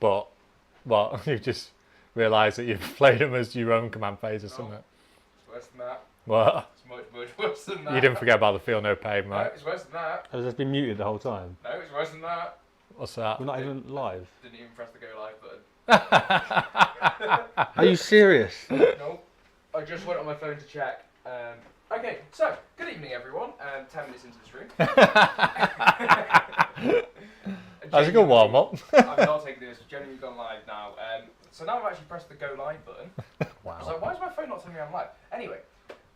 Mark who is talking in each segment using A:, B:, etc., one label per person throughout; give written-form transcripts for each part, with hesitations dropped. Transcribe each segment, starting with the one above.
A: but what you just realised that you've played them as your own command phase or something.
B: It's worse than that.
A: What?
B: It's much worse than that.
A: You didn't forget about the feel no pain,
B: No,
A: right?
B: it's worse than that.
C: Has this been muted the whole time?
B: No, it's worse than that.
A: What's that?
C: We're not even live.
B: Didn't even press the go live button.
C: Are you serious?
B: Nope. I just went on my phone to check. Okay, so good evening, everyone. 10 minutes into the stream.
A: That's a good warm up.
B: I'm not taking this. Genuinely gone live now. So now I've actually pressed the go live button.
A: Wow.
B: I was like, why is my phone not telling me I'm live? Anyway,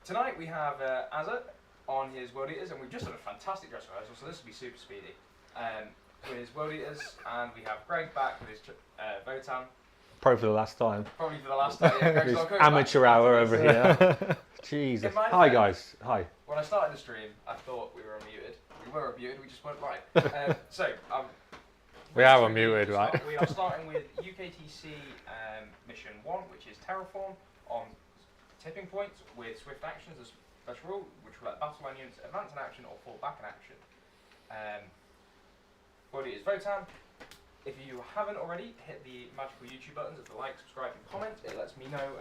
B: tonight we have Azza on his World Eaters, and we've just done a fantastic dress rehearsal, so this will be super speedy. With his World Eaters, and we have Greg back with his Votann.
C: Probably for the last time.
B: Probably for the last time. Yeah, Greg's not coming
C: Amateur
B: back.
C: hour over here. Jesus. Hi guys. Hi.
B: When I started the stream, I thought we were unmuted. We were unmuted, we just weren't live.
A: We are unmuted, right?
B: We are starting with UKTC Mission 1, which is Terraform on tipping points with swift actions as special rule, which will let battle line units advance in action or fall back in action. Body is Votann. If you haven't already, hit the magical YouTube buttons of the like, subscribe and comment. It lets me know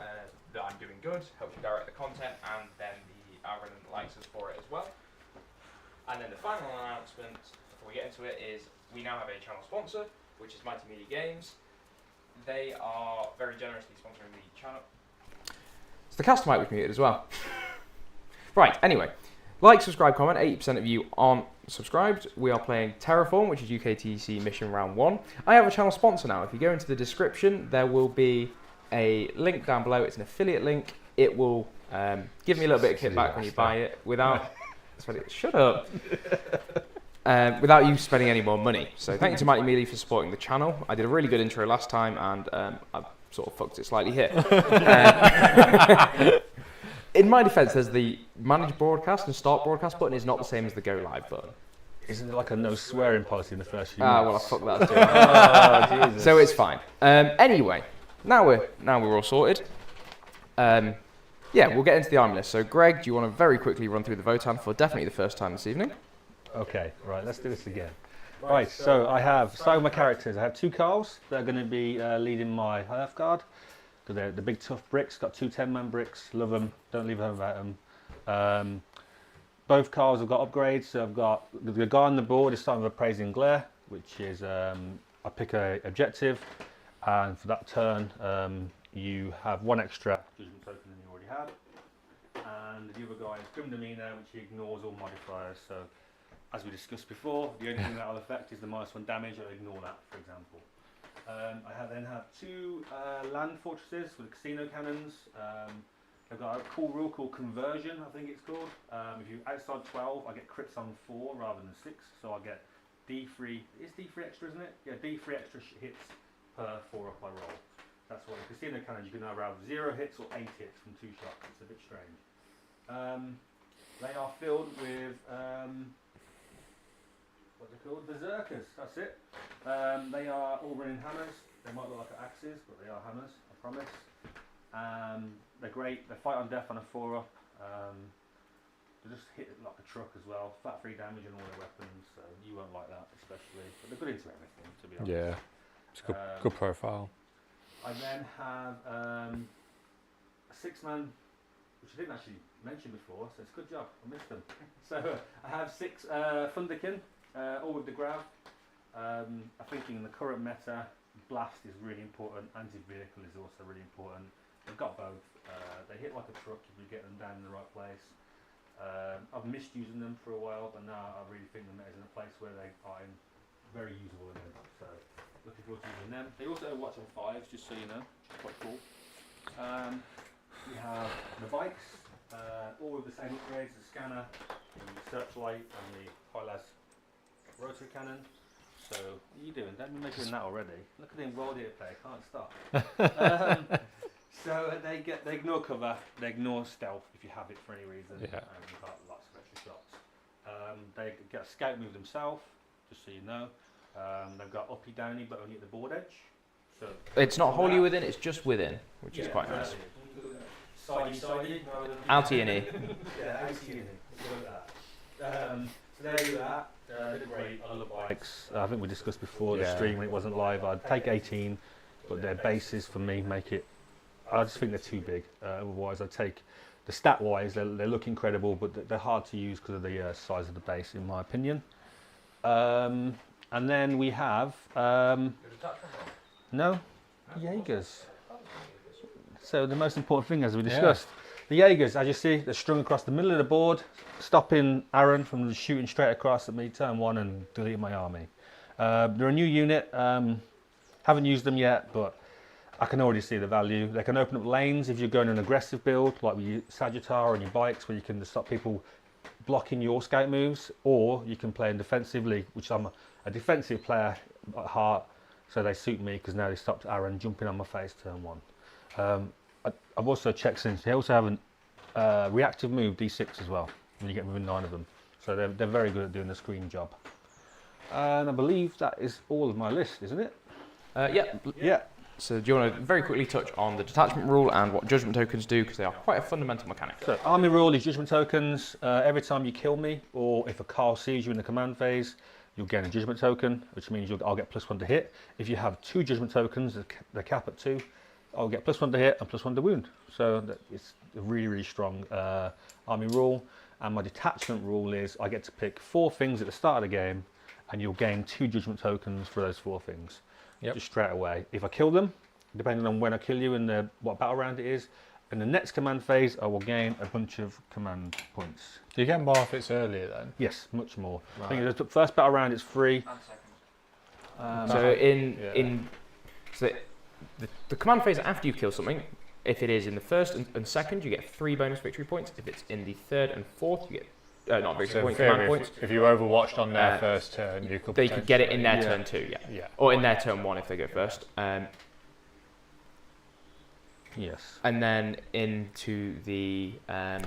B: that I'm doing good, helps you direct the content, and then the algorithm likes us for it as well. And then the final announcement before we get into it is we now have a channel sponsor, which is Mighty Media Games. They are very generously sponsoring the channel. So the cast might be muted as well. Right, anyway. Like, subscribe, comment. 80% of you aren't subscribed. We are playing Terraform, which is UKTC Mission Round 1. I have a channel sponsor now. If you go into the description, there will be a link down below. It's an affiliate link. It will give me a little bit of kickback when you buy it without... Shut up. Without you spending any more money. So thank you to Mighty Melee for supporting the channel. I did a really good intro last time, and I sort of fucked it slightly here. In my defence, there's the manage broadcast and start broadcast button is not the same as the go live button.
C: Isn't it like a no swearing policy in the first few minutes?
B: Well, I fucked that too.
C: Oh, Jesus.
B: So it's fine. Anyway, now we're all sorted. Yeah, we'll get into the army list. So Greg, do you want to very quickly run through the Votann for definitely the first time this evening?
C: Okay, right, let's do this again. Right, so I have, starting with my characters, I have two Carls that are going to be leading my Hearth Guard. They're the big tough bricks, got two 10-man bricks, love them, don't leave home without them. Both Carls have got upgrades, so I've got, the guy on the board is starting with Appraising Glare, which is, I pick a objective, and for that turn you have one extra judgment token than you already have. And the other guy is Grim Demeanor, which ignores all modifiers, so as we discussed before, the only thing that will affect is the -1 damage, I'll ignore that, for example. I then have two land fortresses with casino cannons. They've got a cool rule called Conversion, I think it's called. If you outside 12, I get crits on 4 rather than 6, so I get D3, it's D3 extra, isn't it? Yeah, D3 extra hits per 4 up I roll. That's why the casino cannons, you can either have 0 hits or 8 hits from 2 shots, it's a bit strange. They are filled with, what are they called? Berserkers, that's it. They are all running hammers. They might look like axes, but they are hammers, I promise. They're great. They fight on death on a 4-up. They just hit it like a truck as well. Flat 3 damage on all their weapons, so you won't like that especially. But they're good into everything, to be honest.
A: Yeah, it's a good profile.
C: I then have a 6-man, which I didn't actually mention before, so it's a good job. I missed them. So I have 6 Thunderkin, all with the grab. I'm thinking in the current meta, blast is really important, anti-vehicle is also really important. They've got both. They hit like a truck if you get them down in the right place. I've missed using them for a while, but now I really think the meta is in a place where they are very usable again. So looking forward to using them. They also watch on 5s, just so you know, which is quite cool. We have the bikes, all with the same upgrades: the scanner, the searchlight, and the high-las rotary cannon. So, what are you doing? Don't be measuring that already. Look at him roll it play, can't stop. So they ignore cover, they ignore stealth if you have it for any reason.
A: Yeah.
C: You've got lots of extra shots. They get a scout move themselves, just so you know. They've got uppy downy but only at the board edge. So
B: it's not wholly within, it's just within, which is quite nice.
C: Sidey.
B: Outy in here.
C: Yeah, outy in here. So they do that. They're great. I love bikes. I think we discussed before the
A: Yeah.
C: stream when it wasn't live. I'd take 18, but their bases for me make it. I just think they're too big. Otherwise, I'd take the stat-wise. They look incredible, but they're hard to use because of the size of the base, in my opinion. And then we have no Jaegers. So the most important thing, as we discussed, the Jaegers, as you see, they're strung across the middle of the board, stopping Aaron from shooting straight across at me turn 1 and deleting my army. They're a new unit. Haven't used them yet, but I can already see the value. They can open up lanes if you're going an aggressive build, like with your Sagittar and your bikes, where you can stop people blocking your scout moves, or you can play them defensively, which I'm a defensive player at heart, so they suit me because now they stopped Aaron jumping on my face turn 1. I've also checked since they also have a reactive move D6 as well when you get within 9 of them, so they're very good at doing the screen job. And I believe that is all of my list, isn't it?
B: Yeah. So do you want to very quickly touch on the detachment rule and what judgment tokens do, because they are quite a fundamental mechanic.
C: So army rule is judgment tokens. Every time you kill me, or if a Carl sees you in the command phase, you'll gain a judgment token, which means I'll get +1 to hit. If you have 2 judgment tokens, the cap at 2, I'll get +1 to hit and +1 to wound. So it's a really, really strong army rule. And my detachment rule is I get to pick 4 things at the start of the game, and you'll gain 2 judgment tokens for those 4 things. Just straight away. If I kill them, depending on when I kill you and what battle round it is, in the next command phase, I will gain a bunch of command points.
A: Do you get more if it's earlier then?
C: Yes, much more.
A: Right.
C: I think the first battle round is free.
B: So the command phase after you kill something, if it is in the first and second, you get 3 bonus victory points. If it's in the third and fourth, you get not victory points, command points.
A: If you overwatched on their first turn, you could.
B: They could get it in their turn 2, or in their turn 1 if they go first.
C: Yes.
B: And then into the and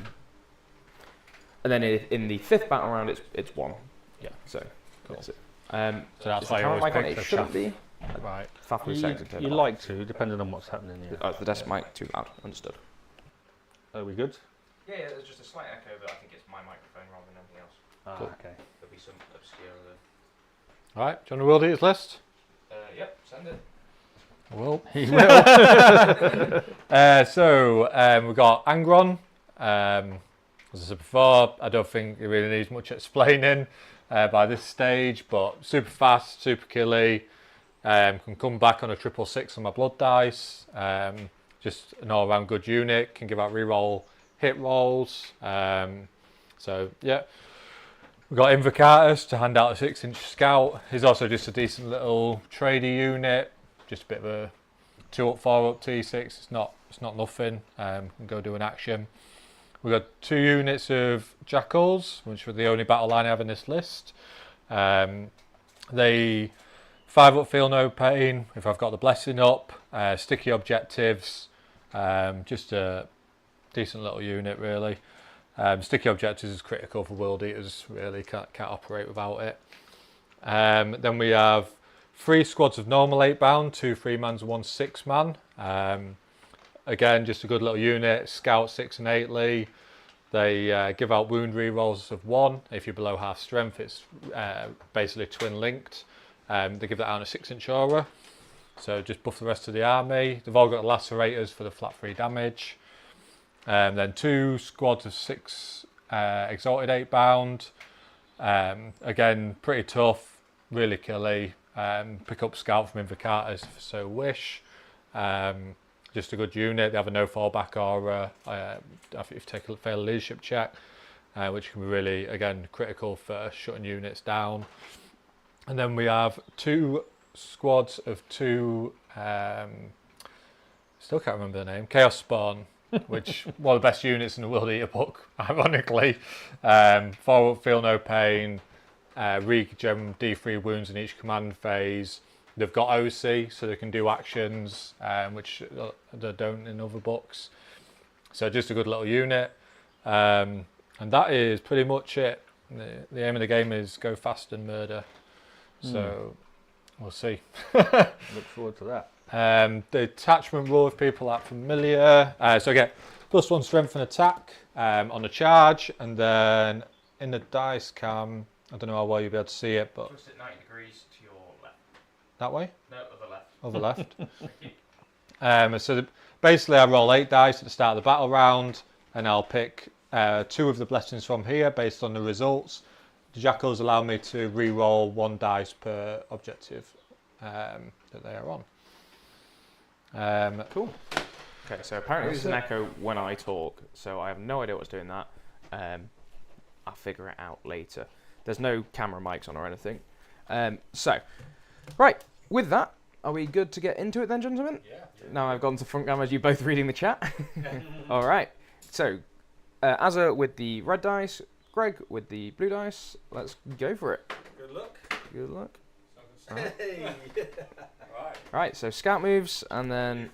B: then in the 5th battle round, it's 1.
A: Yeah.
B: So that's it.
A: So that's
B: is
A: why
B: the
A: you always
B: counter mic on?
A: pick
B: It
A: the
B: shouldn't
A: chaff.
B: be.
A: Right.
B: Faff was saying to turn
C: You
B: it off.
C: like to, depending on what's happening. Yeah.
B: Oh, the desk mic too loud. Understood.
C: Are we good?
B: Yeah, there's just a slight echo, but I think it's my microphone rather than anything else.
A: Cool.
C: Okay.
B: There'll be some obscure.
A: Right. Do you want to world eaters list?
B: Yep, send it.
A: I will. He will. We've got Angron. As I said before, I don't think it really needs much explaining by this stage, but super fast, super killy. Can come back on a 666 on my blood dice. Just an all-round good unit. Can give out reroll hit rolls. So yeah. We've got Invocatus to hand out a 6-inch scout. He's also just a decent little tradie unit. Just a bit of a 2-up, 4-up T6. It's not nothing. Can go do an action. We've got 2 units of Jackals, which were the only battle line I have in this list. They 5-up, feel no pain. If I've got the blessing up, sticky objectives. Just a decent little unit, really. Sticky objectives is critical for world eaters. Really can't operate without it. Then we have 3 squads of normal 8-bound, 2 3-mans, 1 6-man. Again, just a good little unit. Scout 6 and 8-ly. They give out wound rerolls of 1. If you're below half strength, it's basically twin linked. They give that out on a 6-inch aura. So just buff the rest of the army. They've all got lacerators for the flat 3 damage. Then 2 squads of 6 exalted 8-bound. Again, pretty tough, really killy. Pick up scout from Invocatus if so wish. Just a good unit. They have a no fallback aura if you take a failed leadership check, which can be really, again, critical for shutting units down. And then we have 2 squads of 2, still can't remember the name, Chaos Spawn, which one of the best units in the World Eater book, ironically. 4-up, feel no pain, regen D3 wounds in each command phase. They've got OC, so they can do actions, which they don't in other books. So just a good little unit. And that is pretty much it. The aim of the game is go fast and murder. So we'll see.
C: Look forward to that.
A: The attachment rule, if people aren't familiar. So I get +1 strength and attack on the charge, and then in the dice cam, I don't know how well you'll be able to see it, but
B: Twist it 90 degrees to your left.
A: that way,
B: No, other left.
A: over left.
B: Thank you.
A: So basically I roll 8 dice at the start of the battle round, and I'll pick 2 of the blessings from here based on the results. The jackals allow me to re-roll 1 dice per objective that they are on.
B: Cool. Okay, so apparently there's an echo when I talk, so I have no idea what's doing that. I'll figure it out later. There's no camera mics on or anything. Right, with that, are we good to get into it then, gentlemen?
A: Yeah.
B: Now I've gone to front camera, you both reading the chat. All right, so Azza with the red dice, Greg with the blue dice. Let's go for it.
A: Good luck.
B: Good luck.
A: Hey.
B: Right, so scout moves, and then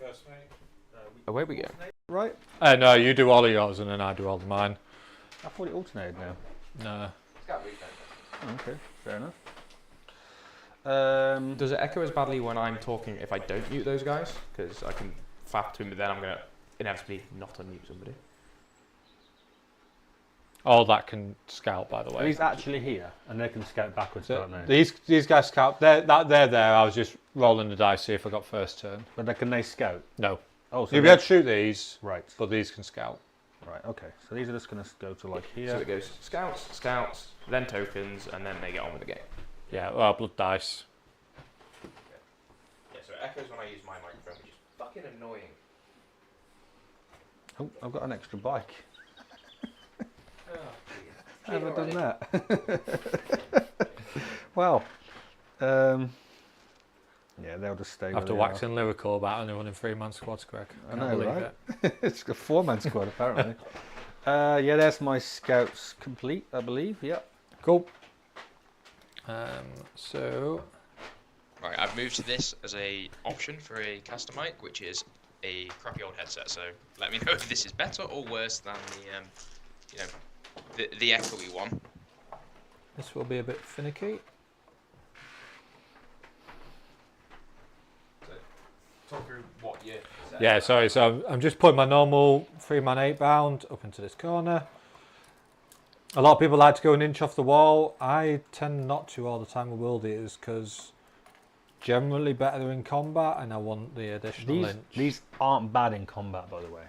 B: away we go.
C: Right.
A: No, you do all of yours and then I do all of mine.
C: I thought it alternated now.
A: No.
B: Scout moves then.
C: Oh, okay, fair enough.
B: Does it echo as badly when I'm talking if I don't mute those guys? Because I can faff to him, but then I'm going to inevitably not unmute somebody.
A: All that can scout, by the way.
C: He's actually here, and they can scout backwards,
A: So
C: can't they?
A: these guys scout. They're there. I was just rolling the dice, see if I got first turn.
C: But can they scout?
A: No.
C: Oh, so
A: You'll be able to shoot these,
C: right,
A: but these can scout.
C: right, okay. So these are just going to go to like here.
B: So it goes scouts, scouts, then tokens, and then they get on with the game.
A: Yeah, well, blood dice.
B: Yeah, so it echoes when I use my microphone, which is fucking annoying.
C: Oh, I've got an extra bike.
B: Oh,
C: Have I done that? Well, yeah, they'll just stay.
A: After waxing lyrical about only running 3-man squads, Greg.
C: I
A: Can't
C: know,
A: believe
C: right?
A: it.
C: It's a 4-man squad apparently. Yeah, there's my scouts complete, I believe. Yep.
A: Cool. So
D: Right, I've moved to this as a option for a caster mic, which is a crappy old headset. So let me know if this is better or worse than the echoey one.
A: this will be a bit finicky.
B: Talk through what you said.
A: Yeah, sorry. So I'm just putting my normal 3-man 8-bound up into this corner. A lot of people like to go an inch off the wall. I tend not to all the time with World Eaters because generally better in combat, and I want the additional inch.
C: These aren't bad in combat, by the way.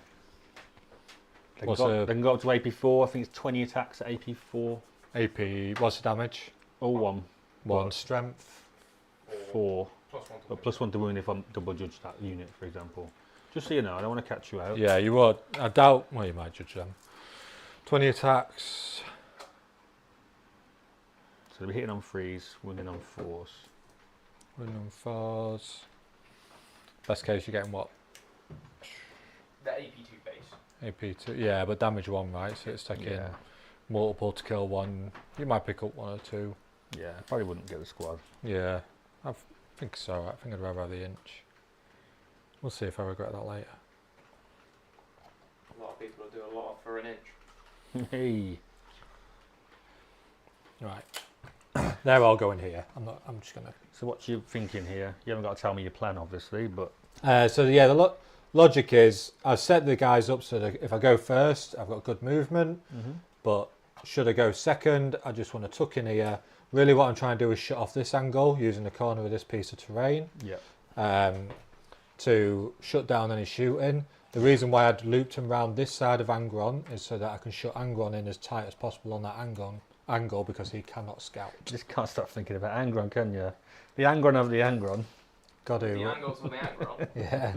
C: They
A: What's
C: they can go up to AP4. I think it's 20 attacks at AP4.
A: AP, what's the damage?
C: All one.
A: 1 strength.
C: 4.
B: Plus one to
C: But plus 1 to wound if I'm double judge that unit, for example. Just so you know, I don't want to catch you out.
A: Yeah, you would. I doubt. Well, you might judge them. 20 attacks.
C: So they'll be hitting on 3s, wounding on 4s.
A: Running on 4s. Best case, you're getting what?
B: the AP2 base.
A: AP2. Yeah, but damage 1, right? So it's taking
C: Yeah.
A: multiple to kill 1. You might pick up 1 or 2.
C: Yeah, probably wouldn't get the squad.
A: Yeah, I think so. I think I'd rather have the inch. We'll see if I regret that later.
B: A lot of people will do a lot for an inch.
C: Hey.
A: Right. They're all going here. I'm just gonna.
C: So what you thinking here? You haven't got to tell me your plan, obviously, but
A: So yeah, the logic is I've set the guys up so that if I go first, I've got good movement. But should I go second, I just want to tuck in here. Really, what I'm trying to do is shut off this angle using the corner of this piece of terrain.
C: yeah.
A: To shut down any shooting. The reason why I'd looped him around this side of Angron is so that I can shut Angron in as tight as possible on that angle because he cannot scout.
C: Just can't stop thinking about Angron, can you? The Angron of the Angron.
A: Got to.
B: The angles of the Angron.
A: Yeah.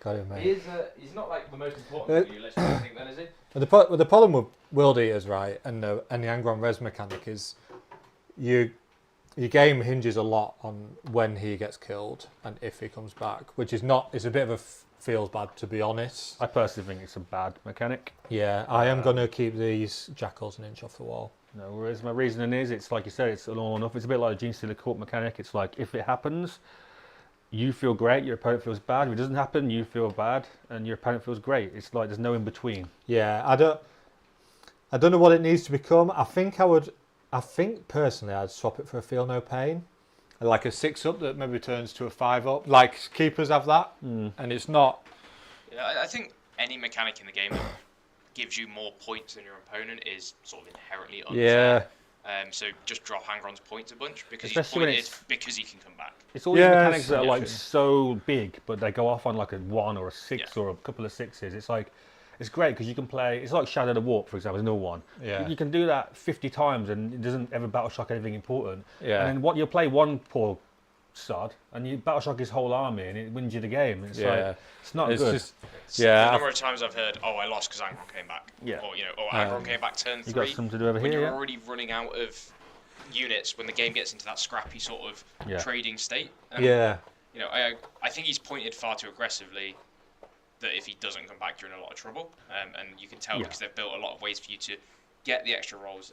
A: Got to, mate.
B: He's not like the most important for you, let's just think then, is he?
A: But the problem with World Eaters, right, and the Angron res mechanic is your game hinges a lot on when he gets killed and if he comes back, which is not. It's a bit of a feels bad, to be honest.
C: I personally think it's a bad mechanic.
A: Yeah, I am going to keep these jackals an inch off the wall.
C: No, whereas my reasoning is, it's like you said, it's an all or nothing. It's a bit like the Gene Stealer Court mechanic. It's like if it happens, you feel great, your opponent feels bad. If it doesn't happen, you feel bad, and your opponent feels great. It's like there's no in between.
A: Yeah, I don't know what it needs to become. I think personally I'd swap it for a feel no pain, like a 6-up that maybe turns to a 5-up. Like keepers have that, and it's not.
D: Yeah, I think any mechanic in the game that gives you more points than your opponent is sort of inherently unfair.
A: Yeah.
D: So just drop Angron's points a bunch because
C: Especially when
D: he's pointed because he can come back.
C: It's all these
A: Yeah,
C: mechanics that are
A: yeah.
C: like so big, but they go off on like a 1 or a 6
D: Yeah.
C: or a couple of 6s. It's like, it's great because you can play, it's like Shadow the Warp, for example, another one.
A: Yeah.
C: You can do that 50 times and it doesn't ever battle shock anything important.
A: Yeah.
C: And then what you'll play one poor sod and you battle shock his whole army and it wins you the game. It's
A: Yeah.
C: like, it's not
A: It's
C: good.
A: just,
D: It's
A: Yeah,
D: the number of times I've heard, "Oh, I lost because Angron came back."
C: Yeah.
D: Or Angron came back turn
C: You got
D: 3.
C: something to do over
D: When
C: here,
D: you're
C: yeah?
D: already running out of units, when the game gets into that scrappy sort of
C: Yeah.
D: trading state. And,
A: yeah.
D: I think he's pointed far too aggressively. That if he doesn't come back, you're in a lot of trouble, and you can tell
C: Yeah.
D: because they've built a lot of ways for you to get the extra rolls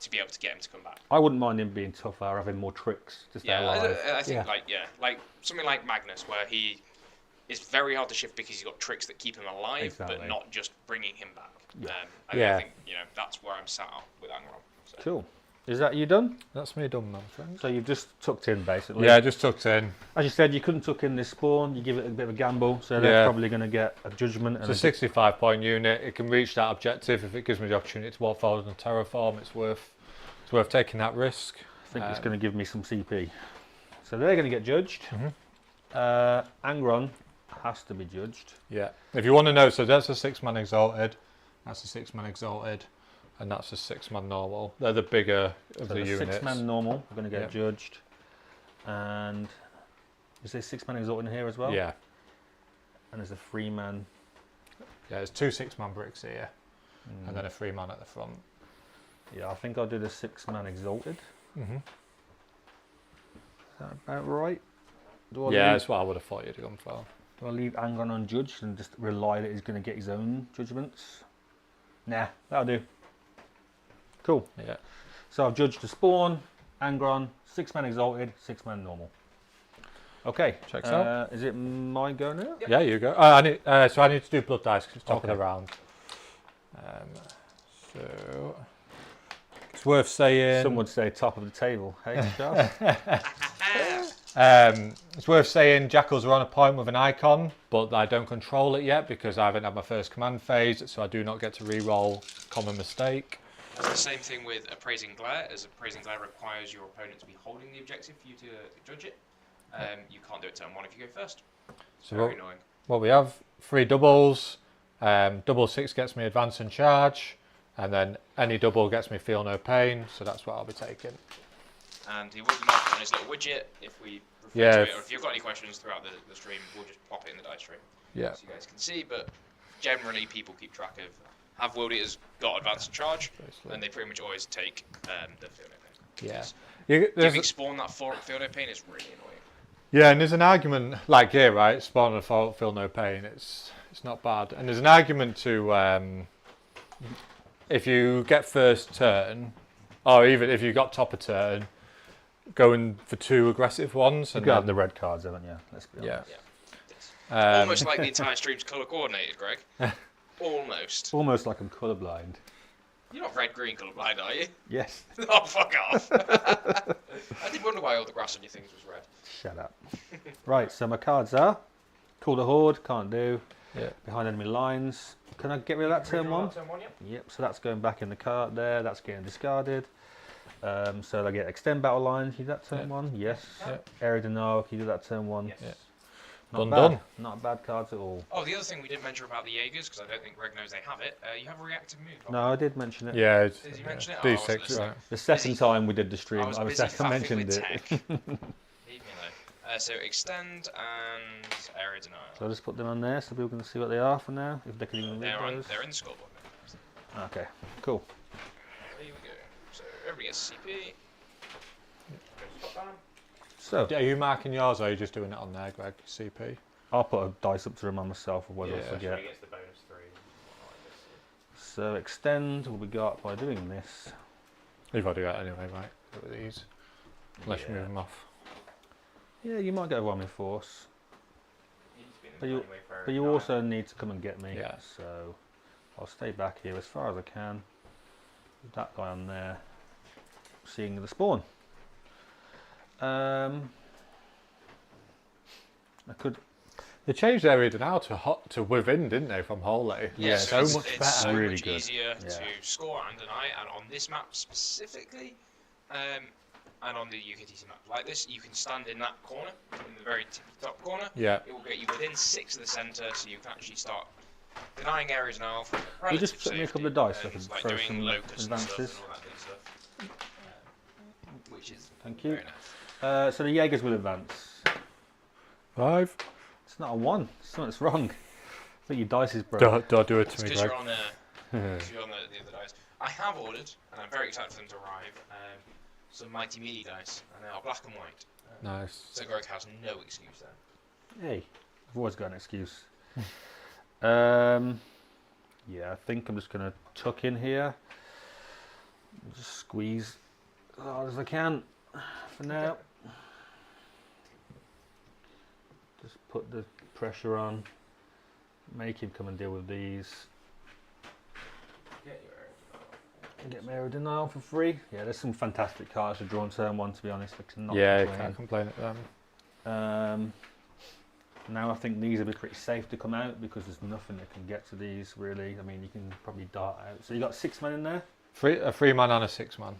D: to be able to get him to come back.
C: I wouldn't mind him being tougher or having more tricks to stay
D: Yeah,
C: alive.
D: I think
A: Yeah.
D: like something like Magnus, where he is very hard to shift because he's got tricks that keep him alive,
C: Exactly.
D: but not just bringing him back.
C: Yeah.
D: I
A: Yeah.
D: think that's where I'm sat at with Angron. So.
C: Cool. Is that you done?
A: That's me done, my friend.
C: So you've just tucked in basically.
A: Yeah, just tucked in.
C: As you said, you couldn't tuck in this spawn. You give it a bit of a gamble, so they're
A: Yeah.
C: probably going to get a judgment.
A: It's
C: And
A: a 65-point unit. It can reach that objective if it gives me the opportunity to walk forward and terraform. It's worth taking that risk.
C: I think it's going to give me some CP. So they're going to get judged. Angron has to be judged.
A: Yeah. If you want to know, so that's a 6-man exalted. That's a 6-man exalted. And that's a 6-man normal. They're the bigger of
C: So
A: the
C: the
A: units.
C: 6-man normal are going to get
A: Yeah.
C: judged. And is there 6-man exalted in here as well?
A: Yeah.
C: And there's a 3-man.
A: Yeah, there's 2 6-man bricks here. And then a 3-man at the front.
C: Yeah, I think I'll do the 6-man exalted.
A: Mm-hmm.
C: Is that about right? Do I
A: Yeah,
C: leave,
A: that's what I would have thought you'd have gone for.
C: do I leave Angron unjudged and just rely that he's going to get his own judgments? Nah, that'll do. Cool.
A: Yeah.
C: So I've judged the spawn, Angron, 6-man exalted, 6-man normal. Okay.
A: Checks out.
C: Is it my go now?
A: Yeah, you go. I need to do blood dice 'cause it's top of
C: Okay.
A: the round. So it's worth saying.
C: Some would say top of the table. Hey, Charles?
A: It's worth saying jackals are on a point with an icon, but I don't control it yet because I haven't had my first command phase, so I do not get to re-roll common mistake.
D: It's the same thing with Appraising Glare, as Appraising Glare requires your opponent to be holding the objective for you to judge it. You can't do it turn 1 if you go first.
A: So
D: Very annoying.
A: what we have, 3 doubles. Double 6 gets me advance and charge, and then any double gets me feel no pain, so that's what I'll be taking.
D: And he will be marked on his little widget if we refer
A: Yeah,
D: to it,
A: if-
D: or if you've got any questions throughout the stream, we'll just pop it in the dice stream.
A: Yeah.
D: So you guys can see, but generally people keep track of have World Eaters got advance and charge, and they pretty much always take the feel no pain.
A: Yeah.
D: Giving
A: There's,
D: spawn that feel no pain is really annoying.
A: yeah, and there's an argument, like here, right? Spawn and feel no pain. It's not bad, and there's an argument to if you get first turn, or even if you got top of turn, going for 2 aggressive ones.
C: You've
A: And
C: got
A: then,
C: the red cards, haven't you? Let's be
A: yeah.
C: honest.
D: Yes.
A: Um,
D: Almost like the entire stream's colour coordinated, Greg. Almost.
C: Almost like I'm colourblind.
D: You're not red-green colourblind, are you?
C: Yes.
D: Oh, fuck off. I did wonder why all the grass on your things was red.
C: Shut up. Right, so my cards are Call the Horde, can't do.
A: Yeah.
C: Behind enemy lines. Can I get rid of that turn 1?
B: Turn 1, yeah.
C: Yep, so that's going back in the cart there, that's getting discarded. So I get extend battle lines, you do that turn
A: Yeah.
C: 1? Yes.
A: Yeah.
C: Area denial, can you do that turn 1?
B: Yes.
A: Yeah.
C: Not
A: Done,
C: bad.
A: done.
C: Not bad cards at all.
D: Oh, the other thing we didn't mention about the Jaegers, because I don't think Greg knows they have it, you have a reactive move.
C: No, I did mention it.
A: Yeah, it's,
D: Did you mention it? Oh, I wasn't
A: D6,
D: listening.
A: right?
C: The second
D: Busy.
C: time we did the stream,
D: I was
C: I
D: busy faffing
C: mentioned
D: with
C: it.
D: tech. Leave me alone. So extend and area denial.
C: So I'll just put them on there so people can see what they are for now, if they can even read those.
D: They're in the scoreboard.
C: Okay, cool.
D: There we go. So everybody gets CP.
C: So
D: Oh.
A: Are you marking yours, or are you just doing it on there, Greg? CP?
C: I'll put a dice up to remind myself of what I
A: Yeah.
C: forget.
B: Gets the bonus 3.
C: So extend what we got by doing this.
A: You've already got it anyway, right? With these, unless you
C: Yeah.
A: move them off.
C: Yeah, you might get overwhelming force,
B: You need to be in
C: But
B: the
C: you-
B: anyway for
C: but you
B: area
C: also need to come and get me.
A: Yeah.
C: So I'll stay back here as far as I can. With that guy on there, seeing the spawn. I could.
A: They changed their reader now to within, didn't they, from Holy?
C: Yeah,
A: so
C: it's
A: much
D: it's
A: better.
D: so
C: Really
D: much
C: good.
D: easier
C: Yeah.
D: to score and deny, and on this map specifically, and on the UKTC map like this, you can stand in that corner, in the very top corner.
A: Yeah.
D: It will get you within 6 of the centre, so you can actually start denying areas now. For
C: You just
D: relative
C: put me a couple of
D: safety,
C: dice so I
D: and
C: can
D: like
C: throw
D: doing
C: some
D: locus and stuff
C: advances.
D: and all that good stuff, which is
C: Thank you.
D: very nice.
C: So the Jaegers will advance.
A: 5.
C: It's not a 1. Something's wrong. I think your dice is broken.
A: Don't do it
D: It's
A: to me,
D: because
A: Greg.
D: you're on, 'cause you're on the other dice. I have ordered, and I'm very excited for them to arrive, some Mighty Mealy dice, and they are black and white.
A: Nice.
D: So Greg has no excuse there.
C: Hey, I've always got an excuse. Yeah, I think I'm just going to tuck in here. Just squeeze as hard as I can for now. Just put the pressure on. Make him come and deal with these.
B: Get your area.
C: And get my area denial for free. Yeah, there's some fantastic cards to draw on turn 1, to be honest. I cannot
A: Yeah, you
C: complain.
A: can't complain at them.
C: Now I think these will be pretty safe to come out because there's nothing that can get to these really. I mean, you can probably dart out. So you got 6 men in there.
A: A 3-man and a 6-man.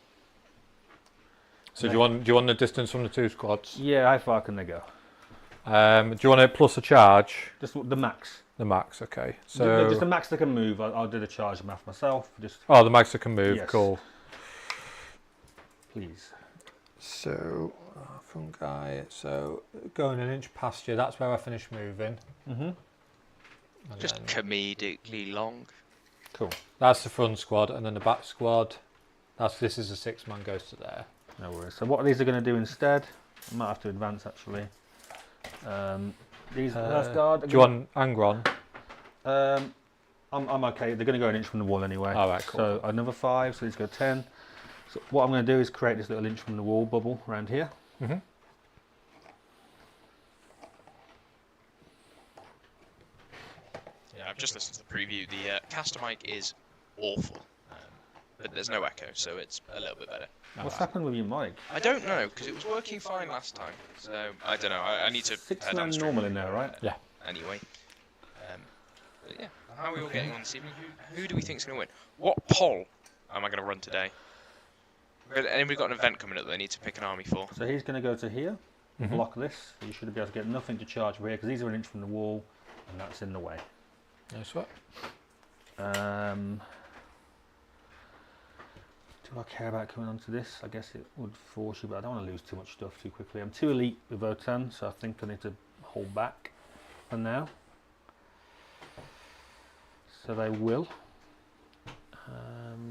A: So do you want the distance from the 2 squads?
C: Yeah, how far can they go?
A: Do you want it plus a charge?
C: Just the max.
A: The max, okay.
C: So
A: So
C: just the max they can move. I'll do the charge math myself. Just
A: the max that can move.
C: Yes.
A: Cool.
C: please.
A: So fungi. So going an inch past you. That's where I finish moving.
C: Mhm.
A: And
D: Just
A: then
D: comedically long.
C: Cool.
A: that's the front squad, and then the back squad. This is a 6-man goes to there.
C: No worries. So what these are going to do instead? I might have to advance actually. These first guard.
A: Do you want Angron?
C: I'm okay. They're going to go an inch from the wall anyway.
A: All right, cool.
C: So another 5. So these go 10. So what I'm going to do is create this little inch from the wall bubble around here.
A: Mhm.
D: Yeah, I've just listened to the preview. The caster mic is awful, but there's no echo, so it's a little bit better.
C: What's happened with your mic?
D: I don't know, because it was working fine last time, so I don't know. I need to
C: 6
D: head
C: man
D: downstream.
C: normal in there, right?
A: Yeah.
D: Anyway. But yeah, how are we all getting on this evening? Who do we think is going to win? What poll am I going to run today? Anybody got an event coming up that they need to pick an army for?
C: So he's going to go to here,
A: Mhm.
C: block this. You should be able to get nothing to charge over here because these are an inch from the wall, and that's in the way.
A: Nice what?
C: Do I care about coming onto this? I guess it would force you, but I don't want to lose too much stuff too quickly. I'm too elite with Votann, so I think I need to hold back for now. So they will.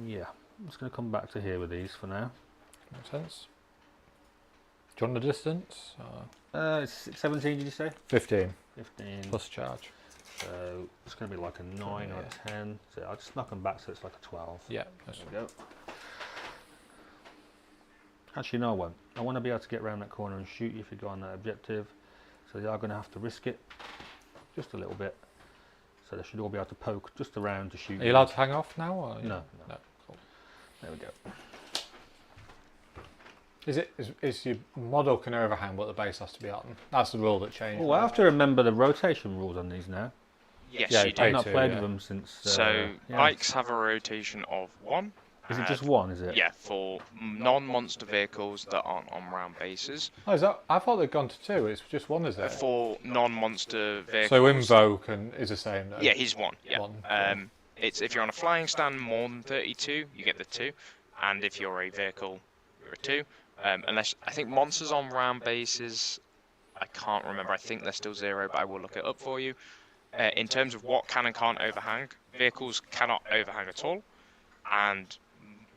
C: Yeah, I'm just going to come back to here with these for now.
A: Makes sense. Do you want the distance? Or
C: It's 17, did you say?
A: 15
C: 15.
A: plus charge.
C: So it's going to be like a 9 or a 10. So I'll just knock them back so it's like a 12.
A: Yeah. That's
C: There we go. Actually, no, I won't. I want to be able to get around that corner and shoot you if you go on that objective. So they are going to have to risk it just a little bit. So they should all be able to poke just around to shoot.
A: Are you allowed to hang off now? Or
C: No.
A: No. Cool.
C: There we go.
A: Is your model can overhang, but the base has to be on? That's the rule that changed.
C: Oh, I have to remember the rotation rules on these now.
D: Yes,
A: Yeah,
D: you
A: you
D: do.
C: I've
A: pay
C: not
A: to,
C: played
A: yeah.
C: with them since.
D: So
C: yeah.
D: bikes have a rotation of 1.
C: Is it just
D: and-
C: one? Is it?
D: Yeah, for non-monster vehicles that aren't on round bases.
A: Oh, is that? I thought they'd gone to 2. It's just 1, is it?
D: For non-monster vehicles.
A: So Invoke is the same. Though.
D: Yeah, he's 1. Yeah.
A: 1.
D: It's if you're on a flying stand more than 32, you get the 2, and if you're a vehicle, you're a 2. Unless I think monsters on round bases, I can't remember. I think they're still 0, but I will look it up for you. In terms of what can and can't overhang, vehicles cannot overhang at all, and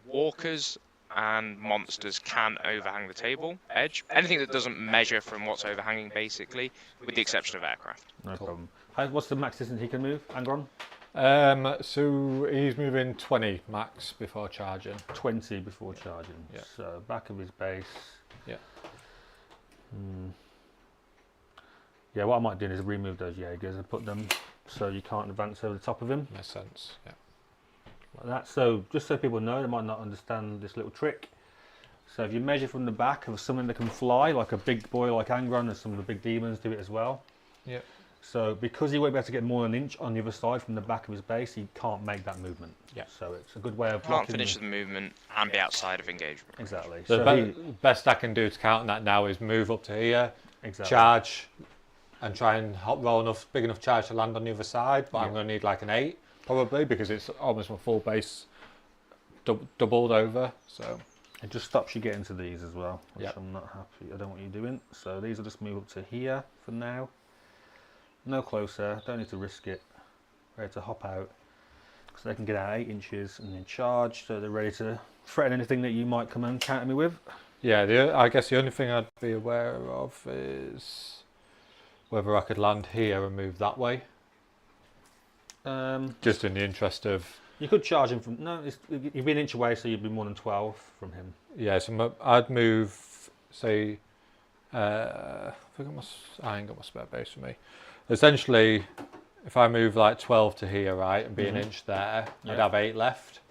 D: walkers and monsters can overhang the table edge. Anything that doesn't measure from what's overhanging, basically, with the exception of aircraft.
C: No
A: Cool.
C: problem. What's the max distance he can move? Angron?
A: So he's moving 20 max before charging.
C: 20 before charging.
A: Yeah.
C: So back of his base.
A: Yeah.
C: Yeah, what I might do is remove those Jaegers and put them so you can't advance over the top of him.
A: Makes sense. Yeah.
C: Like that. So just so people know, they might not understand this little trick. So if you measure from the back of something that can fly, like a big boy like Angron, and some of the big demons do it as well.
A: Yeah.
C: So because he won't be able to get more than an inch on the other side from the back of his base, he can't make that movement.
A: Yeah.
C: So it's a good way of
D: Can't
C: blocking.
D: finish the movement and be outside of engagement.
C: Exactly.
A: The
C: So
A: best I can do to counter that now is move up to here,
C: exactly.
A: charge, and try and roll enough big enough charge to land on the other side. But I'm
C: Yeah.
A: going to need like an 8 probably because it's almost my full base doubled over. So
C: It just stops you getting to these as well, which
A: Yep.
C: I'm not happy. I don't want you doing. So these will just move up to here for now. No closer. Don't need to risk it. Ready to hop out. So they can get out 8 inches and then charge. So they're ready to threaten anything that you might come and counter me with.
A: yeah, I guess the only thing I'd be aware of is whether I could land here and move that way. Just in the interest of
C: You could charge him from. No, you'd be an inch away, so you'd be more than 12 from him.
A: yeah. So I'd move say. I think I ain't got my spare base for me. Essentially, if I move like 12 to here, right, and be an inch there,
C: Yeah.
A: I'd have 8 left.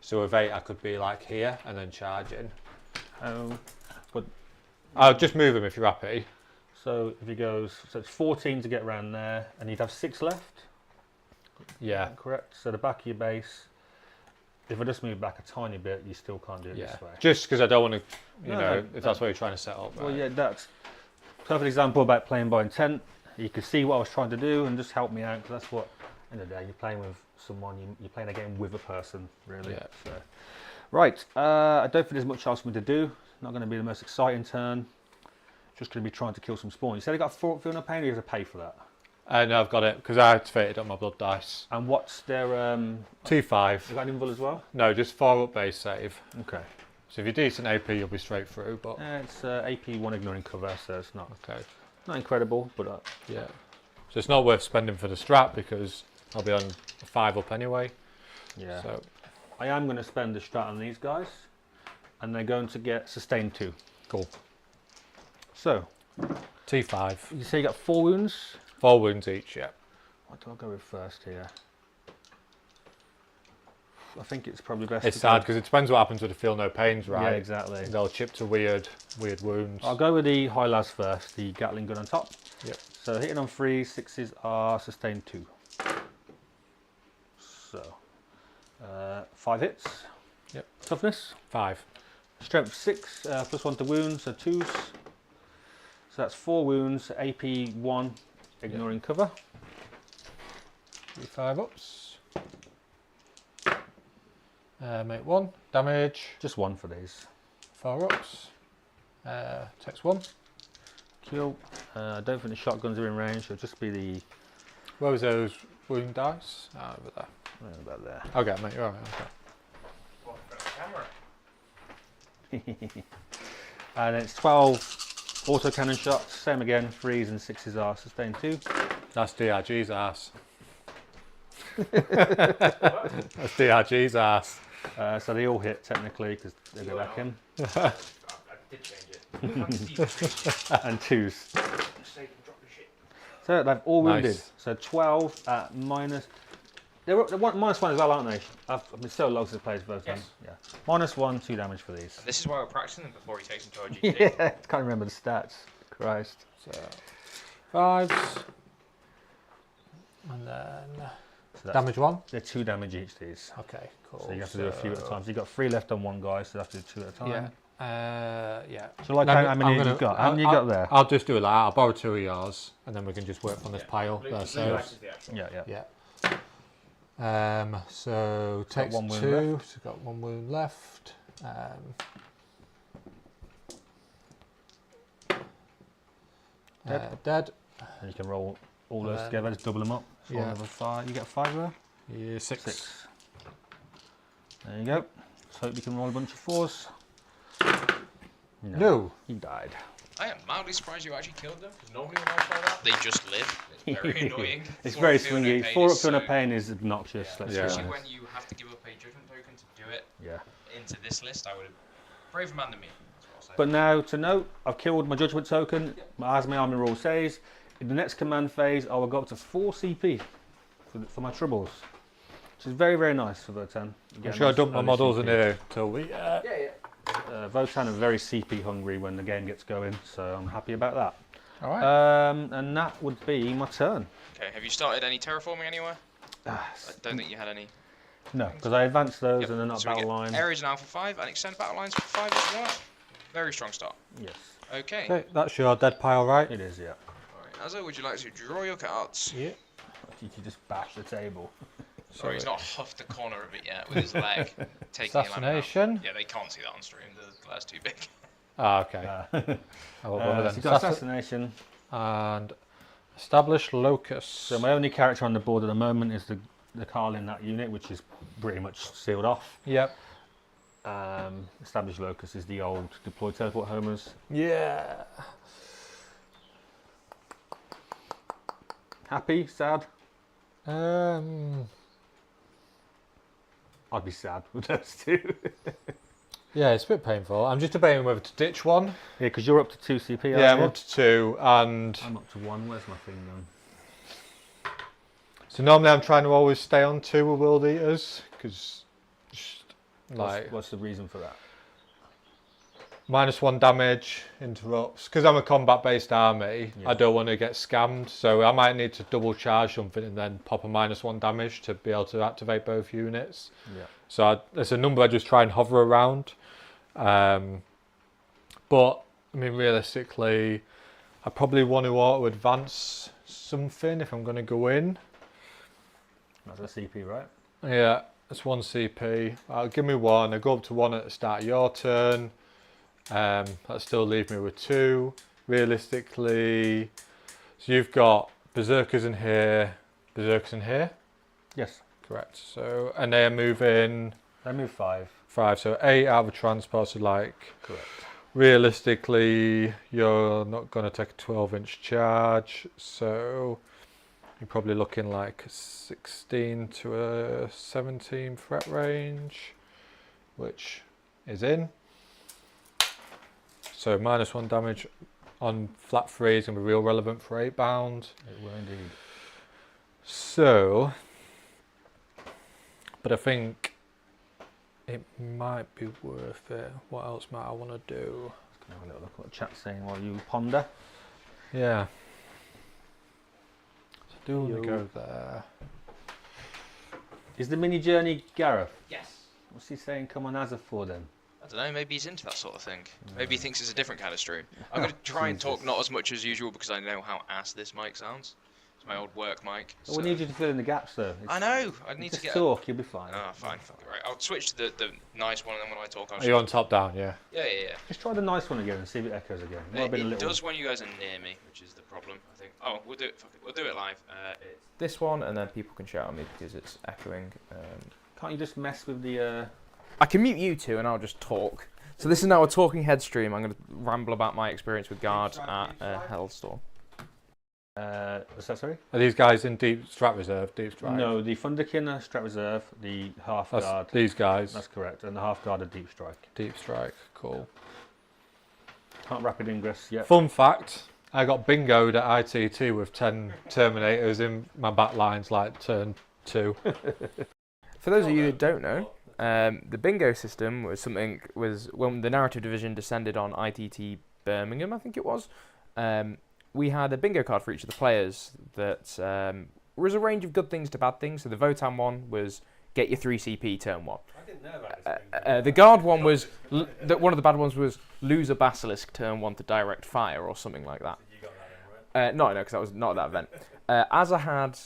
A: So with 8, I could be like here and then charge in. I'll just move him if you're happy.
C: So if he goes, so it's 14 to get around there, and you'd have 6 left.
A: Yeah,
C: Correct. So the back of your base. If I just move back a tiny bit, you still can't do it
A: yeah.
C: this way.
A: Just because I don't want to, you
C: No,
A: know,
C: no,
A: if that's what you're trying to set up.
C: Well,
A: right?
C: yeah, that's a perfect example about playing by intent. You could see what I was trying to do and just help me out, because that's what, in the day, you're playing with someone, you're playing a game with a person, really.
A: Yeah.
C: So. Right, I don't think there's much else for me to do. Not going to be the most exciting turn. Just going to be trying to kill some spawn. You said I got a feel no pain, or you have to pay for that?
A: No, I've got it because I activated on my blood dice.
C: And what's their
A: T5.
C: you got an invul as well?
A: No, just 4 up base save.
C: Okay.
A: So if you're decent AP, you'll be straight through. But
C: It's AP 1 ignoring cover, so it's not
A: okay,
C: incredible, but
A: yeah. So it's not worth spending for the strat because I'll be on 5 up anyway.
C: yeah.
A: So
C: I am going to spend the strat on these guys, and they're going to get sustained 2.
A: cool.
C: So,
A: T5.
C: you say you got 4 wounds.
A: 4 wounds each. Yeah.
C: What do I go with first here? I think it's probably best.
A: It's
C: to
A: sad
C: go-
A: because it depends what happens with the feel no pains, right?
C: Yeah, exactly.
A: They'll chip to weird wounds.
C: I'll go with the high las first, the Gatling gun on top.
A: Yep.
C: So hitting on 3, 6s are sustained 2. So, 5 hits.
A: Yep.
C: Toughness.
A: 5.
C: Strength 6, plus 1 to wounds, so 2s. So that's 4 wounds, AP 1, ignoring cover.
A: 5 ups. Make 1 damage.
C: Just 1 for these.
A: 4 ups. Takes 1.
C: Kill. I don't think the shotguns are in range, so it'll just be the.
A: Where was those wound dice? Ah, over there.
C: About there.
A: Okay, mate, you're alright. Okay.
B: Well, in front of the camera.
C: And it's 12 autocannon shots, same again, 3s and 6s are sustained 2.
A: That's DRG's ass. That's DRG's ass.
C: So they all hit technically because they go back in.
B: I did change it. Can't see the screen.
C: And 2s.
B: Just so you can drop your shit.
C: So they've all
A: Nice.
C: wounded. So 12 at minus. They're -1 as well, aren't they? I've been so long since I played Votann.
B: Yes.
C: Yeah. -1, 2 damage for these.
B: This is why we're practicing them before he takes them to our GT.
C: Yeah, can't remember the stats. Christ.
A: So 5s. And then
C: So that's,
A: damage 1.
C: they're 2 damage each, these.
A: Okay, cool.
C: So you have to do a few at a time. So you've got 3 left on one guy, so you have to do 2 at a time.
A: Yeah. Yeah.
C: So like
A: No,
C: how many have you got? How many you got there?
A: I'll just do it like that. I'll borrow 2 of yours and then we can just work from this pile.
B: Blue-
A: There,
B: blue
A: so
B: light is the actual.
C: Yeah.
A: yeah. So
C: got
A: takes
C: 1 wound
A: 2. So got 1 wound left. Dead.
C: And you can roll all
A: And
C: those
A: then-
C: together, just double them up. So
A: Yeah.
C: another 5. You get 5 there?
A: Yeah, 6.
C: 6. There you go. Let's hope you can roll a bunch of 4s.
A: No.
C: He died.
D: I am mildly surprised you actually killed them, because normally when I try that, they just live. It's very annoying.
C: It's
D: Four
C: very
D: up, feel no
C: swingy.
D: pain
C: 4
D: is
C: up to a
D: so-
C: pain is obnoxious.
B: Yeah.
C: Let's
A: Yeah.
C: be
D: Especially
C: honest.
D: when you have to give up a judgment token to do it
C: Yeah.
D: into this list, I would have braver man than me. That's what I'll say.
C: But now to note, I've killed my judgment token. As my army rule says, in the next command phase, I will go up to 4 CP for my troubles, which is very, very nice for Votann.
A: I'm sure I dumped my models in here till we.
B: Yeah.
C: Votann are very CP hungry when the game gets going, so I'm happy about that.
A: All right.
C: And that would be my turn.
D: Okay, have you started any terraforming anywhere? I don't think you had any.
C: No, because I advanced those
D: Yep.
C: and they're not
D: So we
C: battle
D: get
C: line.
D: areas in Alpha 5 and extend battle lines for 5 as well. Very strong start.
C: Yes,
D: Okay.
A: Okay, that's your dead pile, right?
C: it is, yeah.
D: Alright, Azza, would you like to draw your cards?
A: Yeah.
C: You could just bash the table.
D: Sorry, he's not huffed the corner of it yet with his leg. Taking your lamp out.
A: Assassination.
D: Yeah, they can't see that on stream. The glass too big.
A: Ah, okay. I will go with
C: So
A: them.
C: you've got assassination.
A: And establish locus.
C: So my only character on the board at the moment is the Carl in that unit, which is pretty much sealed off.
A: Yep.
C: Establish locus is the old deploy teleport homers.
A: Yeah.
C: Happy? Sad?
A: Um.
C: I'd be sad with those two.
A: Yeah, it's a bit painful. I'm just debating whether to ditch one.
C: Yeah, because you're up to 2 CP.
A: Yeah, I'm
C: aren't
A: up to 2, and
C: you? I'm up to 1. Where's my thing gone?
A: so normally I'm trying to always stay on 2 with world eaters because, like,
C: What's the reason for that?
A: -1 damage interrupts. Because I'm a combat-based army,
C: Yeah.
A: I don't want to get scammed. So I might need to double charge something and then pop a -1 damage to be able to activate both units.
C: Yeah.
A: So there's a number I just try and hover around. But I mean, realistically, I probably want to auto advance something if I'm going to go in.
C: That's a CP, right?
A: Yeah, it's 1 CP. Give me 1. I go up to 1 at the start of your turn. That still leave me with 2. Realistically, so you've got berserkers in here, berserkers in here.
C: Yes.
A: Correct. So and they are moving
C: They move 5.
A: 5. So 8 out of transport. So like.
C: Correct.
A: Realistically, you're not going to take a 12-inch charge, so you're probably looking like 16 to a 17 threat range, which is in. So -1 damage on flat 3 is going to be real relevant for 8 bound.
C: It will indeed.
A: So, but I think it might be worth it. What else might I want to do?
C: Just gonna have a little look at what the chat's saying while you ponder.
A: Yeah. So do want to
C: Yo.
A: go there.
C: Is the mini journey Gareth?
B: Yes.
C: What's he saying? Come on, Azza for then.
D: I don't know, maybe he's into that sort of thing. Maybe he thinks it's a different kind of stream. I'm going to try and talk
C: Jesus.
D: not as much as usual because I know how ass this mic sounds. It's my old work mic.
C: Well, we need you to fill in the gaps, though.
D: I know, I need to
C: Just
D: get...
C: talk, you'll be fine.
D: Ah, fine. Right, I'll switch to the nice one and then when I talk I'll
A: Are you on top down? Yeah.
D: Yeah.
C: Just try the nice one again and see if it echoes again. Might have been a
D: It
C: little...
D: does when you guys are near me, which is the problem, I think. Oh, we'll do it, fuck it, we'll do it live.
B: It's this one, and then people can shout at me because it's echoing.
C: Can't you just mess with the...
B: I can mute you two, and I'll just talk. So this is now a talking head stream. I'm going to ramble about my experience with guard at Hellstorm.
C: What's that, sorry?
A: Are these guys in deep strat reserve? Deep strike?
C: No, the Thunderkin are Strat Reserve, the Half
A: That's
C: Guard.
A: these guys.
C: That's correct, and the Half Guard are Deep Strike.
A: Deep strike. Cool.
C: Can't rapid ingress yet.
A: Fun fact: I got bingoed at ITT with 10 Terminators in my back lines, like turn 2.
B: For those of you who don't know, the bingo system was when the narrative division descended on ITT Birmingham, I think it was. We had a bingo card for each of the players that was a range of good things to bad things. So the Votann one was get your 3 CP turn 1.
C: I didn't know about
B: The guard one was one of the bad ones was lose a basilisk turn 1 to direct fire or something like that.
C: You got that in, right?
B: No, because that was not that event.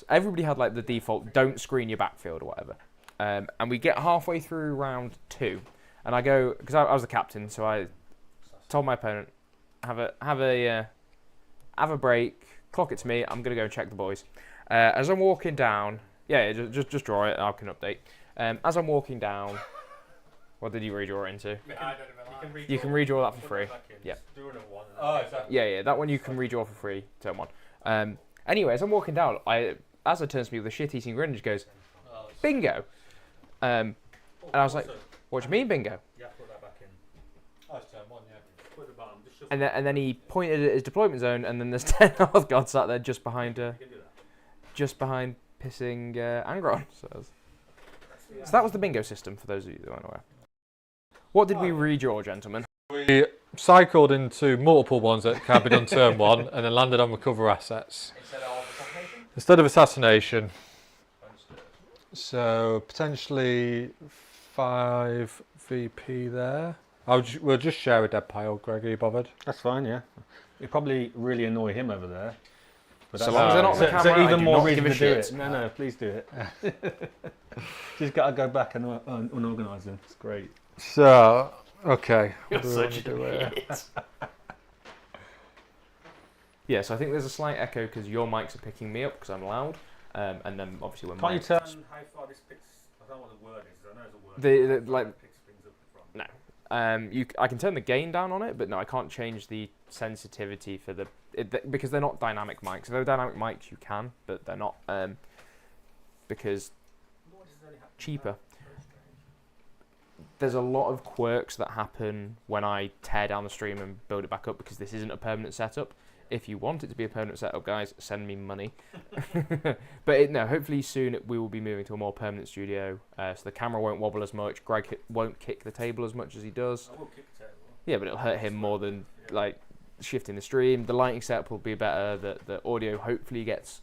B: Everybody had like the default don't screen your backfield or whatever. And we get halfway through round 2, and I go because I was the captain, so I told my opponent have a break, clock it to me. I'm gonna go and check the boys. As I'm walking down, just draw it. I can update. As I'm walking down, what did you redraw it into? You can redraw that for free. Yeah. Yeah, that one you can redraw for free. Turn 1. Anyway, as I'm walking down, Asa turns to me with a shit-eating grin and just goes, "Bingo!" And I was like, "What do you mean, bingo?"
C: Yeah, put that back in.
A: Oh, it's turn 1, yeah.
C: Put the bottom. Just shuffle.
B: And then he pointed at his deployment zone, and then there's 10 North guards sat there just behind pissing Angron. So that was the bingo system for those of you that aren't aware. What did we redraw, gentlemen?
A: We We cycled into multiple ones that can be done turn 1 and then landed on recover assets. Instead of assassination.
B: Understood.
A: So potentially 5 VP there. We'll just share a dead pile, Greg, are you bothered?
C: That's fine, yeah. It'd probably really annoy him over there. But
B: So
C: that's
B: long as they're not on the
C: so
B: camera, I
C: even
B: do
C: more
B: not
C: reason
B: give a
C: to do
B: shit.
C: it. No, please do it. Just got to go back and unorganise them. It's great.
A: So, okay.
B: You're
A: What do we wanna
B: such
A: do
B: an
A: here?
B: idiot. Yeah, so I think there's a slight echo because your mics are picking me up because I'm loud, and then obviously when
C: Can't you
B: mics-
C: turn how far this picks? I don't know what the word is. I know there's a word.
B: The like
C: Picks things up from.
B: I can turn the gain down on it, but no, I can't change the sensitivity for because they're not dynamic mics. If they're dynamic mics, you can, but they're not because cheaper. There's a lot of quirks that happen when I tear down the stream and build it back up because this isn't a permanent setup. If you want it to be a permanent setup, guys, send me money. But no, hopefully soon we will be moving to a more permanent studio, so the camera won't wobble as much. Greg won't kick the table as much as he does.
C: I will kick the table.
B: Yeah, but it'll hurt him more than like shifting the stream. The lighting setup will be better. The audio hopefully gets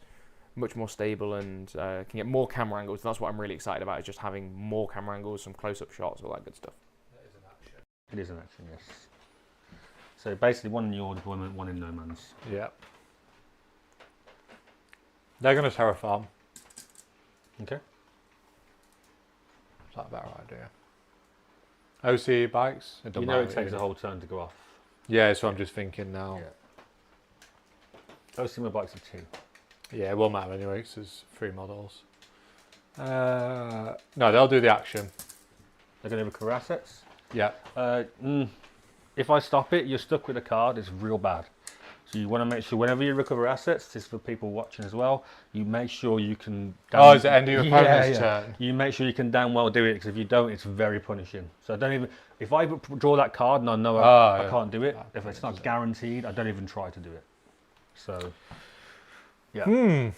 B: much more stable and can get more camera angles. That's what I'm really excited about, is just having more camera angles, some close-up shots, all that good stuff.
C: It is an action, yes. So basically, one in your deployment, one in no man's.
A: Yeah. They're going to terraform.
C: Okay.
A: Is that a better idea? OC bikes? It
C: You
A: doesn't
C: know it
A: matter,
C: takes
A: does
C: a whole turn to go off.
A: Yeah, so I'm just thinking now.
C: Yeah. OC bikes are 2.
A: Yeah, it won't matter anyway, because there's 3 models. No, they'll do the action.
C: They're going to recover assets.
A: Yeah.
C: If I stop it, you're stuck with a card. It's real bad. So you want to make sure whenever you recover assets, this is for people watching as well, you make sure you can...
A: Oh, is it end of your opponent's
C: yeah.
A: turn?
C: You make sure you can damn well do it, because if you don't, it's very punishing. So I don't even... If I draw that card and I know I can't do it, if it's not guaranteed, I don't even try to do it. So... Yeah.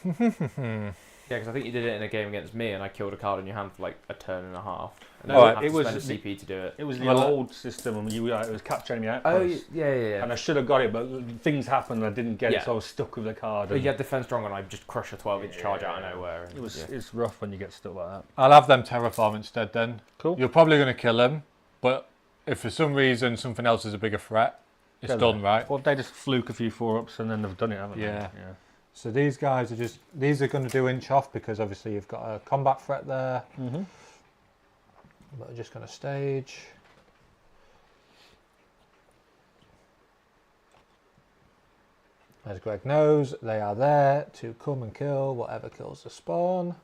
B: Yeah, because I think you did it in a game against me, and I killed a card in your hand for like a turn and a half. And
C: No,
B: then I
C: it was
B: spend a CP to do it.
C: It was the
A: Well,
C: old system, and it was capture enemy
B: Oh,
C: outposts.
B: yeah.
C: And I should have got it, but things happened and I didn't get
B: Yeah.
C: it, so I was stuck with the card.
B: But
C: And
B: you had defense strong, and I just crush a 12-inch charge out of nowhere. And,
C: it's rough when you get stuck like that.
A: I'll have them terraform instead then.
C: Cool.
A: You're probably going to kill them, but if for some reason something else is a bigger threat, it's
C: Yeah,
A: done, right?
C: Well, they just fluke a few 4-ups and then they've done it, haven't
A: Yeah.
C: they? Yeah.
A: So these guys are these are going to do inch off because obviously you've got a combat threat there.
C: Mm-hmm.
A: But they're just going to stage. As Greg knows, they are there to come and kill whatever kills the spawn.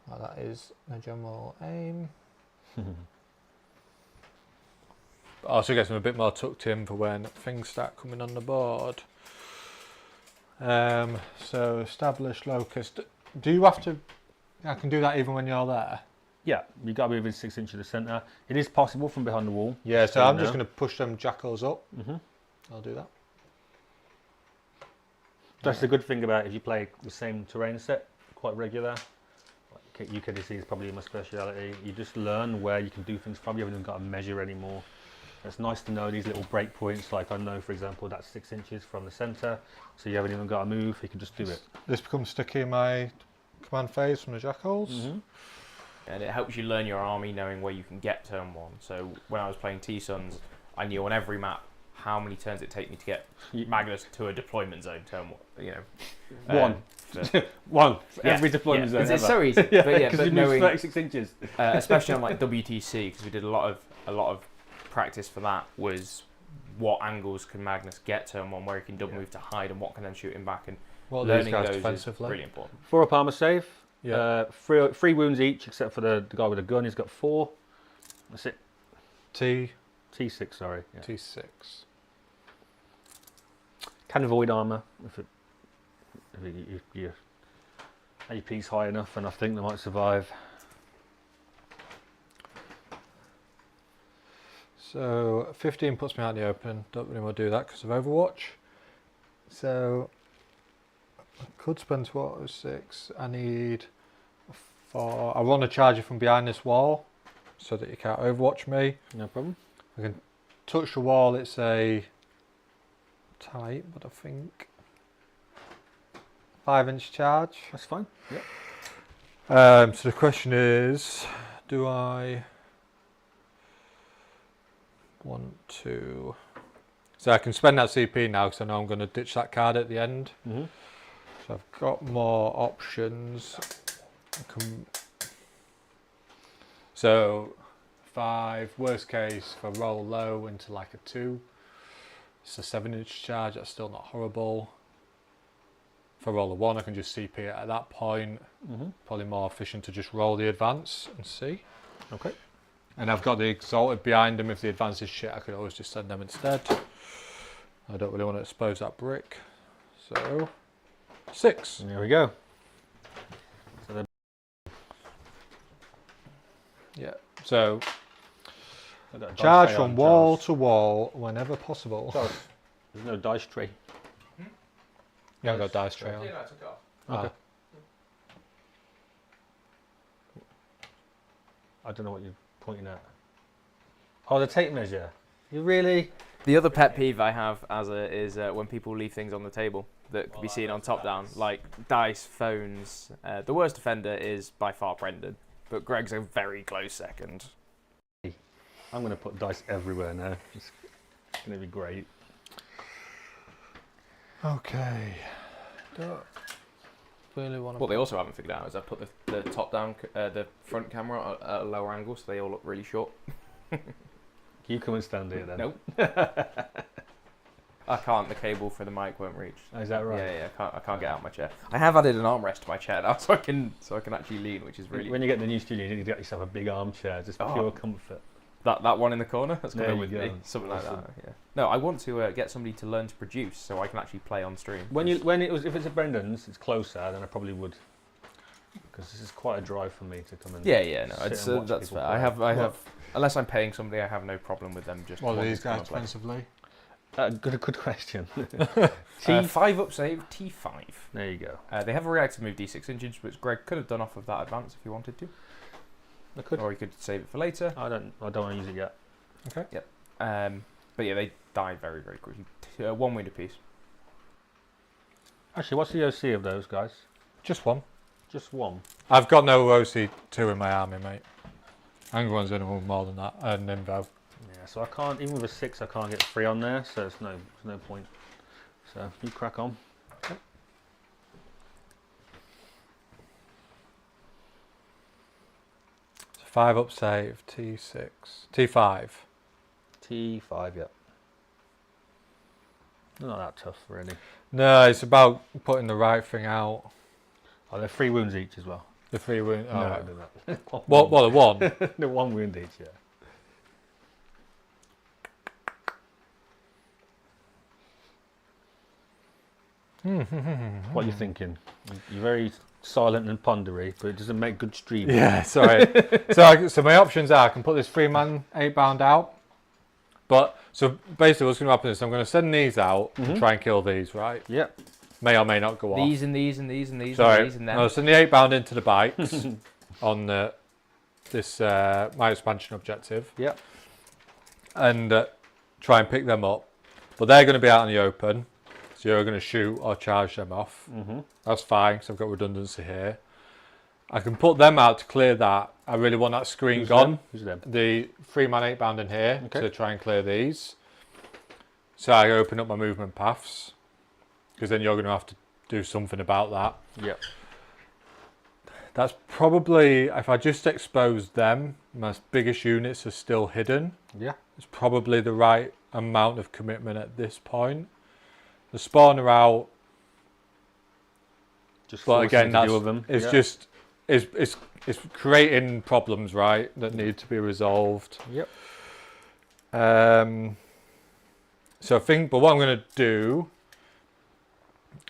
A: Well, that is the general aim. Also gets them a bit more tucked in for when things start coming on the board. So establish locust. Do you have to? I can do that even when you're there.
C: Yeah, you got to be within 6 inches of the centre. It is possible from behind the wall.
A: Yeah, so
C: you
A: I'm just
C: know.
A: going to push them jackals up.
C: Mm-hmm.
A: I'll do that.
C: That's the good thing about if you play the same terrain set quite regular. Like UKDC is probably my speciality. You just learn where you can do things from. You haven't even got to measure anymore. It's nice to know these little breakpoints. Like I know, for example, that's 6 inches from the centre, so you haven't even got to move. You can just do it.
A: This becomes sticky in my command phase from the jackals.
C: Mm-hmm.
B: And it helps you learn your army, knowing where you can get turn 1. So when I was playing T-Suns, I knew on every map how many turns it take me to get Magnus to a deployment zone turn 1. You know,
C: One.
B: so-
C: One for
B: Yeah,
C: every deployment zone.
B: It's
C: ever.
B: so easy,
C: Yeah,
B: but
C: because you move 36 inches.
B: especially on like WTC, because we did a lot of practice for that, was what angles can Magnus get turn 1, where he can double move to hide, and what can then shoot him back, and
A: What are these
B: learning
A: guys
B: those is
A: defensively?
B: really important.
C: 4-up armour save.
A: Yeah.
C: 3 wounds each, except for the guy with a gun. He's got 4. That's it. T6, sorry. Yeah.
A: T6.
C: Can avoid armour if your AP's high enough, and I think they might survive.
A: So 15 puts me out in the open. Don't really want to do that because of Overwatch. So I could spend 1206. I need 4. I want to charge you from behind this wall so that you can't Overwatch me.
C: No problem.
A: I can touch the wall, it's a tight, but I think 5-inch charge.
C: That's fine. Yep.
A: So the question is, do I want to? So I can spend that CP now because I know I'm going to ditch that card at the end.
C: Mm-hmm.
A: So I've got more options. So 5, worst case, if I roll low into like a 2, it's a 7-inch charge, that's still not horrible. If I roll a 1, I can just CP it at that point. Probably more efficient to just roll the advance and see.
C: Okay.
A: And I've got the Exalted behind them. If the advance is shit, I could always just send them instead. I don't really want to expose that brick. So, 6.
C: And there we go.
A: Yeah. So,
C: I've got a dice
A: charge
C: tray
A: from
C: on,
A: wall
C: Charles.
A: to wall whenever possible.
C: Charles, there's no dice tray.
A: You haven't got dice tray on.
B: Yeah, no, I took it off.
C: Okay.
A: Ah.
C: I don't know what you're pointing at. Oh, the tape measure. You really?
E: The other pet peeve I have is when people leave things on the table that can be seen on top down, like dice, phones. The worst offender is by far Brendan, but Greg's a very close second.
C: I'm going to put dice everywhere now. It's going to be great.
A: Okay. Don't really want to.
E: What they also haven't figured out is I put the top down, the front camera at a lower angle, so they all look really short.
C: You come and stand here then.
E: Nope. I can't. The cable for the mic won't reach.
C: Oh, is that right?
E: Yeah, I can't get out of my chair. I have added an armrest to my chair now, so I can actually lean, which is really.
C: When you get the new studio, you need to get yourself a big armchair, just
E: Oh.
C: pure comfort.
E: That one in the corner, that's
C: There
E: coming
C: you
E: with
C: go.
E: me, something like
C: Awesome.
E: that. Yeah. No, I want to get somebody to learn to produce, so I can actually play on stream.
C: If it's at Brendan's, it's closer, then I probably would, because this is quite a drive for me to come and.
E: Yeah, no,
C: sit
E: it's
C: and watch
E: that's
C: people
E: fair.
C: play.
E: I have, unless I'm paying somebody, I have no problem with them just.
A: What are
E: wanting
A: these
E: to come
A: guys
E: and play.
A: expensively?
C: Good question.
E: 5 up save, T5.
C: There you go.
E: They have a reactive move D6 inches, which Greg could have done off of that advance if he wanted to,
C: I could.
E: or he could save it for later.
C: I don't want to use it yet.
A: Okay.
E: But yeah, they die very, very quickly. 1 wound apiece.
C: Actually, what's the OC of those guys?
A: Just 1.
C: Just one.
A: I've got no OC2 in my army, mate. Anyone's going to move more than that. And Invo.
C: Yeah, so I can't, even with a 6, I can't get 3 on there, so there's no point. So you crack on.
A: So 5 up save, T6. T5.
C: T5, yeah. Not that tough, really.
A: No, it's about putting the right thing out.
C: Oh, they're 3 wounds each as well.
A: The 3 wound.
C: No,
A: Oh,
C: I do that.
A: what? The 1?
C: The 1 wound each, yeah. What are you thinking? You're very silent and pondery, but it doesn't make good streaming.
A: Yeah, sorry. So my options are I can put this 3-man 8-bound out. But so basically what's going to happen is I'm going to send these out and try and kill these, right?
C: Yep.
A: May or may not go off.
E: These and these and these and these
A: Sorry,
E: and these and them.
A: I'll send the 8-bound into the bikes on this my expansion objective.
C: Yep.
A: And try and pick them up. But they're going to be out in the open. So you're going to shoot or charge them off. That's fine because I've got redundancy here. I can put them out to clear that. I really want that screen gone.
C: Who's them?
A: The 3-man 8-bound in here
C: Okay.
A: to try and clear these. So I open up my movement paths. Because then you're going to have to do something about that.
C: Yep.
A: That's probably, if I just expose them, my biggest units are still hidden.
C: Yeah.
A: It's probably the right amount of commitment at this point. The spawner out,
C: Just
A: but
C: forcing
A: again,
C: you to
A: that's,
C: deal with them.
A: it's
C: Yep.
A: just, it's creating problems, right, that need to be resolved.
C: Yep.
A: So I think, but what I'm going to do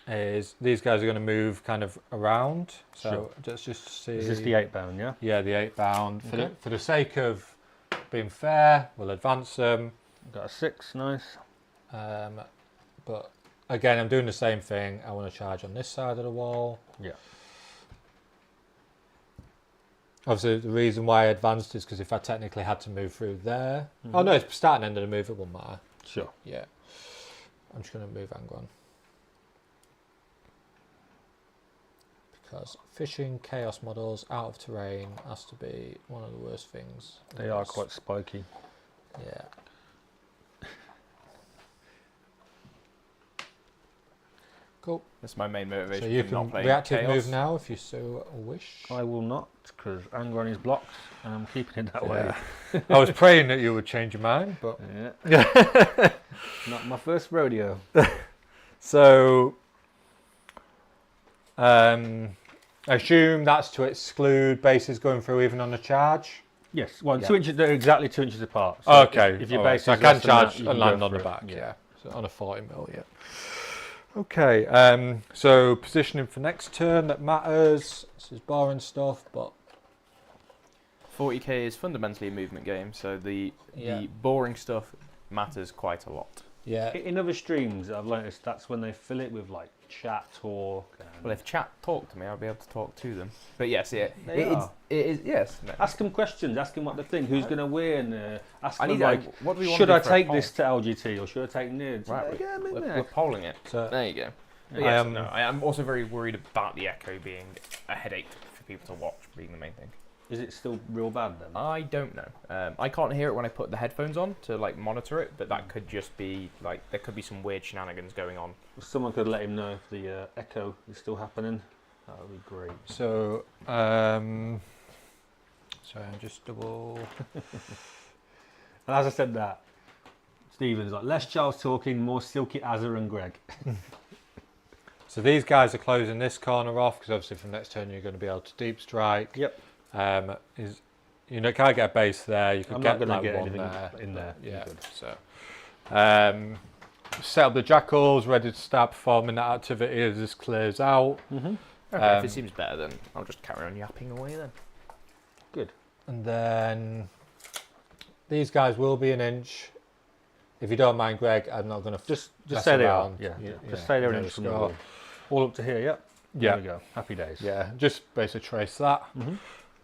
A: is these guys are going to move kind of around. So
C: Sure.
A: let's just see.
C: Is this the 8-bound, yeah?
A: Yeah, the 8-bound.
C: Okay.
A: For the sake of being fair, we'll advance them.
C: Got a 6, nice.
A: But again, I'm doing the same thing. I want to charge on this side of the wall.
C: Yeah.
A: Obviously, the reason why I advanced is because if I technically had to move through there... Oh, no, it's start and end of the move, it won't matter.
C: Sure.
A: Yeah. I'm just going to move Angron. Because fishing chaos models out of terrain has to be one of the worst things.
C: They are quite spiky.
A: Yeah. Cool.
E: That's my main motivation.
A: So you
E: for not
A: can
E: playing
A: reactive
E: chaos.
A: move now if you so wish.
C: I will not, because Angron is blocked, and I'm keeping it that way.
A: I was praying that you would change your mind, but...
C: Yeah. Not my first rodeo.
A: So... I assume that's to exclude bases going through even on a charge.
C: Yes, well,
A: Yeah.
C: 2 inches, they're exactly 2 inches apart. So
A: Okay.
C: If your
A: alright,
C: base
A: so I
C: is
A: can
C: less than that,
A: charge
C: you
A: and
C: can
A: land
C: go
A: on the
C: for it.
A: back, yeah. So on a 40 mil, yeah. Okay, so positioning for next turn that matters. This is boring stuff, but
E: 40k is fundamentally a movement game, so the
A: Yeah.
E: boring stuff matters quite a lot.
A: yeah.
C: In other streams, I've noticed that's when they fill it with like chat, talk. And
E: Well, if chat talked to me, I'll be able to talk to them. But yes, yeah,
C: They are.
E: it is yes. No.
C: ask them questions, ask them what they think, who's going to win. Ask
E: I
C: them
E: need
C: like,
E: what do we want
C: should
E: to
C: I
E: do for a
C: take
E: poll?
C: this to LGT or should I take NIDS?
E: Right,
C: Yeah, get 'em in
E: we're
C: there.
E: polling it.
A: So
E: There you go. But
A: I
E: yes,
A: am-
E: no, I am also very worried about the echo being a headache for people to watch, being the main thing.
C: Is it still real bad then?
E: I don't know. I can't hear it when I put the headphones on to like monitor it, but that could just be like there could be some weird shenanigans going on.
C: If someone could let him know if the echo is still happening, that would be great.
A: So, sorry, I'm just double.
C: And as I said that, Stephen's like, less Charles talking, more Silky Azza and Greg.
A: So these guys are closing this corner off because obviously from next turn you're going to be able to deep strike.
C: Yep.
A: Is you know can't get a base there. You could
C: I'm
A: get
C: not going
A: like
C: to get
A: one
C: anything
A: there.
C: in there.
A: Yeah.
C: Good.
A: So, set up the jackals, ready to start performing that activity as this clears out.
C: Mm-hmm.
E: Okay, if it seems better, then I'll just carry on yapping away then.
C: Good.
A: And then these guys will be an inch. If you don't mind, Greg, I'm not going to
C: Just
A: mess
C: say they are.
A: around.
C: Yeah. Just say they're
A: no
C: an inch from the
A: score.
C: wall. All up to here. Yep.
A: Yeah.
C: There we go. Happy days.
A: Yeah, just basically trace that.
C: Mm-hmm.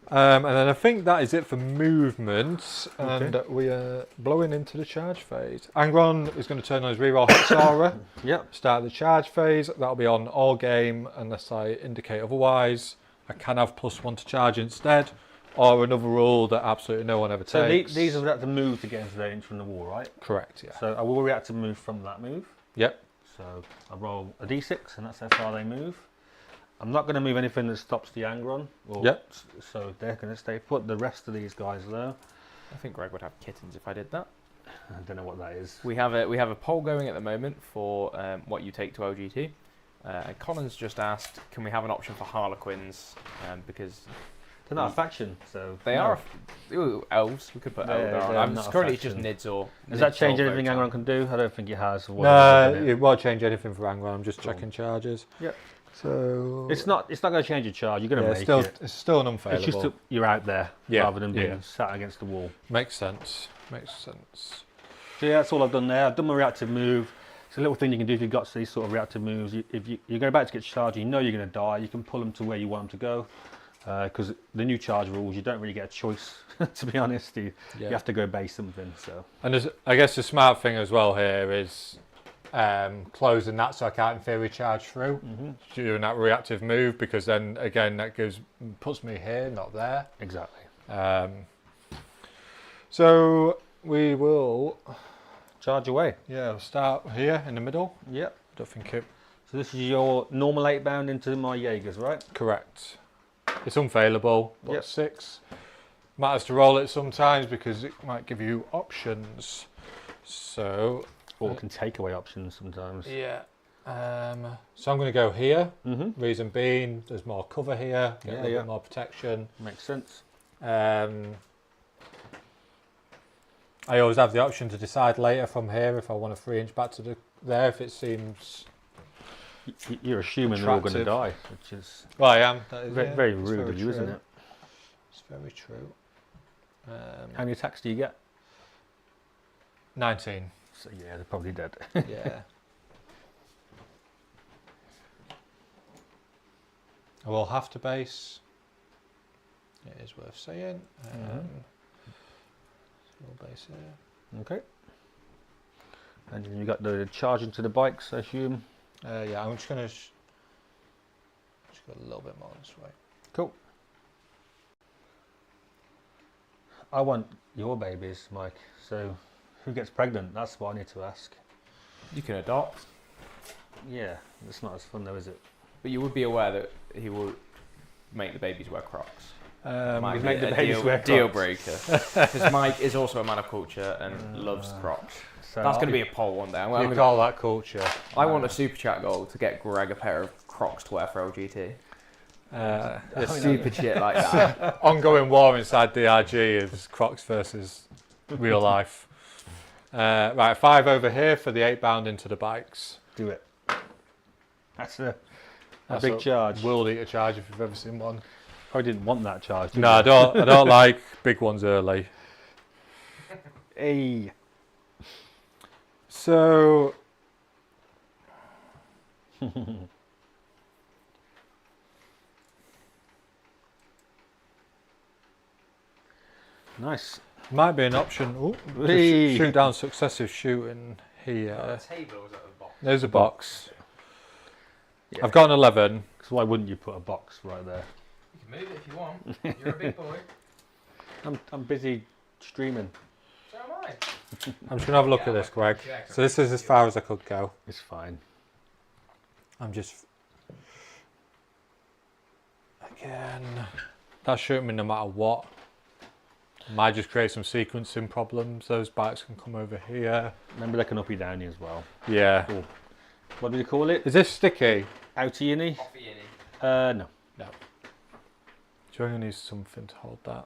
A: And then I think that is it for movements,
C: Okay.
A: and we are blowing into the charge phase. Angron is going to turn on his reroll Hexaura,
C: Yep.
A: start the charge phase. That'll be on all game unless I indicate otherwise. I can have +1 to charge instead, or another rule that absolutely no one ever
C: So
A: takes.
C: these have had to move to get into the inch from the wall, right?
A: Correct, yeah.
C: So I will react to move from that move.
A: Yep.
C: So I roll a d6, and that's how far they move. I'm not going to move anything that stops the Angron. Or
A: Yep.
C: So they're going to stay put. The rest of these guys, though,
E: I think Greg would have kittens if I did that.
C: I don't know what that is.
E: We have a poll going at the moment for what you take to OGT. Colin's just asked, can we have an option for Harlequins? Because
C: They're not a faction, so
E: they
C: no.
E: are elves. We could put elves
C: They're
E: on.
C: not a
E: Currently, it's just
C: faction.
E: Nids or.
C: Does that
E: Nids
C: change
E: or
C: anything
E: Votann.
C: Angron can do? I don't think it has.
A: No, it won't change anything for Angron. I'm just
C: Cool.
A: checking charges.
C: Yep.
A: So
C: It's not going to change your charge. You're going to
A: yeah,
C: make
A: still,
C: it.
A: it's still an
C: It's
A: unfailable.
C: just that you're out there
A: Yeah,
C: rather than being
A: yeah.
C: sat against the wall.
A: Makes sense. Makes sense.
C: So yeah, that's all I've done there. I've done my reactive move. It's a little thing you can do if you've got these sort of reactive moves. If you go back to get charged, you know you're going to die. You can pull them to where you want them to go. Because the new charge rules, you don't really get a choice. To be honest, you have to go base something. So
A: And I guess the smart thing as well here is closing that so I can't in theory charge through doing that reactive move, because then again that puts me here, not there.
C: exactly.
A: So we will
C: Charge away.
A: we'll start here in the middle.
C: Yep.
A: I don't think it
C: So this is your normal 8 bound into my Jaegers, right?
A: correct. It's unfailable, but
C: Yep.
A: 6 matters to roll it sometimes because it might give you options. So
C: Or can take away options sometimes.
A: yeah. So I'm going to go here.
C: Mm-hmm.
A: Reason being, there's more cover here, get a
C: Yeah,
A: little
C: yeah.
A: bit more protection.
C: Makes sense.
A: I always have the option to decide later from here if I want a 3-inch back to there if it seems.
C: You're assuming they're all going to die,
A: Attractive.
C: which is
A: Well, I am. That is,
C: very
A: it's
C: rude
A: very
C: of you, isn't
A: true.
C: it?
A: It's very true.
C: How many attacks do you get?
A: 19.
C: So yeah, they're probably dead.
A: Yeah. I will have to base. It is worth saying. Single base here.
C: Okay. And then you got the charging to the bikes, I assume.
A: Yeah, I'm just gonna just go a little bit more this way.
C: Cool. I want your babies, Mike. So, who gets pregnant? That's what I need to ask.
E: You can adopt,
C: Yeah, it's not as fun though, is it?
E: but you would be aware that he will make the babies wear Crocs. Might
C: He'd
E: be
C: make the
E: a
C: babies wear
E: deal
C: Crocs.
E: breaker. Because Mike is also a man of culture and loves Crocs.
C: So
E: That's going to be a poll one day.
A: You call that culture?
E: I want a super chat goal to get Greg a pair of Crocs to wear for LGT. Stupid shit like that.
A: Ongoing war inside DRG is Crocs versus real life. Right, 5 over here for the 8 bound into the bikes.
C: Do it. That's a
A: That's
C: big
A: a
C: charge.
A: World eater charge if you've ever seen one.
C: Probably didn't want that charge. did
A: No,
C: you?
A: I don't like big ones early.
C: Hey.
A: So
C: Nice.
A: might be an option. Ooh, to
C: Whee!
A: shoot down successive shooting
B: The
A: here.
B: table was at the bottom.
A: There's a box.
C: Yeah.
A: I've got an 11.
C: So why wouldn't you put a box right there?
B: You can move it if you want. You're a big boy.
C: I'm busy streaming.
B: So am I.
A: I'm just gonna have a look
B: Yeah,
A: at this,
B: like,
A: Greg.
B: yeah,
A: So this is as far as I could go.
C: It's fine.
A: I'm just again. That's shooting me no matter what. Might just create some sequencing problems. Those bikes can come over here.
C: Remember they can up you down you as well.
A: Yeah.
C: Cool. What do you call it?
A: Is this sticky?
C: Outie innie?
B: Off the innie.
C: No.
A: No. Do you reckon I need something to hold that?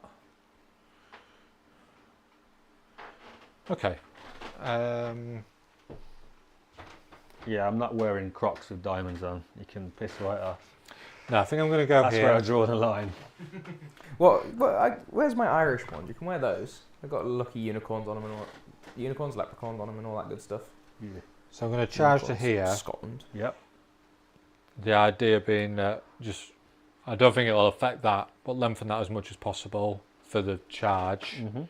A: Okay.
C: Yeah, I'm not wearing Crocs with diamonds on. You can piss right off.
A: No, I think I'm going to go
C: That's
A: here.
C: where I draw the line.
E: Where's my Irish ones? You can wear those. They've got lucky unicorns on them and all. Unicorns, leprechauns on them and all that good stuff.
C: Yeah.
A: So I'm going to charge to
E: Unicorns,
A: here.
E: Scotland.
C: Yep.
A: The idea being that I don't think it'll affect that, but lengthen that as much as possible for the charge.
C: Mm-hmm.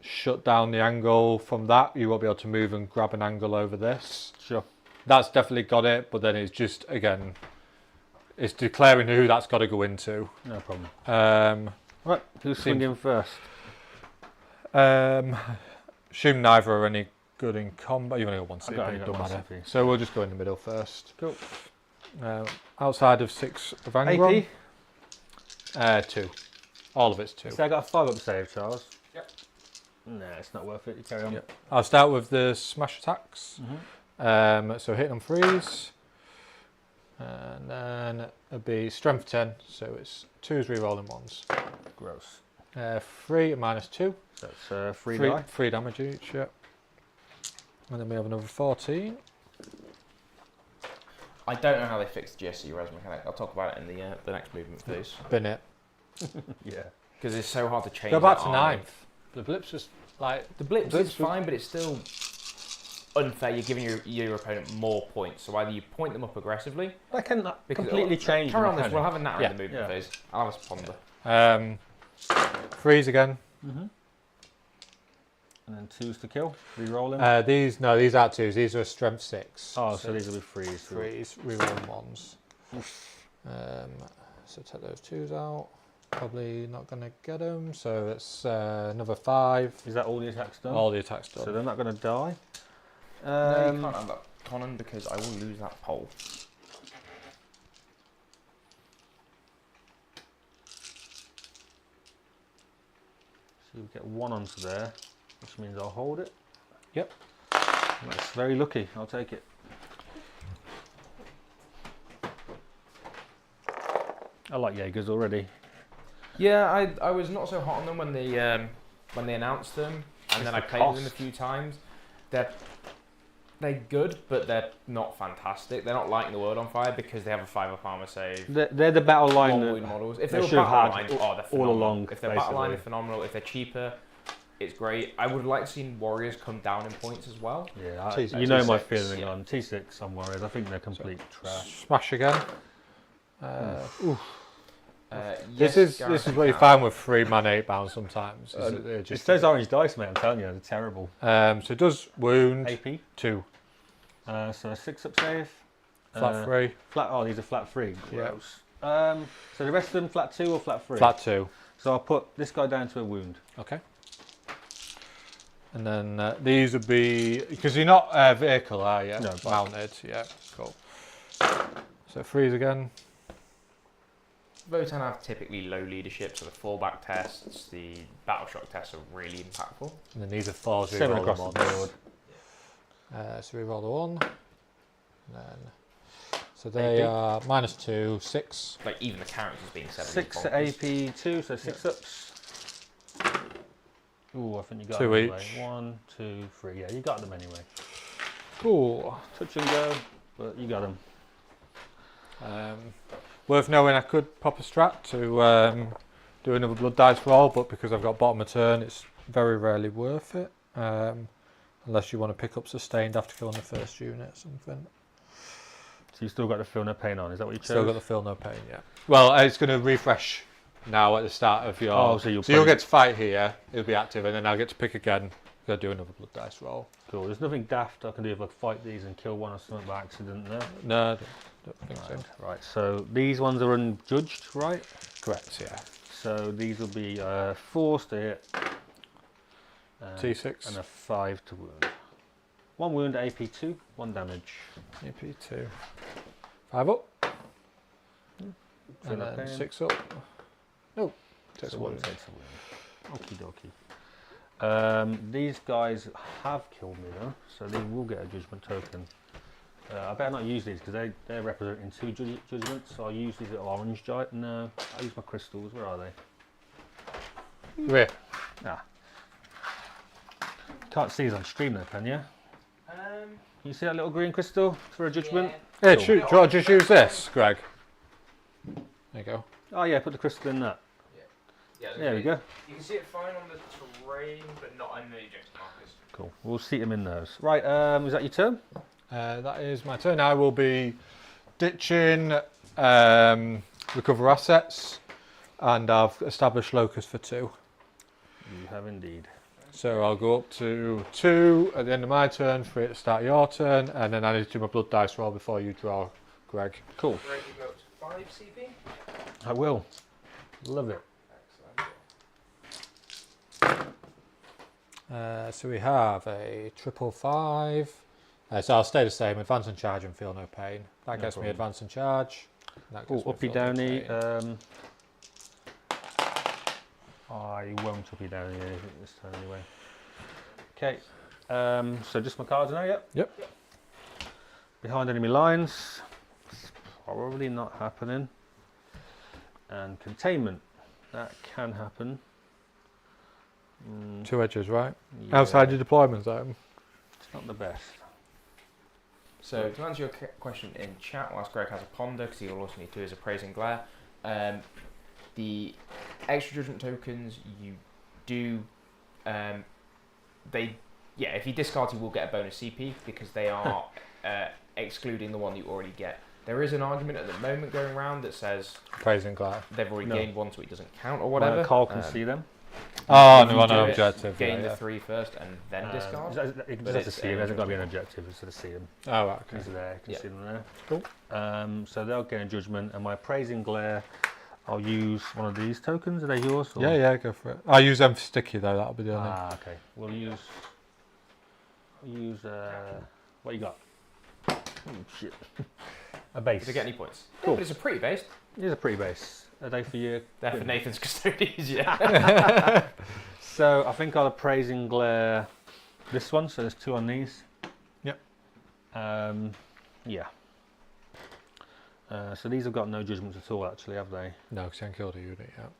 A: Shut down the angle from that. You won't be able to move and grab an angle over this.
C: Sure.
A: That's definitely got it, but then it's just, again, it's declaring who that's got to go into.
C: No problem.
A: Um,
C: Right, who's swinging first?
A: assume neither are any good in combat. You've only got one
C: I've only
A: CP,
C: got
A: don't
C: one
A: matter.
C: CP.
A: So we'll just go in the middle first.
C: Cool.
A: Outside of 6 of Angron.
C: AP?
A: 2. All of it's 2.
C: So I got a 5 up save, Charles.
B: Yep.
C: No, it's not worth it. You carry on.
A: Yep. I'll start with the smash attacks.
C: Mm-hmm.
A: So hitting on freeze. And then it'll be strength 10. So it's 2s re-rolling 1s.
C: Gross.
A: 3 minus 2.
C: So it's 3
A: 3
C: die.
A: 3 damage each, yeah. And then we have another 14.
E: I don't know how they fixed the GSC res mechanic. I'll talk about it in the next movement phase.
A: Bin it.
C: Yeah.
E: Because it's so hard to change.
A: Go back
E: that
A: to
E: army.
A: 9th. The blips just like.
E: The blips
A: Blips
E: is
A: was-
E: fine, but it's still unfair. You're giving your opponent more points. So either you point them up aggressively.
C: That can
E: Because
C: completely change.
E: Carry
C: the
E: on this.
C: mechanic.
E: We'll have a natter
A: Yeah.
E: in the movement
C: Yeah.
E: phase. I'll have a ponder.
A: Freeze again.
C: Mm-hmm. And then 2s to kill. Re-rolling.
A: These aren't 2s. These are strength 6.
C: oh, so these will be freeze.
A: Freeze, re-rolling 1s. So take those 2s out. Probably not going to get them. So it's another 5.
C: Is that all the attacks done?
A: All the attacks done.
C: So they're not going to die.
E: No, you can't have that, Conan, because I will lose that poll.
C: So you get 1 onto there, which means I'll hold it.
A: Yep.
C: That's very lucky. I'll take it. I like Jaegers already.
E: Yeah, I was not so hot on them when they announced them, and then I
C: the
E: played with them a
C: cost.
E: few times. They're good, but they're not fantastic. They're not lighting the world on fire because they have a 5 up armor save.
C: They're the battle line
E: One
C: that
E: wound models. If
C: they
E: they were
C: should have
E: battle
C: had
E: line, oh, they're
C: all
E: phenomenal.
C: along,
E: If they're battle line, they're
C: basically.
E: phenomenal. If they're cheaper, it's great. I would like to see Warriors come down in points as well.
C: Yeah,
A: T6.
C: you know my
A: T6,
C: feeling
E: yeah.
C: on T6 on Warriors. I think they're complete trash.
A: Smash again. This is what you find with 3-man 8-bound sometimes. Is that they're
C: It
A: just,
C: says orange dice, mate. I'm telling you, they're terrible.
A: so it does wound
C: AP.
A: 2,
C: So a 6-up save.
A: flat 3,
C: Flat. Oh, these are flat 3.
A: Yeah.
C: Gross. So the rest of them flat 2 or flat 3.
A: flat 2.
C: So I'll put this guy down to a wound.
A: Okay. And then these would be, because you're not vehicle, are you?
C: No, bike.
A: Mounted. Yeah, cool. So 3s again.
E: Votann have typically low leadership, so the fallback tests, the battle shock tests are really impactful.
A: And then these are 4s.
C: 7 across the board.
A: So we roll the 1. And then, so they are -2, 6.
E: Like even the characters being 7.
C: 6 AP 2, so 6-ups. Ooh, I think you got
A: 2
C: them anyway.
A: each.
C: 1, 2, 3. Yeah, you got them anyway.
A: Cool.
C: Touch and go, but you got them.
A: Worth knowing I could pop a strat to do another blood dice roll, but because I've got bottom of turn, it's very rarely worth it. Unless you want to pick up sustained after killing the first unit or something.
C: So you still got the feel no pain on, is that what you chose?
A: Still got the feel no pain, yeah. Well, it's going to refresh now at the start of your...
C: Oh, so you'll
A: get to fight here, it'll be active, and then I'll get to pick again. Go do another blood dice roll.
C: Cool, there's nothing daft I can do if I fight these and kill one or something by accident, no?
A: No, don't think so.
C: Right, so these ones are unjudged, right?
A: Correct, yeah.
C: So these will be 4s to hit.
A: T6.
C: And a 5 to wound. 1 wound, AP 2, 1 damage.
A: AP2. 5 up.
C: Feel
A: And
C: no
A: then
C: pain.
A: 6 up. No, takes
C: So
A: a
C: one
A: wound.
C: takes a wound. Okie dokie. These guys have killed me though, so they will get a judgment token. I better not use these because they're representing 2 judgments, so I'll use these little orange giant. No, I'll use my crystals. Where are they?
A: Here.
C: Ah. Can't see these on stream though, can you? You see that little green crystal for a judgment?
A: Here,
C: Cool.
A: do you want to just use this, Greg? There you go.
C: Oh yeah, put the crystal in that.
B: Yeah,
C: There we go.
B: You can see it fine on the terrain, but not on the objective markers.
C: Cool. We'll seat them in those. Right, is that your turn?
A: That is my turn. I will be ditching recover assets, and I've established locus for 2.
C: You have indeed.
A: So I'll go up to 2 at the end of my turn for it to start your turn, and then I need to do my blood dice roll before you draw, Greg.
C: Cool.
B: Greg, you go up to 5 CP.
C: I will. Love it.
B: Excellent.
A: So we have a 555. So I'll stay the same. Advance and charge and feel no pain. That
C: No
A: gets me
C: problem.
A: advance and charge. That
C: Oh,
A: gets me
C: uppy
A: feel no
C: downy.
A: pain.
C: I won't uppy downy anything this time anyway. Okay. So just my cards now, yep?
A: Yep.
C: Behind enemy lines. It's probably not happening. And containment. That can happen.
A: 2 edges, right?
C: Yeah,
A: Outside your deployment zone.
C: It's not the best.
E: So to answer your question in chat, whilst Greg has a ponder, because he'll also need to his appraising glare, the extra judgment tokens you do, if you discard, you will get a bonus CP because they are excluding the one you already get. There is an argument at the moment going around that says
A: Praising glare.
E: they've already
C: No.
E: gained 1, so it doesn't count or whatever.
C: Carl can see them.
A: Oh,
E: If
A: no,
E: you
A: on
E: do
A: an
E: it,
A: objective.
E: Gain
A: yeah,
E: the
A: yeah.
E: 3 first and then discard.
C: You just
E: But
C: have to
E: it's
C: see them. It hasn't got to be an
E: a-
C: objective. It's to see them.
A: Oh, right, okay.
C: These are there. You can
E: Yeah.
C: see them there.
A: Cool.
C: So they'll gain a judgment, and my appraising glare, I'll use one of these tokens. Are they yours? Or?
A: Yeah, go for it. I'll use them for sticky though. That'll be the only.
C: Ah, okay. We'll use. What you got? Oh shit. A base.
E: Did they get any points?
C: Cool.
E: Yeah, but it's a pretty base.
C: Here's a pretty base. Are they for you?
E: They're for Nathan's custodians, yeah.
C: So I think I'll appraising glare this one. So there's 2 on these.
A: Yep.
C: Yeah. So these have got no judgments at all, actually, have they?
A: No, because you haven't killed a unit yet.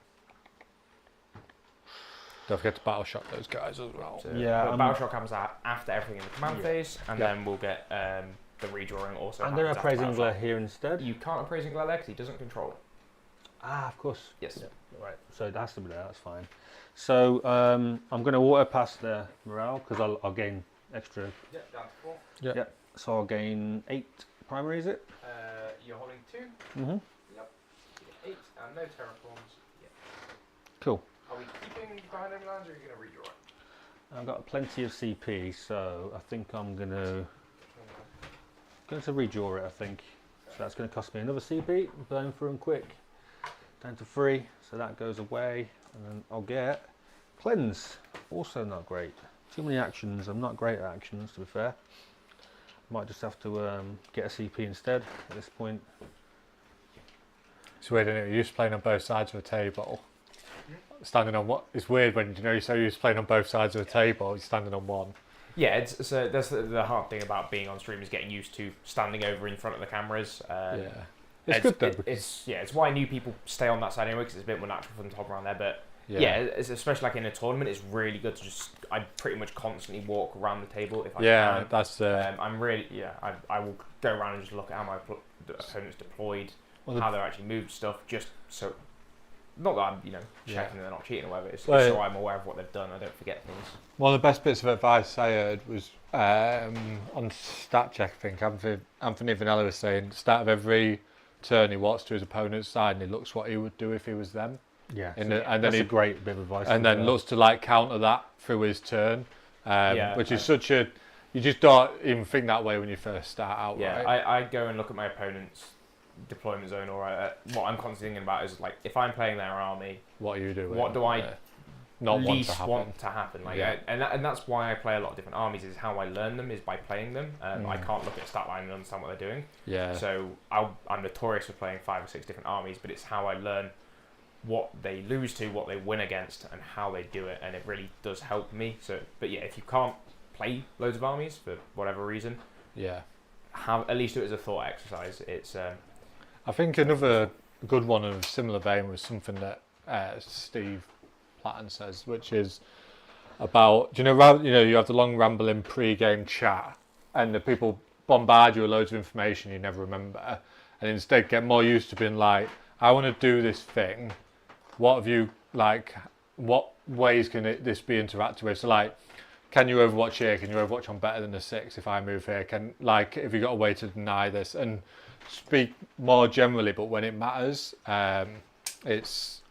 A: Don't forget to battle shock those guys as well.
E: So,
C: Yeah,
E: but Battle Shock comes out after everything in the command
C: Yeah.
E: phase, and
A: Yeah.
E: then we'll get the redrawing also.
C: And they're
E: happens after
C: appraising
E: Battle
C: glare
E: Shock.
C: here instead.
E: You can't appraising glare there because he doesn't control it.
C: Ah, of course.
E: Yes.
C: Yeah, right. So it has to be there. That's fine. So I'm going to water pass the morale because I'll gain extra.
B: Yeah, down to 4.
A: Yeah.
C: So I'll gain 8 primary. Is it?
B: You're holding 2.
C: Mm-hmm.
B: Yep. 8 and no terraforms yet.
C: Cool.
B: Are we keeping behind enemy lines or are you going to redraw it?
C: I've got plenty of CP, so I think I'm going to redraw it, I think. So that's going to cost me another CP. Burn through them quick. Down to 3, so that goes away. And then I'll get Cleanse. Also not great. Too many actions. I'm not great at actions, to be fair. Might just have to get a CP instead at this point.
A: It's weird, isn't it? You're used to playing on both sides of a table. Standing on what? It's weird when you're so used to playing on both sides of a table, you're standing on one.
E: Yeah, so that's the hard thing about being on stream is getting used to standing over in front of the cameras.
A: Yeah. It's good though.
E: It's why new people stay on that side anyway, because it's a bit more natural for them to hop around there. But yeah, it's especially like in a tournament, it's really good to just I pretty much constantly walk around the table if I can.
A: That's
E: I'm really I will go around and just look at how my opponents deployed, how they're actually moved stuff, just so. Not that I'm checking they're not cheating or whatever. It's so I'm aware of what they've done. I don't forget things.
A: One of the best bits of advice I heard was on stat check. I think Anthony Vanella was saying, start of every turn he walks to his opponent's side and he looks what he would do if he was them.
C: Yeah,
A: and then
C: that's a great bit of advice.
A: And then looks to like counter that through his turn, which is such a you just don't even think that way when you first start out.
E: Yeah,
A: right?
E: I go and look at my opponent's deployment zone, or what I'm constantly thinking about is like if I'm playing their army,
A: what are you doing?
E: What do I
A: not
E: least want to happen? Like, and that's why I play a lot of different armies. Is how I learn them is by playing them. I can't look at a stat line and understand what they're doing.
A: Yeah.
E: So I'm notorious for playing 5 or 6 different armies, but it's how I learn what they lose to, what they win against, and how they do it, and it really does help me. So, but yeah, if you can't play loads of armies for whatever reason, at least do it as a thought exercise. It's
A: I think another good one of a similar vein was something that Steve Platten says, which is about you have the long rambling pre-game chat, and the people bombard you with loads of information you never remember, and instead get more used to being like, I want to do this thing. What have you what ways can this be interacted with? So like, can you overwatch here? Can you overwatch on better than a 6 if I move here? Have you got a way to deny this? And speak more generally, but when it matters, it's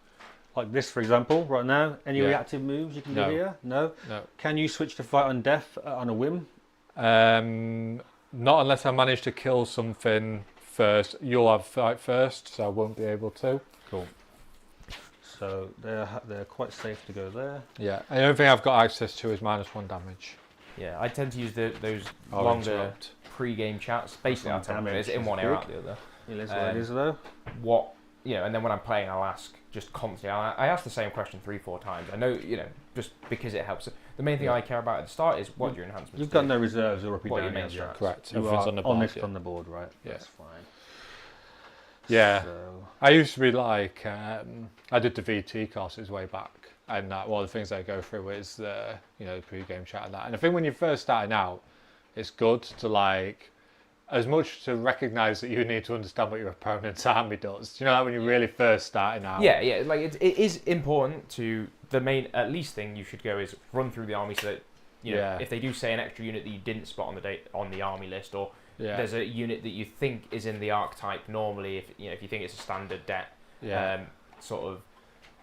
C: like this, for example, right now. Any reactive moves you can do here? No. Can you switch to fight on death on a whim?
A: Not unless I manage to kill something first. You'll have fight first, so I won't be able to.
C: Cool. So they're quite safe to go there.
A: Yeah. And the only thing I've got access to is -1 damage.
E: Yeah, I tend to use those longer pre-game chats. Basically, I'll tell them it's in one ear out the other.
C: It is what it is, though.
E: And then when I'm playing, I'll ask just constantly. I ask the same question 3-4 times. I know, just because it helps. The main thing I care about at the start is what your enhancements.
C: You've got no reserves or
E: what your main
C: damage.
E: strats.
A: Correct.
C: You
A: Everything's
C: are
A: on the board.
C: honest on the board, right?
A: Yeah.
C: That's fine.
A: Yeah.
C: So.
A: I used to be like, I did the VT courses way back, and one of the things I go through is the pre-game chat and that. And I think when you're first starting out, it's good to as much to recognise that you need to understand what your opponent's army does. Do you know that when you're really first starting out?
E: Yeah. Like it is important to the main at least thing you should go is run through the army so that if they do say an extra unit that you didn't spot on the army list, or there's a unit that you think is in the archetype normally, if you think it's a standard deck sort of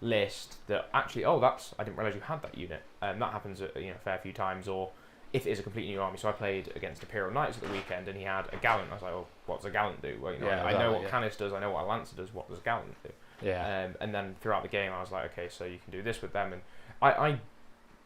E: list that actually I didn't realise you had that unit. That happens a fair few times, or if it is a completely new army. So I played against Imperial Knights at the weekend, and he had a Gallant. I was like, well, what does a Gallant do? Well, I know what Canis does, I know what a Lancer does, what does a Gallant do?
A: Yeah.
E: And then throughout the game, I was like, okay, so you can do this with them. And I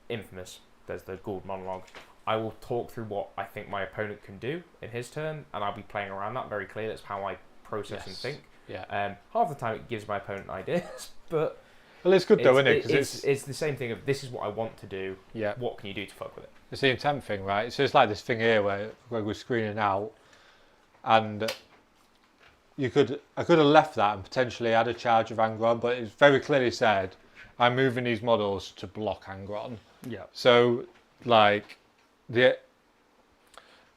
E: Infamous, there's the Gould monologue. I will talk through what I think my opponent can do in his turn, and I'll be playing around that very clearly. That's how I process and think.
A: Yeah.
E: Half the time it gives my opponent ideas, but
A: well, it's good though, isn't it? Because
E: it's the same thing of this is what I want to do.
A: Yeah.
E: What can you do to fuck with it?
A: It's the intent thing, right? So it's like this thing here where we're screening out, and I could have left that and potentially had a charge of Angron, but it's very clearly said, I'm moving these models to block Angron.
C: Yeah.
A: So the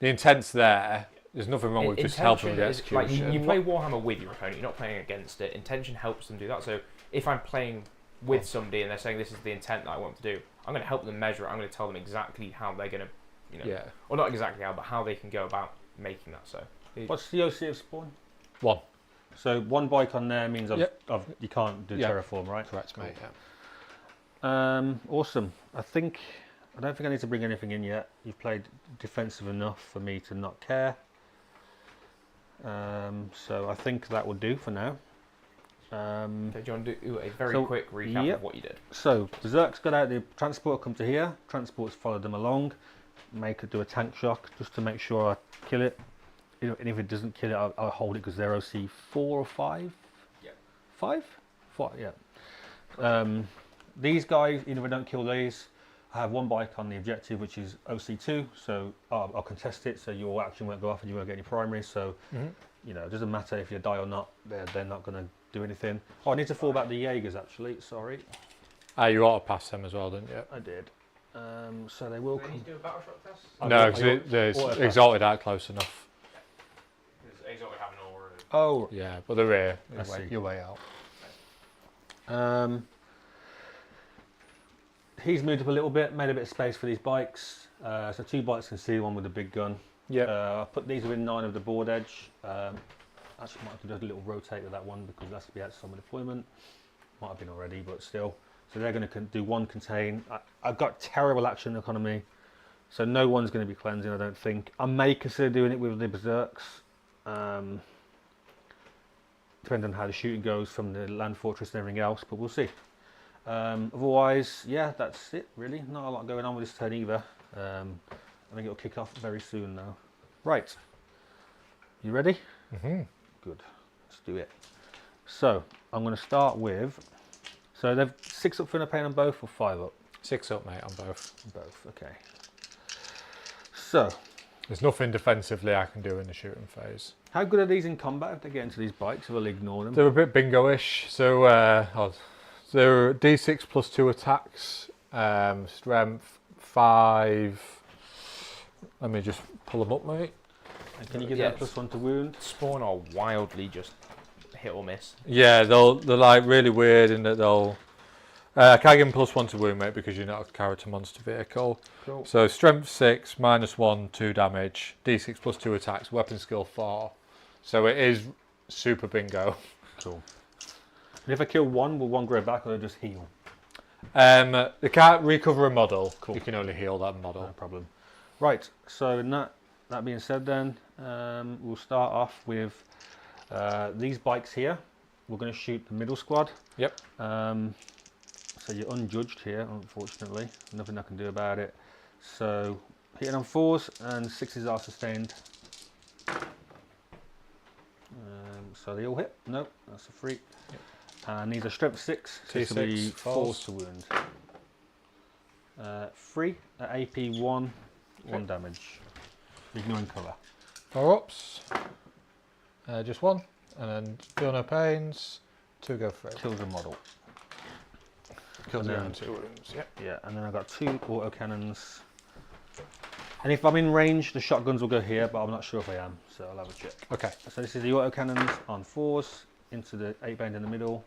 A: intent's there. There's nothing wrong with just helping with the execution.
E: You play Warhammer with your opponent, you're not playing against it. Intention helps them do that. So if I'm playing with somebody and they're saying this is the intent that I want to do, I'm going to help them measure it. I'm going to tell them exactly how they're going to, or not exactly how, but how they can go about making that. So
C: what's the OC of spawn?
A: 1.
C: So one bike on there means
A: Yep.
C: you can't do
A: Yeah.
C: terraform, right?
A: Correct,
C: Cool.
A: mate. Yeah.
C: Awesome. I don't think I need to bring anything in yet. You've played defensive enough for me to not care. So I think that will do for now.
E: Okay, do you want to do a very
C: So,
E: quick recap
C: yep.
E: of what you did?
C: So Berserk's got out the transport, come to here. Transport's followed them along. Make it do a tank shock just to make sure I kill it. And if it doesn't kill it, I'll hold it because they're OC 4 or 5.
B: Yeah.
C: 5? 4, yeah. These guys, even if I don't kill these, I have one bike on the objective which is OC2, so I'll contest it, so your action won't go off and you won't get any primary. So you know, it doesn't matter if you die or not. They're not going to do anything. Oh, I need to fall back the Jaegers actually. Sorry,
A: You auto passed them as well, didn't you?
C: I did. So they will
B: Do they need
C: come.
B: to do a battle shock test?
A: No, because there's
C: auto pass.
A: exalted out close enough.
B: Because Exotic have an aura.
C: Oh,
A: Yeah, but they're here.
C: I see.
A: You're way out.
C: he's moved up a little bit, made a bit of space for these bikes. So 2 bikes can see, one with a big gun.
A: Yeah.
C: I put these within 9 of the board edge. Actually, might have to do a little rotate with that one because that's to be out summer deployment. Might have been already, but still. So they're going to do 1 contain. I've got terrible action economy, so no one's going to be cleansing, I don't think. I may consider doing it with the Berserks. Depending on how the shooting goes from the land fortress and everything else, but we'll see. Otherwise, yeah, that's it really. Not a lot going on with this turn either. I think it'll kick off very soon now. Right, you ready? Good, let's do it. So I'm going to start with, so they've 6 up Finna Pain on both or 5 up?
A: 6 up, mate, on both.
C: Both, okay. So,
A: There's nothing defensively I can do in the shooting phase.
C: how good are these in combat if they get into these bikes, or will they ignore them?
A: They're a bit bingo-ish. So they're D6 plus 2 attacks, strength 5. Let me just pull them up, mate.
C: And can you give
E: Yeah,
C: that +1 to wound?
E: Spawn are wildly just hit or miss.
A: Yeah, they're like really weird in that they'll. I can't give them +1 to wound, mate, because you're not a character monster vehicle.
C: Cool.
A: So strength 6, -1, 2 damage, D6 plus 2 attacks, weapon skill 4. So it is super bingo.
C: Cool. And if I kill one, will one grow back or just heal?
A: They can't recover a model.
C: Cool.
A: You can only heal that model.
C: No problem. Right, so that being said then, we'll start off with these bikes here. We're going to shoot the middle squad.
A: Yep.
C: So you're unjudged here, unfortunately. Nothing I can do about it. So hitting on 4s and 6s are sustained. So they all hit. Nope, that's a free.
A: Yep.
C: And these are strength 6, so this will be
A: T6,
C: 4s to wound. 3 at AP 1, 1 damage. Ignoring cover.
A: 4 ups. Just 1. And then feel no pains. 2 go through.
C: Kills a model.
A: Kills
C: and
A: your
C: then-
A: own 2 wounds. Yep.
C: Yeah, and then I've got 2 auto cannons. And if I'm in range, the shotguns will go here, but I'm not sure if I am, so I'll have a check.
A: Okay.
C: So this is the auto cannons on 4s into the 8 band in the middle.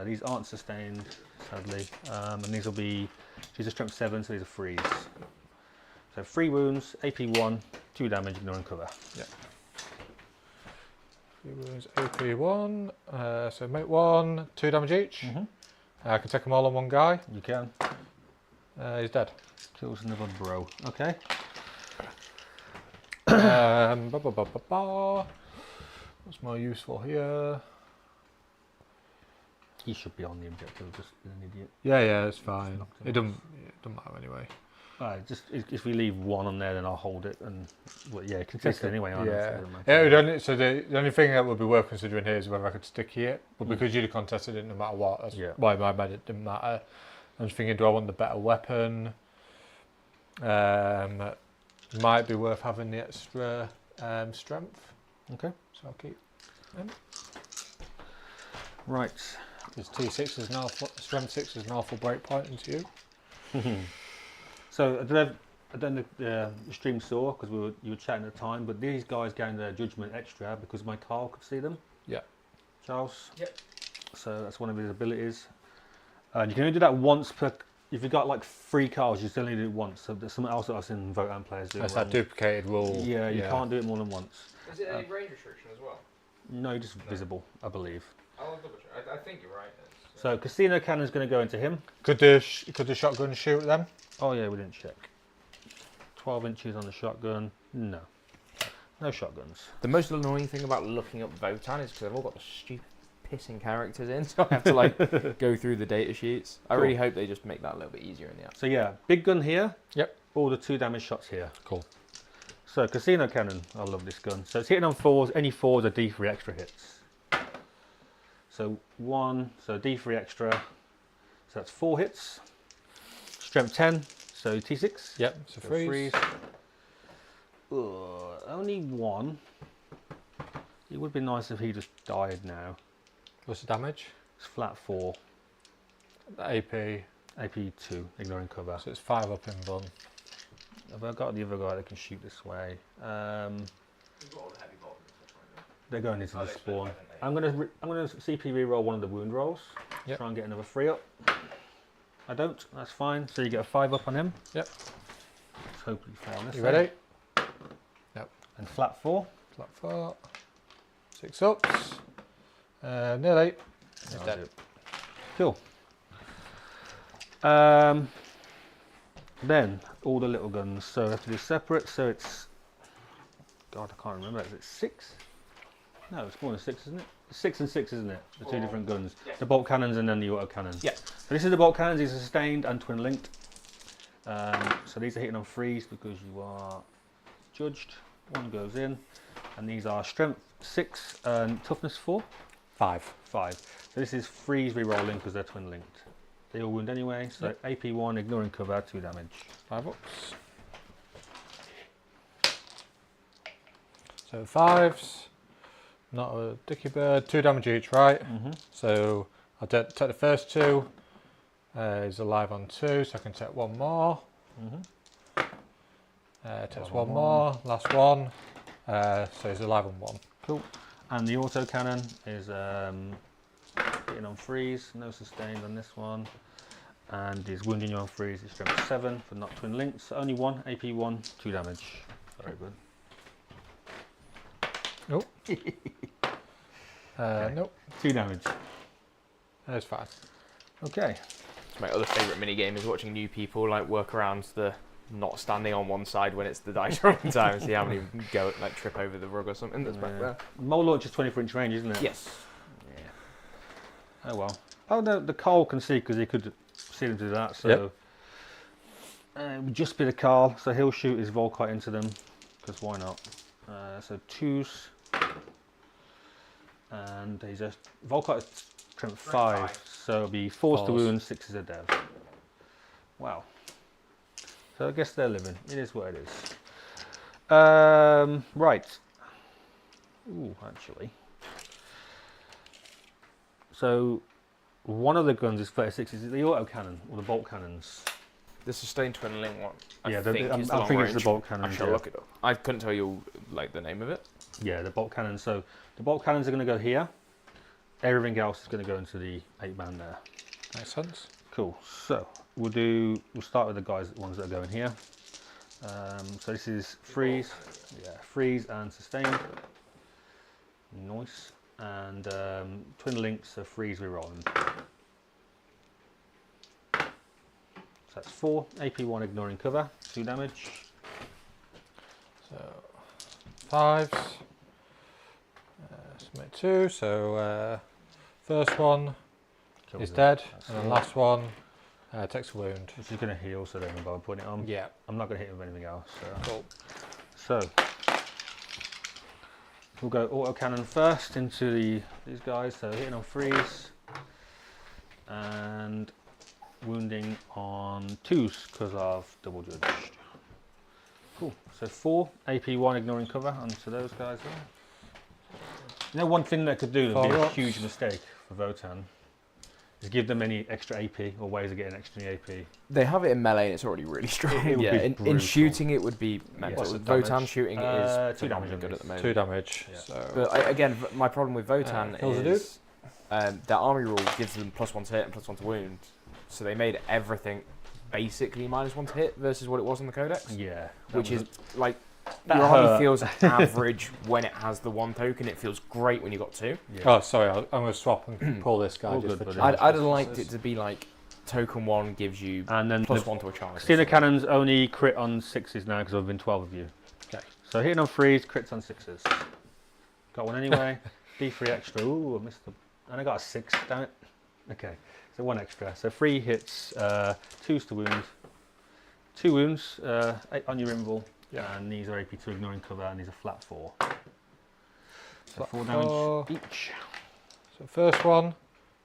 C: These aren't sustained, sadly, and these will be, these are strength 7, so these are 3s. So 3 wounds, AP 1, 2 damage, ignoring cover.
A: Yep. 3 wounds, AP 1. So make 1, 2 damage each. I can take them all on one guy.
C: You can.
A: He's dead.
C: Kills another bro. Okay.
A: What's more useful here?
C: He should be on the objective, just being an idiot.
A: Yeah, it's fine.
C: knocked him
A: It doesn't matter anyway.
C: Alright, just if we leave 1 on there, then I'll hold it, and well, yeah, contested anyway. Aren't I? So it
A: Yeah.
C: doesn't matter.
A: Yeah, so the only thing that would be worth considering here is whether I could sticky it. But because you'd have contested it no matter what, that's why in my mind it didn't matter. I'm just thinking, do I want the better weapon? Might be worth having the extra strength.
C: Okay.
A: So I'll keep him.
C: Right.
A: Because T6 is now strength 6 is an awful breakpoint into you.
C: So I don't know the stream saw because you were chatting at the time, but these guys gained their judgment extra because my Carl could see them.
A: Yeah.
C: Charles.
B: Yep.
C: So that's one of his abilities. And you can only do that once per. If you've got like 3 Carls, you still only do it once. So there's something else that I've seen Votann players do.
A: That's that duplicated rule.
C: Yeah, you can't do it more than once.
B: Is it a range restriction as well?
C: No, just visible, I believe.
B: I'll double check. I think you're right. It's,
C: So casino cannon's going to go into him.
A: Could the shotgun shoot them?
C: Oh yeah, we didn't check. 12 inches on the shotgun. No. No shotguns.
E: The most annoying thing about looking up Votann is because they've all got the stupid pissing characters in, so I have to like go through the data sheets. I really hope they just make that a little bit easier in the app.
C: So yeah, big gun here.
A: Yep.
C: All the 2 damage shots here.
A: Cool.
C: So casino cannon, I love this gun. So it's hitting on 4s. Any 4s are D3 extra hits. So 1, so D3 extra. So that's 4 hits. Strength 10, so T6.
A: Yep, so freeze.
C: Only 1. It would be nice if he just died now.
A: What's the damage?
C: It's flat 4.
A: The AP.
C: AP 2, ignoring cover.
A: So it's 5 up in Votann.
C: Have I got the other guy that can shoot this way?
B: You've got all the heavy bolts.
C: They're going into the
B: they
C: spawn.
B: split, haven't they?
C: I'm gonna CP reroll one of the wound rolls.
A: Yep.
C: Try and get another 3 up. I don't. That's fine. So you get a 5 up on him.
A: Yep.
C: Let's hopefully fail on this.
A: You
C: side.
A: ready?
C: And flat 4.
A: Flat 4. 6 ups. Nearly. He's
C: That'll
A: dead.
C: do. Cool. Then all the little guns. So I have to do separate. So it's. God, I can't remember. Is it 6? No, it's more than 6, isn't it? It's 6 and 6, isn't it? The 2 different guns.
B: Yeah.
C: The bolt cannons and then the auto cannon.
E: Yeah.
C: So this is the bolt cannons. These are sustained and twin linked. So these are hitting on freeze because you are judged. 1 goes in, and these are strength 6 and toughness 4.
A: 5.
C: 5. So this is freeze rerolling because they're twin linked. They all wound anyway. So
A: Yep.
C: AP 1, ignoring cover, 2 damage.
A: 5 ups. So 5s. Not a dicky bird. 2 damage each, right? So I'll take the first 2. He's alive on 2, so I can take 1 more. Takes 1 more. Last one. So he's alive on 1.
C: Cool. And the auto cannon is hitting on freeze, no sustained on this one. And is wounding you on freeze. It's strength 7 for not twin linked. So only 1, AP 1, 2 damage. Very good.
A: Nope. Nope.
C: 2 damage.
A: That's fine.
C: Okay.
E: My other favourite mini game is watching new people like work around the not standing on one side when it's the dice rolling time and see how many go like trip over the rug or something that's back there.
C: Mole launch is 24-inch range, isn't it?
E: Yes.
C: Yeah. Oh well. Oh, the Carl can see because he could see them do that. So
A: Yep.
C: It would just be the Carl. So he'll shoot his Volkite into them because why not? So 2s. And he's a Volkite strength 5. So it'll be 4s to
A: 4s.
C: wound, 6s a dev. Wow. So I guess they're living. It is what it is. Right. Ooh, actually. So one of the guns is 36. Is it the auto cannon or the bolt cannons?
E: The sustained twin link one.
C: Yeah,
E: I think
C: it's
E: is the long
C: the
E: range.
C: bolt
E: I
C: cannons.
E: shall
C: Yeah.
E: look it up. I couldn't tell you like the name of it.
C: Yeah, the bolt cannons. So the bolt cannons are going to go here. Everything else is going to go into the 8-man there.
A: Makes sense.
C: Cool. So we'll start with the ones that are going here. So this is freeze. Yeah, freeze and sustained. Nice. And twin links, so freeze rerolling. So that's 4. AP 1 ignoring cover, 2 damage.
A: So 5s. Submit 2. So first one
C: Kills
A: is
C: him.
A: dead,
C: That's
A: and then
C: 4.
A: last one takes a wound.
C: Which is going to heal, so don't bother putting it on.
A: Yeah.
C: I'm not going to hit him with anything else.
A: Cool.
C: So we'll go auto cannon first into these guys. So hitting on freeze and wounding on 2s because I've double judged. Cool. So 4 AP 1 ignoring cover onto those guys there. You know, one thing that could do that would be
A: 4
C: a
A: ups.
C: huge mistake for Votann is give them any extra AP or ways of getting extra AP.
E: They have it in melee and it's already really strong.
C: It would
E: Yeah,
C: be
E: in
C: brutal.
E: shooting it would be mental.
A: What's the
E: Votann
A: damage?
E: shooting
C: 2
E: is
C: damage
E: phenomenally
C: on
E: good
C: this.
E: at the moment.
A: 2 damage.
C: Yeah.
A: So
E: But again, my problem with Votann
A: kills a
E: is their army rule gives them +1 to hit and +1 to wound. So they made everything basically -1 to hit versus what it was in the codex.
C: Yeah. that
E: Which
C: was
E: is like
C: That
E: Your army
C: hurt.
E: feels average when it has the 1 token. It feels great when you got 2.
C: Yeah.
A: Oh, sorry, I'm going to swap and pull this guy
C: All
A: just
C: good,
A: for
C: buddy.
A: charge
E: I'd have liked
A: purposes.
E: it to be like token 1 gives you
C: And then
E: plus
C: the
E: 1 to a charge. or
C: Casino
E: something.
C: cannons only crit on 6s now because I've been 12 of you.
A: Okay.
C: So hitting on 3s, crits on 6s. Got one anyway. D3 extra. Ooh, I missed the. And I got a 6. Damn it. Okay. So 1 extra. So 3 hits, 2s to wound. 2 wounds 8 on your invul.
A: Yeah.
C: And these are AP to ignoring cover, and these are flat 4. So
A: Flat
C: 4 damage
A: 4.
C: each.
A: So first one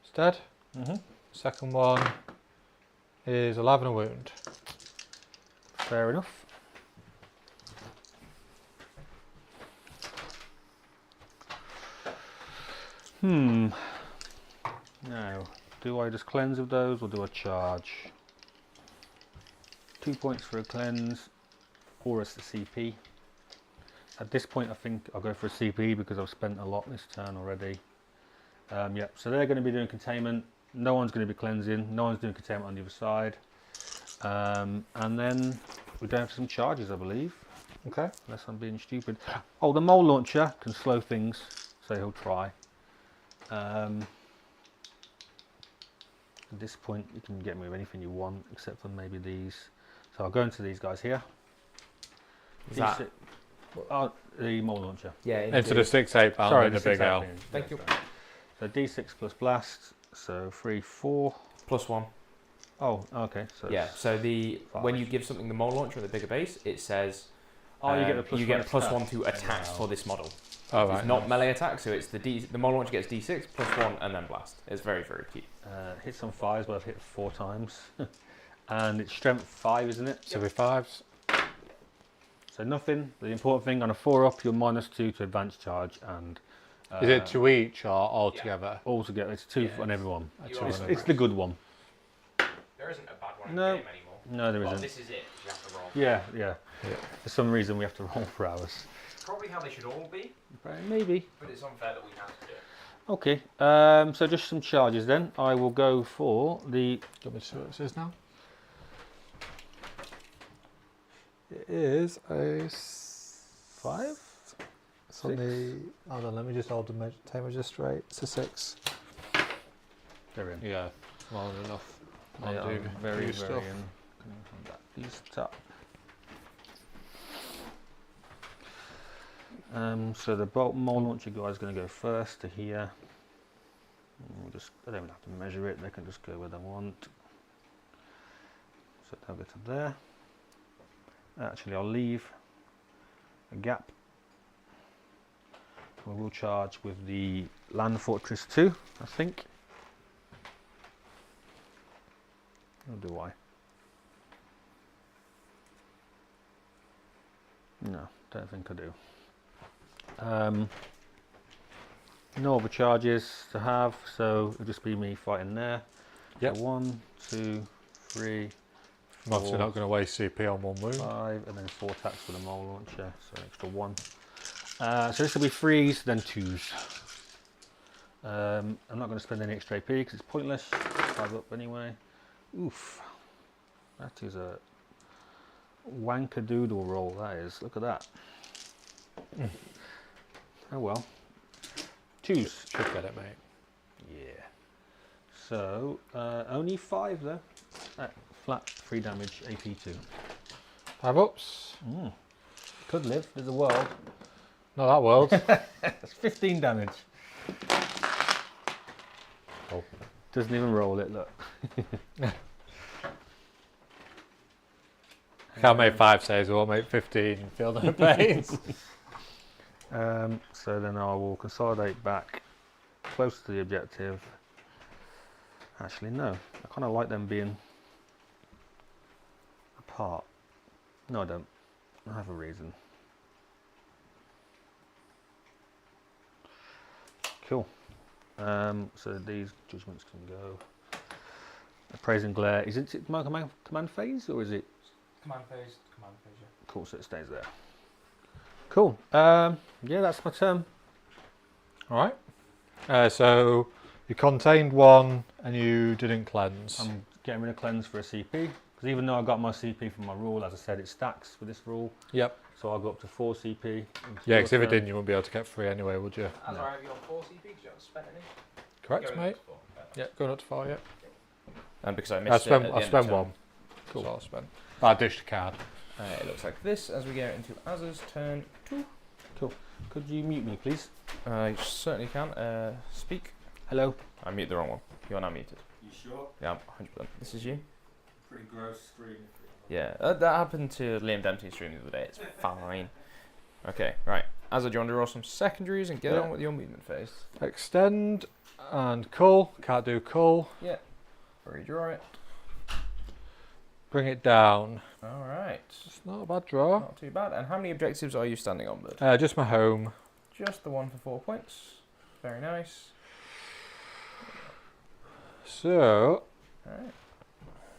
A: is dead.
C: Mm-hmm.
A: Second one is 11 a wound.
C: Fair enough. Now, do I just cleanse of those or do I charge? 2 points for a cleanse, or it's the CP. At this point, I think I'll go for a CP because I've spent a lot this turn already. Yep, so they're going to be doing containment. No one's going to be cleansing. No one's doing containment on the other side. And then we don't have some charges, I believe.
A: Okay.
C: Unless I'm being stupid. Oh, the mole launcher can slow things, so he'll try. At this point, you can get me with anything you want, except for maybe these. So I'll go into these guys here.
E: Is that-
C: D6 oh, the mole launcher.
E: Yeah.
A: Into the 6-8 bound
C: Sorry,
A: in the
C: the
A: big
C: 6
A: L.
C: out.
E: Thank you.
C: So D6 plus blast. So 3, 4.
E: Plus 1.
C: Oh, okay. So
E: Yeah. So when
C: 5.
E: you give something the mole launcher at the bigger base, it says
C: Oh, you get the plus
E: you
C: one
E: get plus
C: attack.
E: 1 to attacks for this model.
A: Oh, right.
E: It's not melee attack, so it's the mole launcher gets D6 plus 1 and then blast. It's very, very cute.
C: hits on 5s, but I've hit 4 times. And it's strength 5, isn't it?
A: So with 5s.
C: So nothing. The important thing on a 4 up, you're -2 to advance charge, and
A: Is it to each or all together?
C: all together? It's 2
B: Yeah,
C: on everyone.
A: A
B: You
A: two
B: are-
A: on
C: It's
A: everyone.
C: the good one.
B: There isn't a bad one in
C: No.
B: the game anymore.
C: No, there
B: Well,
C: isn't.
B: this is it. You have to roll.
C: Yeah, yeah.
A: Yeah.
C: For some reason, we have to roll for hours.
B: Probably how they should all be,
C: Maybe.
B: but it's unfair that we have to do it.
C: Okay. So just some charges then. I will go for the.
A: Do you want me to see what this is now? It is a
C: 5?
A: It's on the. Hold on, let me just hold the tape measure straight. It's a 6.
C: They're in.
A: Yeah, more than enough.
C: They
A: I'll
C: are
A: do
C: very,
A: do
C: very
A: stuff.
C: in. These top. So the bolt mole launcher guy is going to go first to here. I don't even have to measure it. They can just go where they want. So they'll go to there. Actually, I'll leave a gap. We will charge with the Land Fortress 2, I think. Or do I? No, don't think I do. No other charges to have, so it'll just be me fighting there.
A: Yep.
C: So 1, 2, 3,
A: I'm obviously
C: 4,
A: not going to waste CP on one wound.
C: 5, and then 4 attacks with a mole launcher, so an extra 1. So this will be 3s, then 2s. I'm not going to spend any extra AP because it's pointless. 5 up anyway. Oof. That is a wankadoodle roll, that is. Look at that. Oh well. 2s.
A: Should get it, mate.
C: Yeah. So, only 5 though. Flat 3 damage, AP2.
A: 5 ups.
C: Could live, there's a world.
A: Not that world.
C: That's 15 damage.
A: Oh.
C: Doesn't even roll it, look.
A: Can't make 5 saves, I won't make 15. Feel no pains.
C: So then I will consolidate back close to the objective. Actually, no. I kind of like them being apart. No, I don't. I have a reason. Cool. So these judgments can go. Appraising glare. Is it command phase or is it?
B: Command phase, yeah.
C: Cool, so it stays there. Cool. Yeah, that's my turn.
A: Alright. So you contained 1 and you didn't cleanse.
C: I'm getting rid of cleanse for a CP because even though I got my CP from my rule, as I said, it stacks with this rule.
A: Yep.
C: so I'll go up to 4 CP.
A: Yeah, because if it didn't, you wouldn't be able to get 3 anyway, would you?
B: As
C: No.
B: I have you on 4 CP because you haven't spent any.
A: Correct,
B: Going
A: mate.
B: up to 4.
A: Yeah, going up to 4, yeah.
E: And because I
A: I
E: missed
A: spent,
E: it at the
A: I
E: end
A: spent
E: of turn,
A: 1. Cool. So I spent. I dished a card.
E: It looks like this as we get into Azza's turn 2.
C: Could you mute me, please?
E: You certainly can. Speak.
C: Hello.
E: I mute the wrong one. You're now muted.
C: You sure?
E: Yeah, 100%. This is you.
C: Pretty gross screen.
E: Yeah, that happened to Liam Dempsey's stream the other day. It's fine. Okay, right. Azza, do you want to roll some secondaries and get
A: Yeah.
E: on with your movement phase?
A: Extend and cull. Can't do cull.
E: Yeah. Redraw it.
A: Bring it down.
E: All right.
A: It's not a bad draw.
E: Not too bad. And how many objectives are you standing on, bud?
A: Just my home.
E: Just the one for 4 points. Very nice.
A: So,
E: Alright.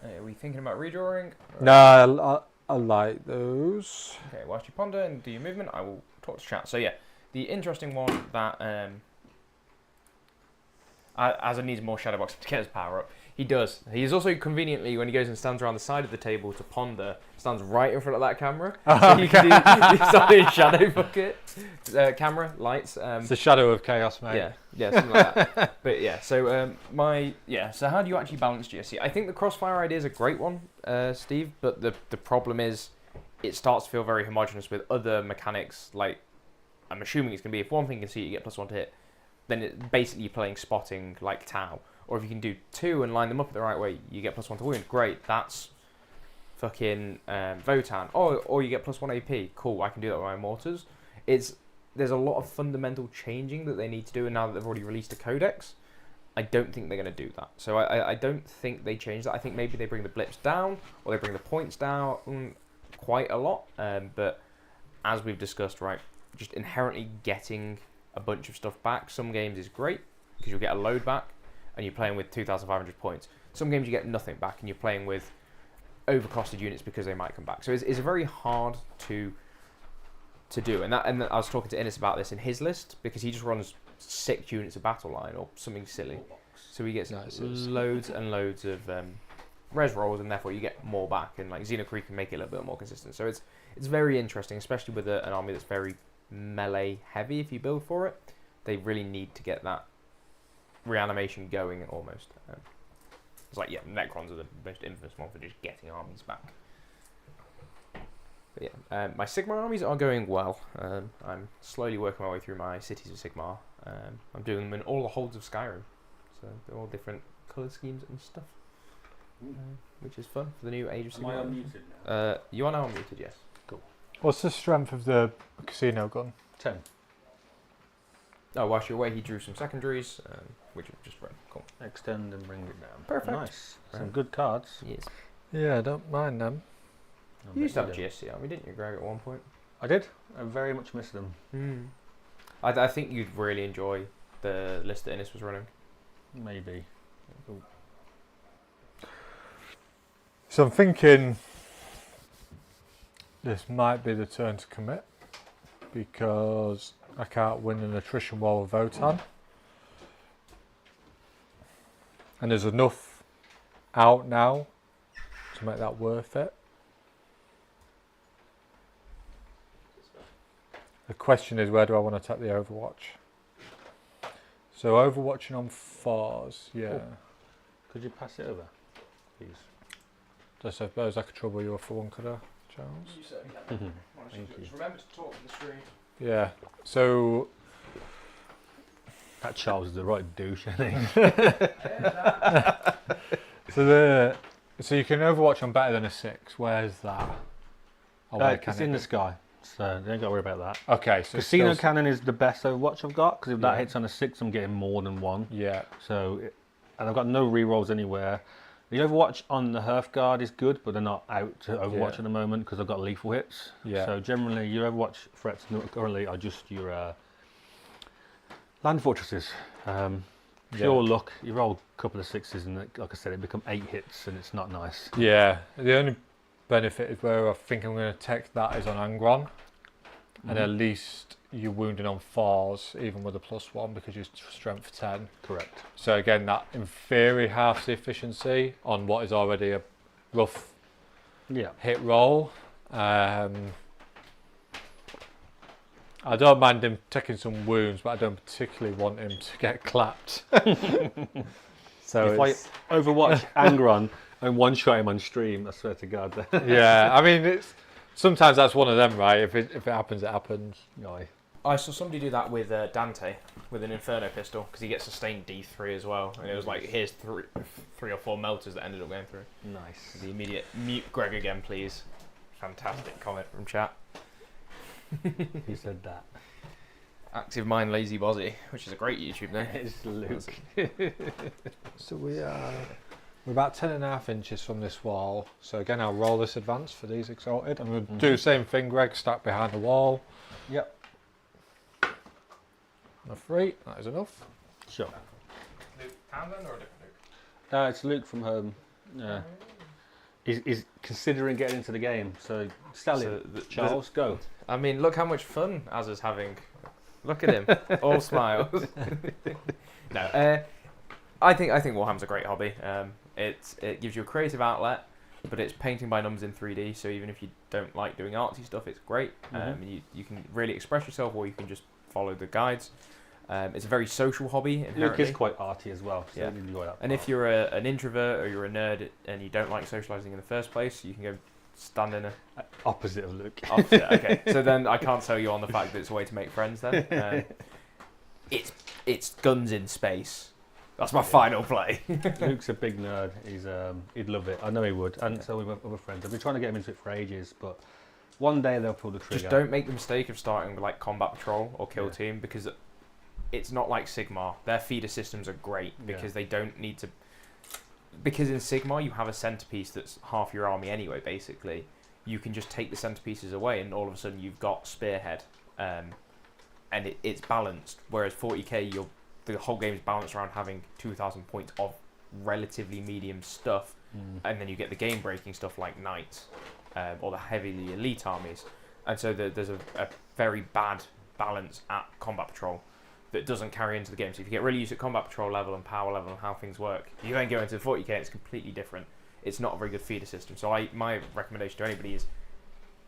E: Are we thinking about redrawing?
A: no, I like those.
E: Okay, whilst you ponder and do your movement, I will talk to chat. So yeah, the interesting one that Azza needs more shadow boxing to get his power up. He does. He is also conveniently, when he goes and stands around the side of the table to ponder, stands right in front of that camera. So you can do solid shadow bucket. Camera, lights.
A: It's the shadow of chaos, mate.
E: Yeah, something like that. But yeah, so so how do you actually balance GSC? I think the crossfire idea is a great one, Steve, but the problem is it starts to feel very homogenous with other mechanics, like I'm assuming it's going to be if one thing can see you get +1 to hit, then it basically you're playing spotting like Tau. Or if you can do 2 and line them up the right way, you get +1 to wound. Great, that's fucking Votann. Or you get +1 AP. Cool, I can do that with my mortars. There's a lot of fundamental changing that they need to do, and now that they've already released a codex, I don't think they're going to do that. So I don't think they change that. I think maybe they bring the blips down, or they bring the points down quite a lot. But as we've discussed, right, just inherently getting a bunch of stuff back. Some games is great, because you'll get a load back, and you're playing with 2,500 points. Some games you get nothing back, and you're playing with overcosted units because they might come back. So it's very hard to do. And I was talking to Innes about this in his list, because he just runs 6 units of battle line or something silly. So he gets loads and loads of res rolls, and therefore you get more back. And like Xenocree can make it a little bit more consistent. So it's very interesting, especially with an army that's very melee heavy. If you build for it, they really need to get that reanimation going almost. It's like, yeah, Necrons are the most infamous one for just getting armies back. But yeah, my Sigmar armies are going well. I'm slowly working my way through my cities of Sigmar. I'm doing them in all the holds of Skyrim, so they're all different colour schemes and stuff, which is fun for the new Age of Sigmar.
C: Am I unmuted now?
E: You are now unmuted, yes.
C: Cool.
A: What's the strength of the casino gun?
C: 10.
E: Oh, whilst you're away, he drew some secondaries, which I've just read. Cool.
C: Extend and bring it down.
E: Perfect.
C: Nice. Some
E: Right.
C: good cards.
E: Yes.
A: Yeah, I don't mind them.
E: You used to have GSC army, didn't you, Greg, at one point?
C: I did. I very much miss them.
E: I think you'd really enjoy the list that Innes was running.
C: Maybe.
A: So I'm thinking this might be the turn to commit, because I can't win an attrition war with Votann. And there's enough out now to make that worth it. The question is, where do I want to take the Overwatch? So Overwatching on 4s, yeah.
C: Oh. Could you pass it over, please?
A: I suppose I could trouble you for one, could I, Charles?
B: You certainly can.
C: Thank you.
B: Just remember to talk in the stream.
A: Yeah. So
C: That Charles is the right douche, isn't he?
A: so you can Overwatch on better than a 6. Where's that? Oh, where can
C: It's
A: it
C: in
A: be?
C: the sky, so don't got to worry about that.
A: Okay, so
C: Casino
A: still,
C: Cannon is the best Overwatch I've got, because if that
A: Yeah.
C: hits on a 6, I'm getting more than 1.
A: yeah,
C: And I've got no rerolls anywhere. The Overwatch on the Hearthguard is good, but they're not out to Overwatch
A: Yeah.
C: at the moment because I've got lethal hits.
A: Yeah.
C: So generally, your Overwatch threats currently are just your land fortresses. Pure luck. You roll a couple of 6s, and like I said, it become 8 hits, and it's not nice.
A: yeah. The only benefit is where I think I'm going to take that is on Angron, and at least you're wounding on 4s, even with a +1, because you're strength 10.
C: Correct.
A: So again, that in theory halves the efficiency on what is already a rough
C: Yeah.
A: hit roll. I don't mind him taking some wounds, but I don't particularly want him to get clapped. So
C: If I Overwatch Angron and one-shot him on stream, I swear to God.
A: yeah, I mean, it's sometimes that's one of them, right? If it happens, it happens.
C: No.
E: I saw somebody do that with Dante with an Inferno pistol because he gets sustained D3 as well, and it was like here's three or four melters that ended up going through.
C: Nice.
E: The immediate mute Greg again, please. Fantastic comment from chat.
C: Who said that?
E: Active Mind Lazy Bozzy, which is a great YouTube name.
C: It's Luke.
A: So we're about 10.5 inches from this wall. So again, I'll roll this advance for these exalted. I'm going to do the same thing, Greg. Stack behind the wall.
C: Yep.
A: On a 3, that is enough.
C: Sure.
B: Luke Townsend or a different Luke?
C: It's Luke from home. Yeah. He's considering getting into the game. So, Stallion, Charles, go.
E: I mean, look how much fun Azza's having. Look at him, all smiles. No, I think Warhammer's a great hobby. It gives you a creative outlet, but it's painting by numbers in 3D. So even if you don't like doing artsy stuff, it's great. You can really express yourself, or you can just follow the guides. It's a very social hobby inherently.
C: Luke is quite arty as well. So
E: Yeah.
C: you enjoy that
E: And
C: part.
E: if you're an introvert or you're a nerd and you don't like socializing in the first place, you can go stand in a
C: Opposite of Luke.
E: opposite. Okay, so then I can't sell you on the fact that it's a way to make friends. Then it's guns in space. That's my final play.
C: Luke's a big nerd. He'd love it. I know he would. And so with other friends. I've been trying to get him into it for ages, but one day they'll pull the trigger.
E: Just don't make the mistake of starting with like combat patrol or kill team, because it's not like Sigmar. Their feeder systems are great because they don't need to. Because in Sigmar you have a centerpiece that's half your army anyway. Basically, you can just take the centerpieces away, and all of a sudden you've got spearhead, and it's balanced. Whereas 40k, the whole game is balanced around having 2,000 points of relatively medium stuff, and then you get the game breaking stuff like knights or the heavily elite armies, and so there's a very bad balance at combat patrol that doesn't carry into the game. So if you get really used to combat patrol level and power level and how things work, you then go into 40k, it's completely different. It's not a very good feeder system. So my recommendation to anybody is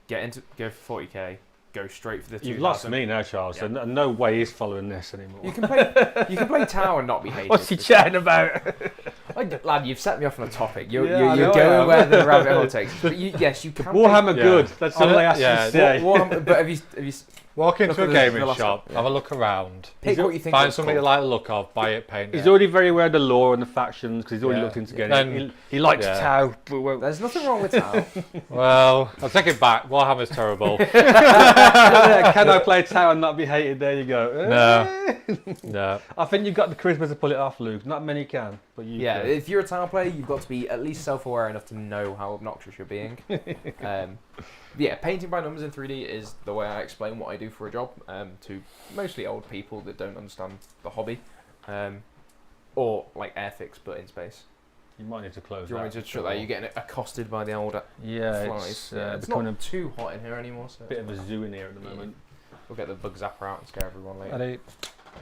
E: go for 40k, go straight for the 2,000.
C: You've lost me now, Charles.
E: Yeah.
C: And no way he's following this anymore.
E: You can play Tower and not be hated.
C: What's he chatting about?
E: Lad, you've set me off on a topic. You're
C: I know I
E: going
C: am.
E: where the rabbit hole takes you. But yes, you can.
C: Warhammer
A: Yeah.
C: good. That's all I ask you to say.
E: Warhammer, but have you
A: Walk into a
E: Look at the
A: gaming
E: last
A: shop,
E: one, yeah.
A: have a look around,
E: pick what you think?
A: find
E: looks
A: something
E: cool.
A: you like the look of, buy it, paint
C: He's
A: it.
C: already very aware of the lore and the factions because he's already
A: Yeah.
C: looked into getting
A: Then-
C: it. He likes
A: yeah.
C: Tau, but won't.
E: There's nothing wrong with Tau.
A: Well, I'll take it back. Warhammer's terrible.
C: Can I play Tau and not be hated? There you go.
A: No. No.
C: I think you've got the charisma to pull it off, Luke. Not many can, but you
E: Yeah,
C: can.
E: if you're a Tau player, you've got to be at least self-aware enough to know how obnoxious you're being. Yeah, painting by numbers in 3D is the way I explain what I do for a job to mostly old people that don't understand the hobby, or like Airfix but in space.
C: You might need to close
E: Do you want me to shut that? You're getting accosted by the old
C: Yeah,
E: flies. It's
C: becoming
E: not too hot in here anymore, so
C: a bit of a zoo in here at the moment.
E: we'll get the bug zapper out and scare everyone later.
A: Ready?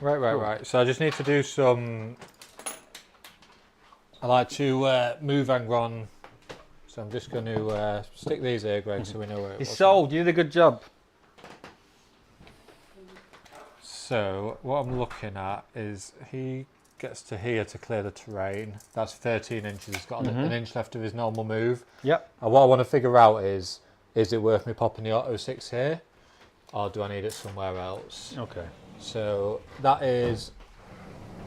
A: Right.
C: Cool.
A: So I just need to do some. I like to move Angron. So I'm just going to stick these here, Greg, so we know where it
C: He's
A: was.
C: sold. You did a good job.
A: So what I'm looking at is he gets to here to clear the terrain. That's 13 inches. He's got an inch left of his normal move.
C: Yep.
A: And what I want to figure out is it worth me popping the auto 6 here, or do I need it somewhere else?
C: Okay.
A: So that is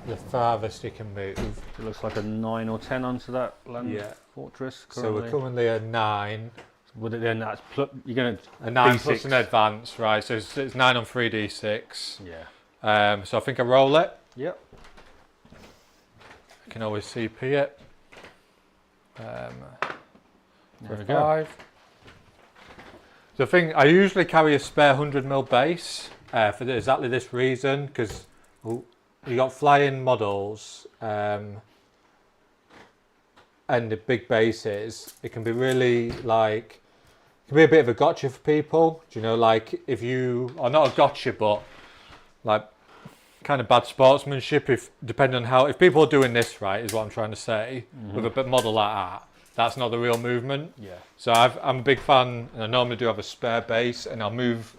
A: the farthest he can move.
C: It looks like a 9 or 10 onto that land
A: Yeah.
C: fortress.
A: So
C: Currently.
A: we're currently a 9.
C: Would it then that's you're going to
A: A 9
C: D6.
A: plus an advance, right? So it's 9 on 3d6.
C: Yeah.
A: So I think I roll it.
C: Yep.
A: I can always CP it.
C: There
A: For
C: we go.
A: 5. So I usually carry a spare 100mm base for exactly this reason, because you got flying models and the big bases. It can be really it can be a bit of a gotcha for people. Do you know, like if you, or not a gotcha, but like kind of bad sportsmanship. Depending on if people are doing this right, is what I'm trying to say, with a bit model like that. That's not the real movement.
C: Yeah.
A: So I'm a big fan, and I normally do have a spare base, and I'll move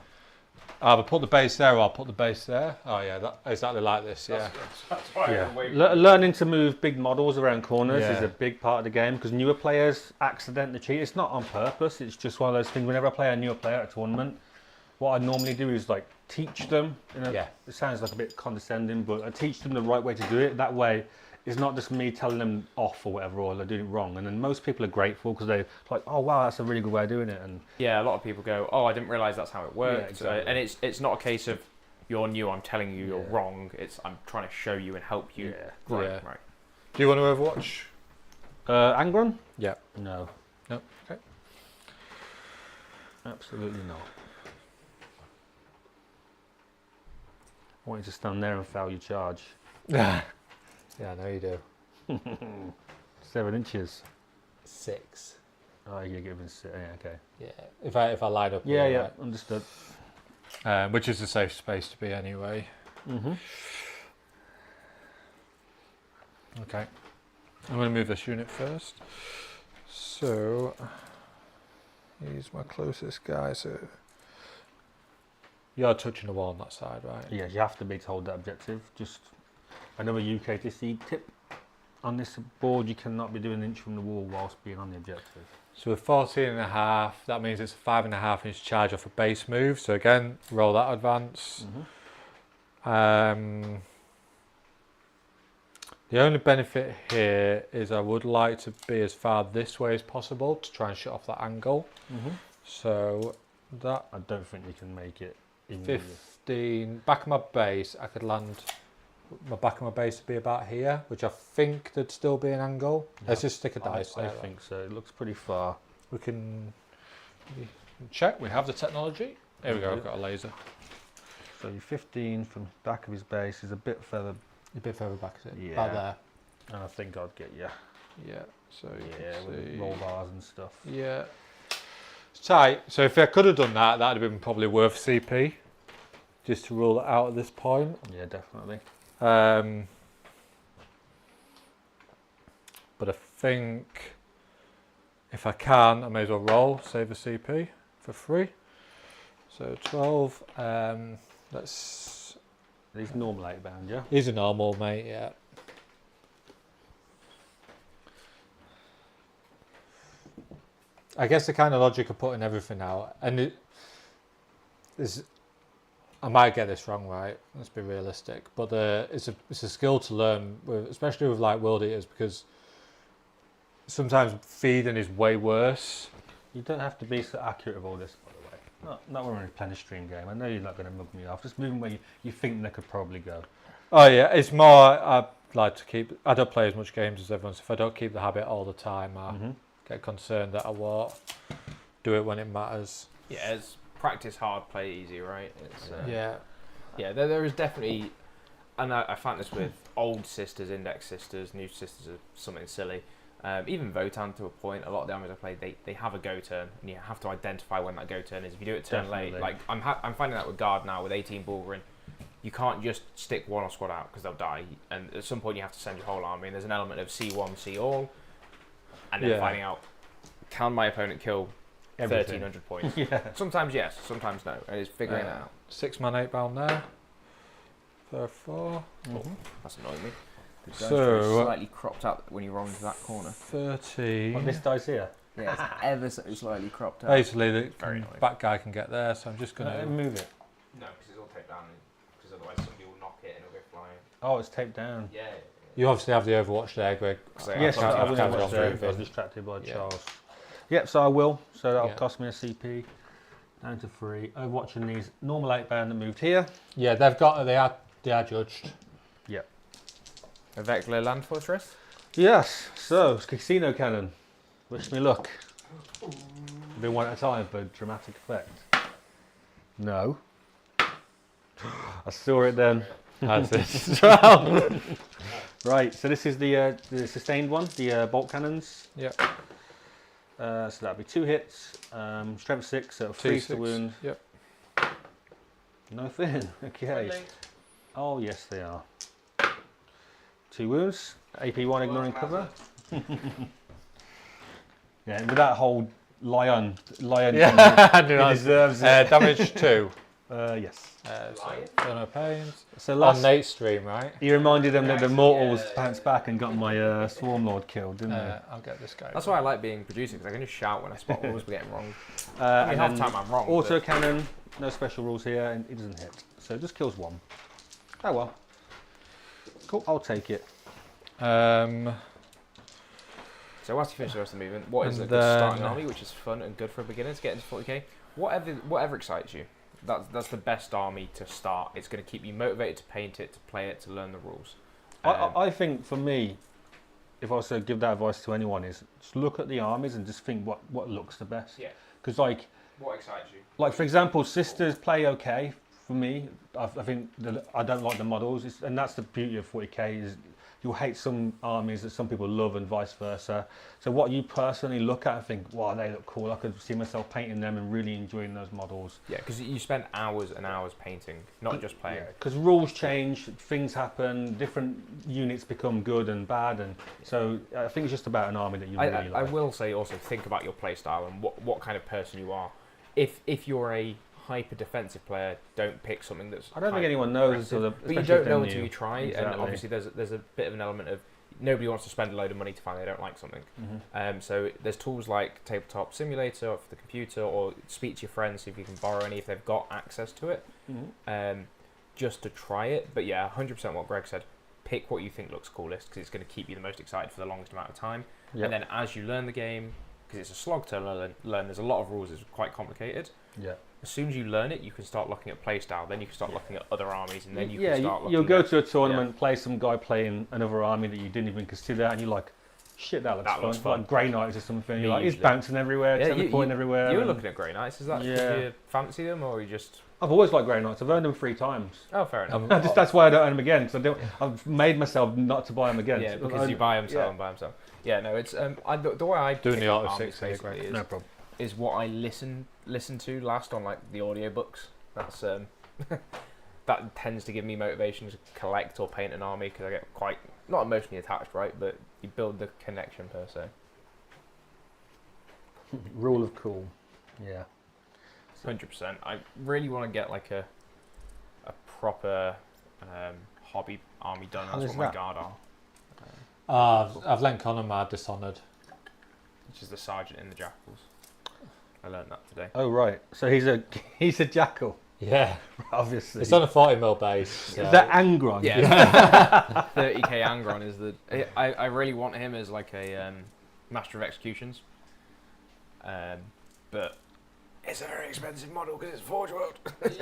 A: I'll put the base there, or I'll put the base there. Oh yeah, that, exactly like this. Yeah.
B: That's why
C: Yeah,
B: I'm away from
C: learning to move big models around corners is
A: Yeah.
C: a big part of the game because newer players accidentally cheat. It's not on purpose. It's just one of those things. Whenever I play a newer player at a tournament, what I normally do is like teach them.
A: Yeah.
C: It sounds like a bit condescending, but I teach them the right way to do it. That way, it's not just me telling them off or whatever, or they're doing it wrong. And then most people are grateful because they're like, "Oh wow, that's a really good way of doing it." And
E: Yeah, a lot of people go, "Oh, I didn't realise that's how it worked."
C: exactly.
E: And it's not a case of you're new. I'm telling you you're
C: Yeah.
E: wrong. It's I'm trying to show you and help you.
C: Yeah.
E: Right.
A: Yeah.
E: Right.
A: Do you want to Overwatch?
C: Angron?
A: Yeah.
C: No,
A: No. Okay.
C: absolutely not. I want you to stand there and foul your charge.
A: Yeah, I know you do.
C: 7 inches.
A: 6.
C: Oh, you're giving okay.
A: Yeah. If I line up.
C: Yeah,
A: here,
C: yeah, understood.
A: right. Which is a safe space to be anyway.
C: Mm-hmm.
A: Okay. I'm going to move this unit first. So he's my closest guy. So you're touching the wall on that side, right?
C: Yeah, you have to be told that objective. Just another UKTC tip. On this board, you cannot be doing an inch from the wall whilst being on the objective.
A: So with 14.5, that means it's a 5.5 inch charge off a base move. So again, roll that advance. The only benefit here is I would like to be as far this way as possible to try and shut off that angle. So that
C: I don't think you can make it in
A: 15, back of my base, I could land, my back of my base would be about here, which I think there'd still be an angle. Let's just stick a dice
C: I
A: there.
C: think so. It looks pretty far.
A: We can check, we have the technology. Here we go, I've got a laser.
C: So your 15 from back of his base is a bit further,
A: A bit further back, is it?
C: Yeah.
A: About there.
C: and I think I'd get you.
A: Yeah, so you
C: Yeah,
A: can
C: with
A: see.
C: roll bars and stuff.
A: Yeah. It's tight. So if I could have done that, that'd have been probably worth CP. Just to rule it out at this point.
C: Yeah, definitely.
A: But I think if I can, I may as well roll, save a CP for free. So 12. Let's.
C: These normal 8 bound, yeah?
A: These are normal, mate. Yeah. I guess the kind of logic of putting everything out, and it is. I might get this wrong, right? Let's be realistic. But it's a skill to learn, especially with like world eaters, because sometimes feeding is way worse.
C: You don't have to be so accurate with all this, by the way. Not when we're in a plenish stream game. I know you're not going to mug me off. Just moving where you think they could probably go.
A: Oh yeah, it's more. I like to keep. I don't play as much games as everyone. So if I don't keep the habit all the time, I get concerned that I won't do it when it matters.
E: Yeah, it's practice hard, play easy, right? It's,
A: Yeah.
E: Yeah, there is definitely, and I find this with old sisters, index sisters, new sisters are something silly. Even Votann to a point, a lot of the armies I play, they have a go turn, and you have to identify when that go turn is. If you do it turn late, like I'm finding that with Guard now, with 18 Bulgarin, you can't just stick one or squad out because they'll die, and at some point you have to send your whole army, and there's an element of C1, C all, and then finding out, can my opponent kill 1,300 points?
C: Yeah.
E: Sometimes yes, sometimes no, and it's figuring it out.
A: 6 man 8 bound there. For 4.
E: That's annoying me.
F: The dice
A: So-
F: is slightly cropped out when you roll into that corner.
A: 13.
C: What, this dice here?
F: Yeah, it's ever so slightly cropped out.
A: Basically, the
E: Very annoying.
A: back guy can get there, so I'm just
C: Can I
A: gonna.
C: move it?
B: No, because it's all taped down. Because otherwise somebody will knock it and it'll go flying.
C: Oh, it's taped down.
B: Yeah.
A: You obviously have the Overwatch there, Greg.
C: Yes,
A: can't-
C: I
A: can't
C: was
A: have it off
C: I
A: moving.
C: was distracted by
A: Yeah.
C: Charles. Yep, so I will. So that'll
A: Yeah.
C: cost me a CP. Down to 3. Overwatching these normal 8 band that moved here.
A: Yeah, they are judged.
C: Yep.
E: A Vector Land Fortress?
C: Yes, so Casino Cannon. Wish me luck. Be one at a time for dramatic effect. No. I saw it then.
A: That's it.
C: Right, so this is the sustained one, the bolt cannons.
A: Yep.
C: So that'll be 2 hits, strength 6, so 3 to
A: 2-6.
C: wound.
A: Yep.
C: Nothing. Okay. Oh yes, they are. 2 wounds. AP1 ignoring cover. Yeah, and with that whole lion.
A: Yeah, I knew
C: He
A: that.
C: deserves it.
A: Damage 2.
C: Yes.
A: So feel no pains.
C: So
A: On
C: last
A: Nate's stream, right?
C: you reminded them that the mortals bounced back and got my Swarm Lord killed, didn't they?
A: I'll get this guy.
E: That's why I like being producer, because I can just shout when I spot rules we're getting wrong.
C: And
E: mean, half
C: then
E: the time I'm wrong,
C: Auto
E: but-
C: cannon, no special rules here, and it doesn't hit. So it just kills one. Oh well. Cool, I'll take it.
E: So whilst you finish the rest of the movement, what is a
A: And
E: good starting
A: then-
E: army, which is fun and good for a beginner to get into 40k? Whatever excites you. That's the best army to start. It's going to keep you motivated to paint it, to play it, to learn the rules.
C: I think for me, if I was to give that advice to anyone, is just look at the armies and just think what looks the best.
B: Yeah.
C: Because like
B: What excites you?
C: for example, sisters play okay for me. I think I don't like the models, and that's the beauty of 40k is you'll hate some armies that some people love and vice versa. So what you personally look at and think, wow, they look cool. I could see myself painting them and really enjoying those models.
E: Yeah, because you spend hours and hours painting, not just playing.
C: Because rules change, things happen, different units become good and bad, and so I think it's just about an army that you really like.
E: I will say also think about your playstyle and what kind of person you are. If you're a hyper defensive player, don't pick something that's.
C: I don't think anyone knows until
E: but you don't know until you try, and
C: Exactly.
E: obviously there's a bit of an element of nobody wants to spend a load of money to find they don't like something. So there's tools like Tabletop Simulator for the computer, or speak to your friends, see if you can borrow any if they've got access to it, just to try it. But yeah, 100% what Greg said. Pick what you think looks coolest because it's going to keep you the most excited for the longest amount of time.
C: Yep.
E: And then as you learn the game, because it's a slog to learn, there's a lot of rules. It's quite complicated.
C: Yeah.
E: As soon as you learn it, you can start looking at playstyle. Then you can start looking at other armies, and then you can start looking.
C: You'll go
E: at,
C: to a tournament, play some guy playing another army that you didn't even consider, and you're like, shit, that looks fun. Like Grey Knights or something. You're like, he's
E: Usually.
C: bouncing everywhere, teleporting everywhere.
E: You were
C: and
E: looking at Grey Knights. Is that
C: Yeah.
E: because you fancy them, or you just?
C: I've always liked Grey Knights. I've earned them 3 times.
E: Oh, fair enough.
C: That's why I don't own them again. So I've made myself not to buy them again.
E: Yeah, because you buy them, sell them, buy them, sell. Yeah, no, it's the way I
A: Doing
E: pick
A: the Art of
E: armies
A: 60,
E: basically
A: Greg.
E: is,
C: No problem.
E: is what I listen to last on like the audiobooks. That's that tends to give me motivation to collect or paint an army because I get quite not emotionally attached, right? But you build the connection per se.
C: Rule of cool. Yeah.
E: 100%. I really want to get like a proper hobby army done.
C: How
E: That's
C: is
E: what my
C: that?
E: guard are.
A: I've lent Connor my Dishonored.
E: Which is the sergeant in the Jackals. I learned that today.
C: Oh right. So he's a jackal,
A: Yeah,
C: obviously.
A: it's on a 40mm base. So.
C: Is that Angron?
E: Yeah. 30k Angron is the. I really want him as like a master of executions. But it's a very expensive model because it's Forge World.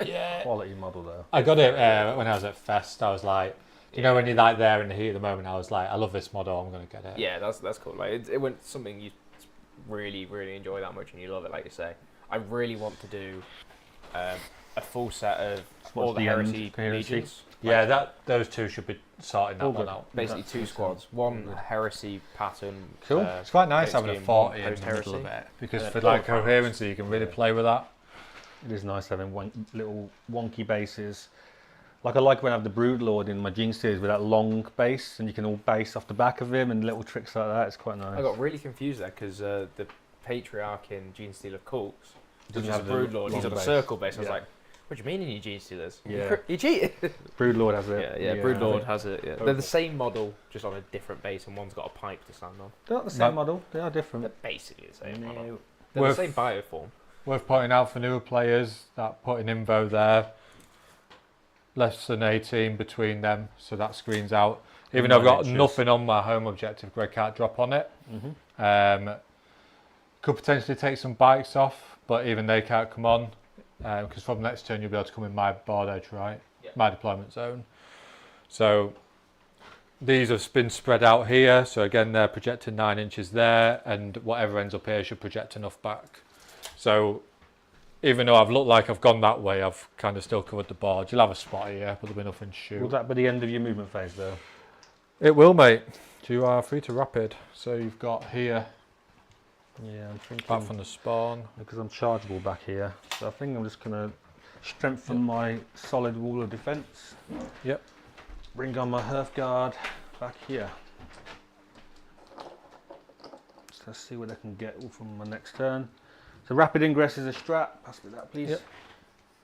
A: Yeah.
C: Quality model though.
A: I got it when I was at Fest. I was like, you know, when you're like there in the heat of the moment, I was like, I love this model. I'm gonna get it.
E: Yeah, that's cool. Like it went something you really enjoy that much and you love it, like you say. I really want to do a full set of all the heresy legions.
A: Yeah, those two should be sorting that
C: All
A: one
C: good.
A: out.
E: Basically two squads. One heresy pattern.
A: Cool. It's quite nice
E: base
A: having a
E: game,
A: 40 in the
E: post-heresy.
A: middle of it because
E: And
A: for
E: then
A: like
E: all
A: coherency, you can really play with that.
C: It is nice having little wonky bases. Like I like when I have the Brood Lord in my Gene series with that long base, and you can all base off the back of him and little tricks like that. It's quite nice.
E: I got really confused there because the Patriarch in Gene Stealer Cults,
C: Doesn't
E: which is
C: have the
E: Brood Lord, he's
C: long
E: on a
C: base.
E: circle base. I was
C: Yeah.
E: like, what do you mean in your Gene Stealers?
C: Yeah.
E: You cheated.
C: Brood Lord has it.
E: Yeah, Brood
C: I
E: Lord
C: think
E: has it. Yeah. They're the same model, just on a different base, and one's got a pipe to stand on.
C: They're not the same
A: No.
C: model. They are different.
E: They're basically the same
C: No.
E: model. They're
A: Worth-
E: the same bioform.
A: Worth pointing out for newer players that putting Invo there, less than 18 between them, so that screens out. Even though I've
C: 9
A: got
C: inches.
A: nothing on my home objective, Greg can't drop on it. Could potentially take some bikes off, but even they can't come on because from next turn you'll be able to come in my board edge, right?
B: Yeah.
A: My deployment zone. So these have been spread out here. So again, they're projecting 9 inches there, and whatever ends up here should project enough back. So even though I've looked like I've gone that way, I've kind of still covered the board. You'll have a spot here, but there'll be nothing to shoot.
C: Will that be the end of your movement phase though?
A: It will, mate. You are free to rapid. So you've got here,
C: Yeah, I'm thinking
A: back from the spawn.
C: because I'm chargeable back here. So I think I'm just gonna strengthen my solid wall of defence.
A: Yep.
C: Bring on my Hearthguard back here. So let's see what I can get from my next turn. So rapid ingress is a strat. Pass me that, please.
A: Yep.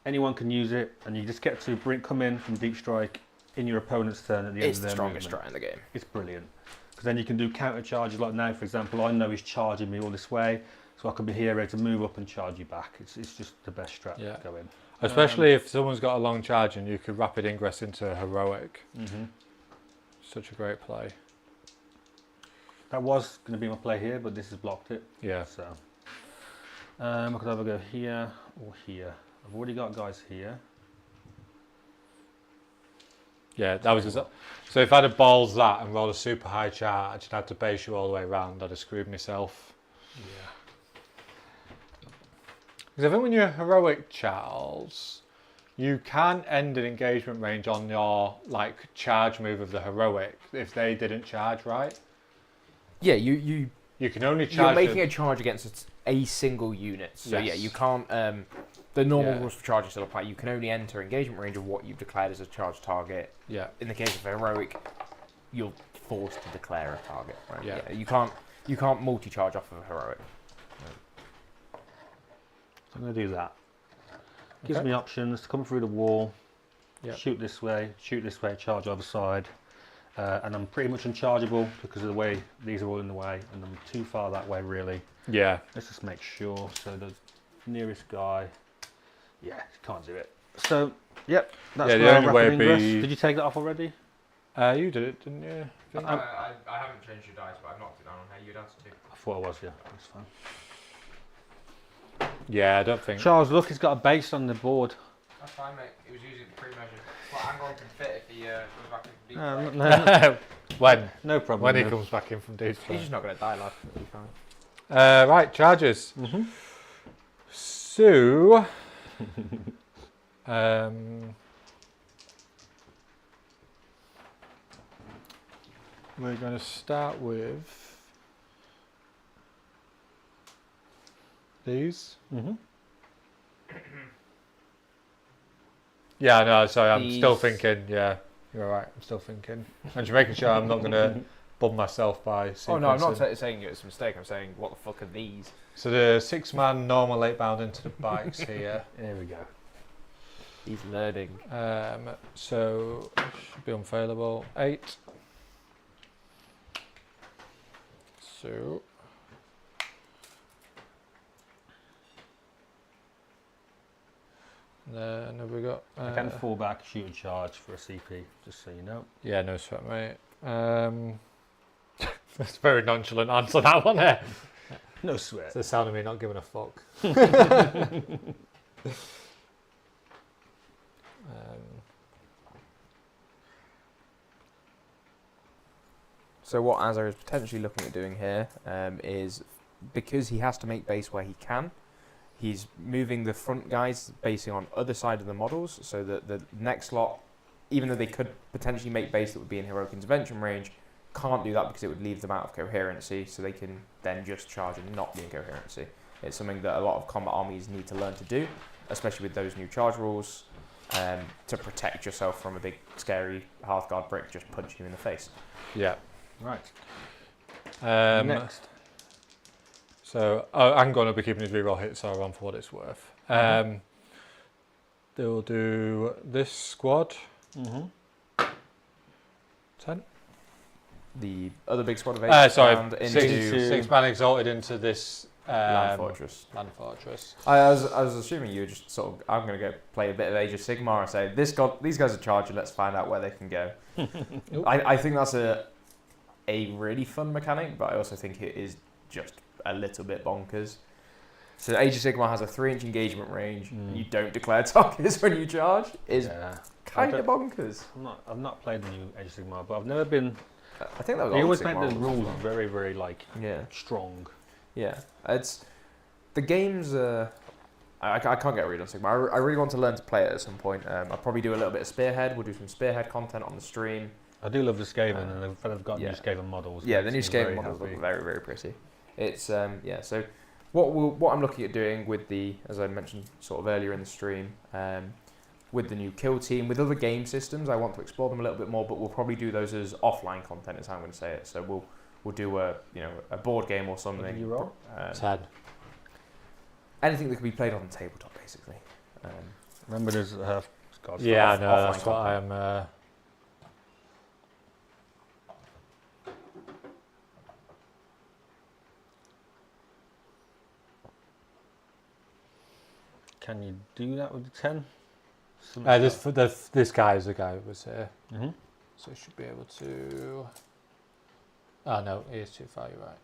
C: anyone can use it, and you just get to come in from deep strike in your opponent's turn at the end
E: It's
C: of
E: the
C: their
E: strongest
C: movement.
E: strat in the game.
C: It's brilliant. Because then you can do counter charges, like now, for example, I know he's charging me all this way, so I can be here ready to move up and charge you back. It's just the best strat
A: Yeah.
C: to go in.
A: Especially if someone's got a long charge and you could rapid ingress into heroic. Such a great play.
C: That was going to be my play here, but this has blocked it.
A: Yeah.
C: So I could either go here or here. I've already got guys here.
A: Yeah, that was so if I'd have balls that and rolled a super high charge and had to base you all the way around, I'd have screwed myself.
C: Yeah.
A: Because I think when you're heroic Charles, you can end an engagement range on your like charge move of the heroic if they didn't charge right.
E: Yeah, you
A: You can only
E: you're
A: charge.
E: making a charge against a single unit. So yeah,
A: Yes.
E: you can't. The normal
A: Yeah.
E: rules for charging still apply. You can only enter engagement range of what you've declared as a charge target.
A: Yeah.
E: In the case of heroic, you're forced to declare a target. Right?
A: Yeah.
E: You can't multi-charge off of a heroic.
C: So I'm going to do that. Gives
A: Okay.
C: me options to come through the wall,
A: Yep.
C: shoot this way, charge other side. And I'm pretty much unchargeable because of the way these are all in the way, and I'm too far that way really.
A: Yeah.
C: Let's just make sure. So the nearest guy, yeah, can't do it. So, yep, that's
A: Yeah, the
C: my
A: only way
C: rapid
A: would
C: ingress.
A: be-
C: Did you take that off already?
A: You did it, didn't you? I think?
B: I haven't changed your dice, but I've knocked it down on how you'd answer to.
C: I thought I was, yeah, that's fine.
A: Yeah, I don't think.
C: Charles, look, he's got a base on the board.
B: That's fine, mate. It was using pre-measured. Well, Angron can fit if he comes back in from deep
C: No,
B: strike.
C: no,
A: when
C: no problem.
A: when he
C: no.
A: comes back in from deep
E: He's
A: strike.
E: just not going to die live. It'll be fine.
A: Right, charges.
C: Mm-hmm.
A: So, we're going to start with these.
C: Mm-hmm.
A: Yeah, no, sorry, I'm still
E: These.
A: thinking. Yeah, you're all right. I'm still thinking. I'm just making sure I'm not going to bum myself by sequencing.
E: Oh no, I'm not saying it's a mistake. I'm saying what the fuck are these?
A: So the 6-man normal 8-bound into the bikes here.
C: There we go.
E: He's learning.
A: So should be unfailable. 8. So then have we got?
C: I can fall back, shoot and charge for a CP, just so you know.
A: Yeah, no sweat, mate. That's a very nonchalant answer, that one there.
C: No sweat.
A: It's the sound of me not giving a fuck.
E: So what Azar is potentially looking at doing here is, because he has to make base where he can, he's moving the front guys basing on other side of the models, so that the next lot, even though they could potentially make base that would be in heroic intervention range, can't do that because it would leave them out of coherency, so they can then just charge and not be in coherency. It's something that a lot of combat armies need to learn to do, especially with those new charge rules, to protect yourself from a big scary Hearthguard brick just punching you in the face.
A: Yeah.
C: Right.
A: Next. So I'm going to be keeping his reroll hits are on for what it's worth. They'll do this squad. 10.
E: The other big squad of 8
A: Sorry,
E: round into
A: 6-man exalted into this
E: Land Fortress.
A: Land Fortress.
E: I was assuming you were just sort of, I'm going to go play a bit of Age of Sigmar and say, these guys are charging, let's find out where they can go. I think that's a really fun mechanic, but I also think it is just a little bit bonkers. So Age of Sigmar has a 3-inch engagement range, and you don't declare targets when you charge, is
C: Yeah.
E: kind of bonkers.
C: I've not played the new Age of Sigmar, but I've never been.
E: I think that was
C: They
E: old
C: always
E: Sigmar
C: make the
E: rules as
C: rules
E: well.
C: very, very like
E: Yeah.
C: strong.
E: Yeah, it's the games. I can't get a read on Sigma. I really want to learn to play it at some point. I'll probably do a little bit of Spearhead. We'll do some Spearhead content on the stream.
C: I do love the Skaven, and they've got
E: yeah.
C: new Skaven models.
E: Yeah,
C: Makes
E: the new
C: me
E: Skaven
C: very
E: models
C: happy.
E: look very, very pretty. It's yeah. So what I'm looking at doing with the, as I mentioned sort of earlier in the stream, with the new kill team, with other game systems, I want to explore them a little bit more. But we'll probably do those as offline content, is how I'm going to say it. So we'll do a board game or something.
C: What did you roll?
A: 10.
E: Anything that can be played on the tabletop, basically.
C: Remember, there's God,
A: Yeah, I
E: off-
A: know.
E: offline
A: That's what I am.
C: Can you do that with the 10?
A: This guy is the guy who was here,
C: Mm-hmm.
A: so he should be able to. Oh no, he is too far. You're right.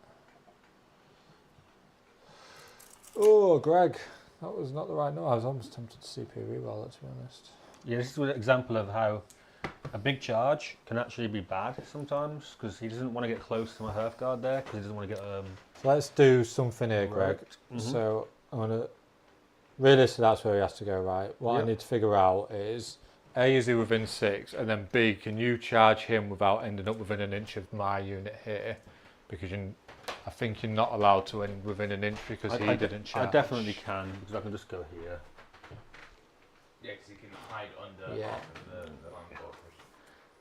A: Oh, Greg, that was not the right note. I was almost tempted to CP reroll it, to be honest.
C: Yeah, this is an example of how a big charge can actually be bad sometimes, because he doesn't want to get close to my Hearthguard there, because he doesn't want to get
A: So let's do something here, Greg.
C: wrecked. Mhm.
A: So I'm gonna. Realistically, that's where he has to go, right? What I
C: Yep.
A: need to figure out is A, is he within 6, and then B, can you charge him without ending up within an inch of my unit here? Because I think you're not allowed to end within an inch because he didn't charge.
C: I definitely can, because I can just go here.
B: Yeah, because you can hide under
A: Yeah.
B: half of the land fortress.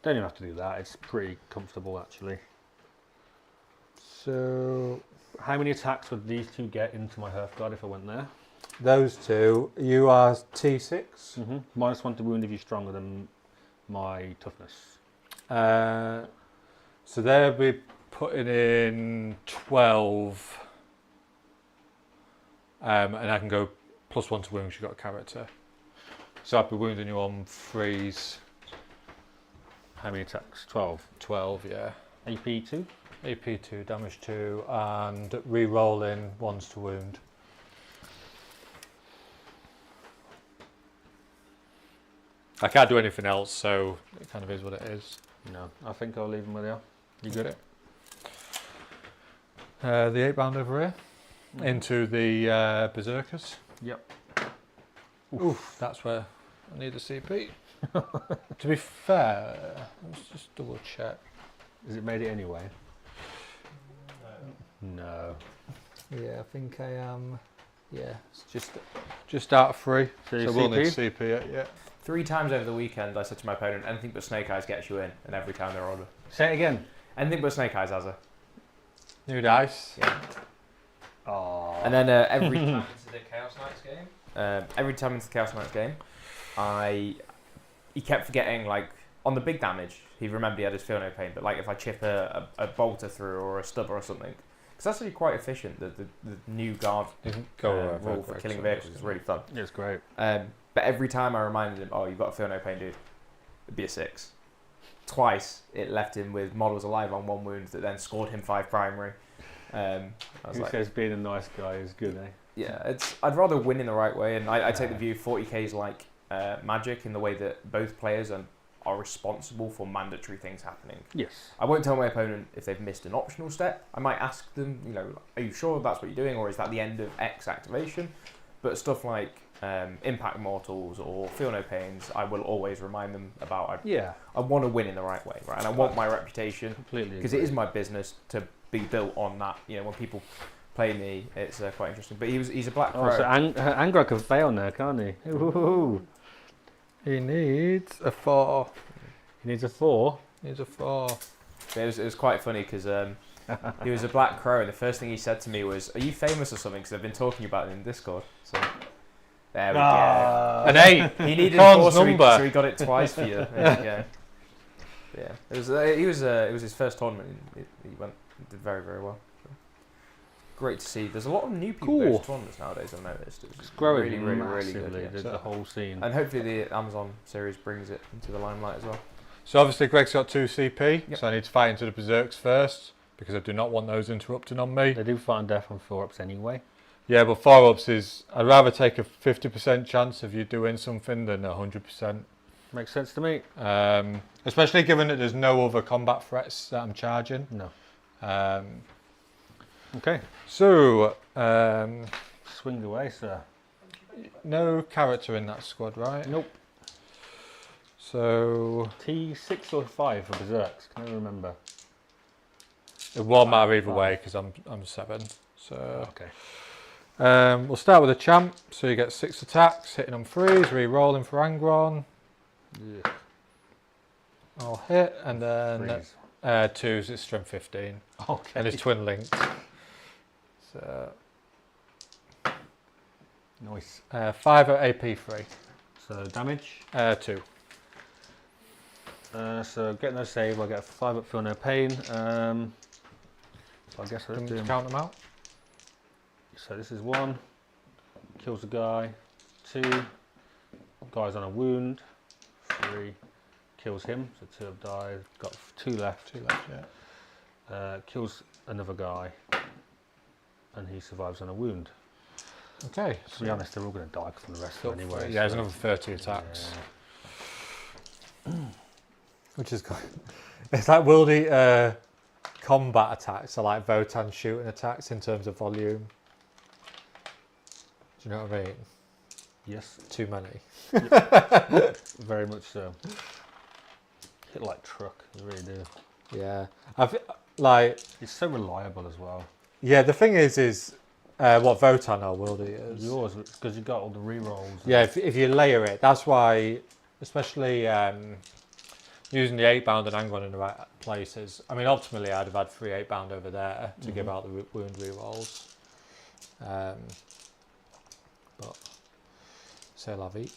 C: Don't even have to do that, it's pretty comfortable actually.
A: So
C: How many attacks would these two get into my Hearthguard if I went there?
A: those two, you are T6.
C: Mm-hmm. -1 to wound if you're stronger than my toughness.
A: So they'll be putting in 12. And I can go +1 to wounds, you've got a character. So I'd be wounding you on 3s.
C: How many attacks? 12.
A: 12, yeah.
C: AP 2?
A: AP 2, damage 2, and re-rolling 1s to wound. I can't do anything else, so it kind of is what it is.
C: No, I think I'll leave them with you. You
A: Okay.
C: good?
A: The 8 bound over here into the berserkers.
C: Yep.
A: Oof, that's where I need a CP. To be fair, let's just double check.
C: Has it made it anyway? No.
A: Yeah, I think I am. Yeah, it's just out of 3.
C: So you
A: So we'll need
C: CP?
A: CP it, yeah.
E: 3 times over the weekend, I said to my opponent, anything but Snake Eyes gets you in, and every time they're ordered.
C: Say it again.
E: Anything but Snake Eyes, Azza.
A: New dice.
E: Yeah.
C: Oh.
E: And then every
B: Into the Chaos Knights game.
E: every time into the Chaos Knights game, he kept forgetting, like, on the big damage, he remembered he had his Feel No Pain, but like if I chip a bolter through or a stubber or something, because that's actually quite efficient, the new guard rule for killing vehicles is really fun.
C: It's great.
E: But every time I reminded him, oh, you've got a Feel No Pain, dude, it'd be a 6. Twice it left him with models alive on 1 wound that then scored him 5 primary. I was
C: Who
E: like,
C: says being a nice guy is good, eh?
E: yeah, I'd rather win in the right way, and I take the view 40k is like Magic in the way that both players are responsible for mandatory things happening.
C: Yes.
E: I won't tell my opponent if they've missed an optional step. I might ask them, are you sure that's what you're doing, or is that the end of X activation? But stuff like Impact Mortals or Feel No Pains, I will always remind them about. I want to win in the right way, right? And I want my reputation,
C: Completely.
E: because it is my business to be built on that. When people play me, it's quite interesting. But he's a black crow.
C: Oh, so Angra can fail now, can't he? Ooh.
A: He needs a 4.
C: He needs a 4.
A: Needs a 4.
E: It was quite funny because he was a black crow, and the first thing he said to me was, "Are you famous or something?" Because I've been talking about it in Discord. So there we go.
A: An 8.
E: He needed
A: Corn's
E: 4,
A: number.
E: so he got it twice for you. There you go. Yeah, it was his first tournament. He did very, very well. So, great to see. There's a lot of new people going to tournaments nowadays. I've noticed.
C: It's growing
E: really, really,
C: massively,
E: really good.
C: the whole scene.
E: And hopefully the Amazon series brings it into the limelight as well.
A: So obviously Greg's got 2 CP,
E: Yep.
A: so I need to fight into the berserks first because I do not want those interrupting on me.
C: They do fight on death on 4-ups anyway.
A: Yeah, but 4-ups is, I'd rather take a 50% chance of you doing something than 100%.
C: Makes sense to me.
A: Especially given that there's no other combat threats that I'm charging.
C: No.
A: Um,
C: Okay.
A: so,
C: Swing away, sir.
A: no character in that squad, right?
C: Nope.
A: So,
C: T6 or 5 for berserks. Can I remember?
A: it won't matter either
C: 5.
A: way because I'm 7. So,
C: Okay.
A: we'll start with a champ. So you get 6 attacks, hitting on 3s, re-rolling for Angron.
C: Yeah.
A: I'll hit, and then
C: Freeze.
A: 2s, it's strength 15.
C: Okay.
A: And it's twin linked. So,
C: Nice.
A: 5 at AP 3.
C: So damage.
A: 2.
C: So getting no save, I get a 5 up, feel no pain. So I guess I
A: Can
C: do.
A: you count them out?
C: So this is 1, kills a guy. 2, guy's on a wound. 3, kills him. So 2 have died. Got 2 left.
A: 2 left, yeah.
C: Kills another guy, and he survives on a wound.
A: Okay.
C: To be honest, they're all going to die from the rest of it anyway.
A: Yeah, there's
C: so-
A: another 30 attacks. Which is good. It's like Wildy combat attacks are like Votann shooting attacks in terms of volume. Do you know what I mean?
C: Yes,
A: Too many.
C: very much so. Hit like truck, you really do.
A: Yeah. I've like
C: It's so reliable as well.
A: yeah, the thing is what Votann or Wildy is.
C: Yours, because you got all the rerolls.
A: Yeah, if you layer it, that's why, especially using the 8-bound and Angron in the right places. I mean, ultimately, I'd have had 3 8-bound over there to give out the wound rerolls. But c'est la vie.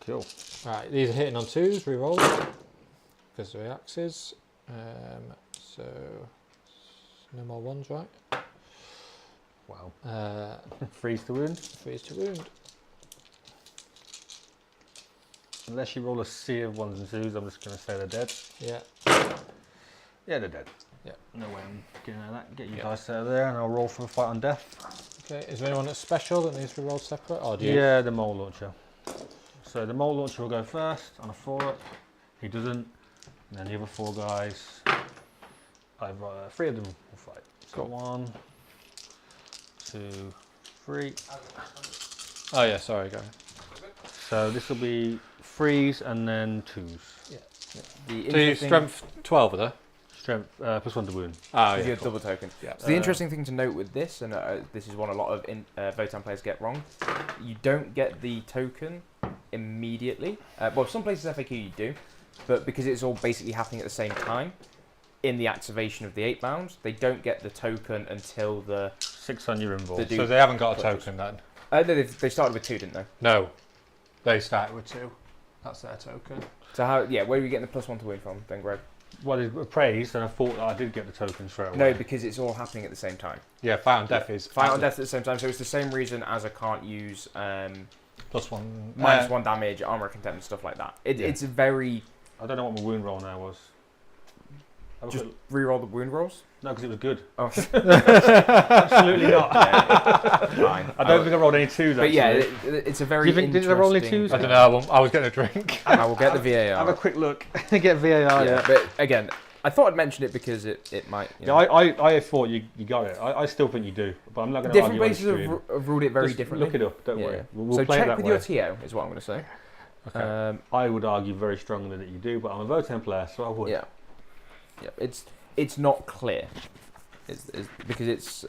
C: Cool.
A: Right, these are hitting on 2s, reroll because of the axes. So no more 1s, right?
C: Wow. Freeze to wound.
A: Freeze to wound.
C: Unless you roll a sea of 1s and 2s, I'm just going to say they're dead.
A: Yeah.
C: Yeah, they're dead.
A: Yeah.
C: No way I'm getting out of that. Get your
A: Yeah.
C: dice out of there, and I'll roll for a fight on death.
A: Okay. Is there anyone that's special that needs to be rolled separate, or do you?
C: Yeah, the mole launcher. So the mole launcher will go first on a 4-up. He doesn't. And then the other 4 guys, I've 3 of them will fight. So
A: Cool.
C: 1, 2, 3.
A: Oh yeah. Sorry, go ahead.
C: So this will be 3s and then 2s.
E: The
A: So you
E: interesting-
A: strength 12 are there?
C: Strength plus 1 to wound.
A: Oh
E: With
A: yeah.
E: your
A: Cool.
E: double token.
A: Yeah.
E: So the interesting thing to note with this, and this is one a lot of Votann players get wrong, you don't get the token immediately. Well, some places FAQ you do, but because it's all basically happening at the same time, in the activation of the 8-bound, they don't get the token until the...
C: 6 on your involved.
E: The dude-
A: So they haven't got a
E: Purchase.
A: token then?
E: No, they started with 2, didn't they?
A: No. They started with 2. That's their token.
E: So how? Yeah, where are you getting the +1 to win from, then, Greg?
C: Well, it praised, and I thought that I did get the token straight away.
E: No, because it's all happening at the same time.
A: Yeah, fight on death is
E: Fight on death at the same time, so it's the same reason as I can't use
A: +1.
E: -1 damage, armor contempt, and stuff like that.
C: Yeah.
E: It's a very...
C: I don't know what my wound roll now was. Have a
E: Just
C: quick-
E: re-roll the wound rolls?
C: No, because it was good.
E: Oh,
C: Absolutely not.
E: fine.
C: I don't think I rolled any 2s,
E: But yeah,
C: actually.
E: it's a very
C: Do you think- did I roll any
E: interesting-
C: 2s?
A: I don't know. I was getting a drink.
E: I will get the VAR.
C: Have a quick look. Get VAR,
E: yeah, but again, I thought I'd mention it because it might... You
C: Yeah,
E: know.
C: I thought you got it. I still think you do, but I'm not going to
E: Different
C: argue
E: places
C: on screen.
E: have ruled it very
C: Just
E: differently.
C: Look it up, don't
E: Yeah.
C: worry. We'll
E: So
C: play it
E: check
C: that
E: with
C: way.
E: your TO, is what I'm going to say.
A: Okay.
C: I would argue very strongly that you do, but I'm a Votann player, so I would.
E: Yeah. Yeah, it's not clear. It's because it's...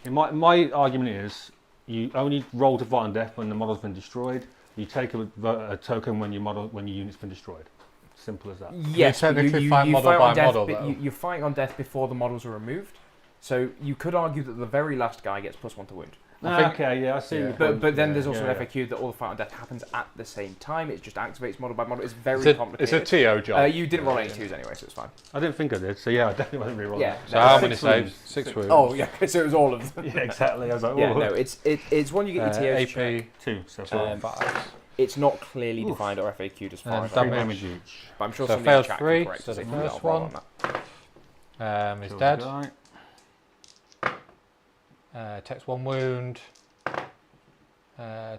C: My argument is you only roll to fight on death when the model's been destroyed. You take a token when your unit's been destroyed. Simple as that.
E: Yes, but
A: technically fight model
E: fight
A: by
E: on death,
A: model,
E: but
A: though.
E: you're fighting on death before the models are removed. So you could argue that the very last guy gets +1 to wound.
A: I think-
C: Okay, yeah, I see.
A: Yeah.
C: your point.
E: But then
C: Yeah,
E: there's also
C: yeah,
E: an FAQ that all the fight on death happens at the same time. It just activates model by model. It's very
A: It's a
E: complicated.
A: TO job.
E: You didn't roll any 2s anyway, so it's fine.
C: I didn't think I did, so yeah, I definitely wasn't re-rolling.
E: Yeah.
A: So
E: no,
A: how
E: it's
A: many
C: 6
A: saves?
C: wounds.
A: 6 wounds.
E: Oh yeah, so it was all of them.
C: Yeah, exactly. I was like, oh,
E: Yeah, no, it's one you get your TOs check.
A: AP,
C: 2 so
A: 2
C: far.
A: and 5.
E: It's not clearly defined or FAQ'd as far as I
C: Three
E: know.
C: damage each.
E: But I'm sure
A: So
E: somebody in
A: failed
E: chat
A: 3,
E: can correct
A: so
E: us
A: the
E: if we got
A: first
E: a roll
A: one.
E: on that.
A: He's
C: Kills
A: dead.
C: the guy.
A: Takes 1 wound.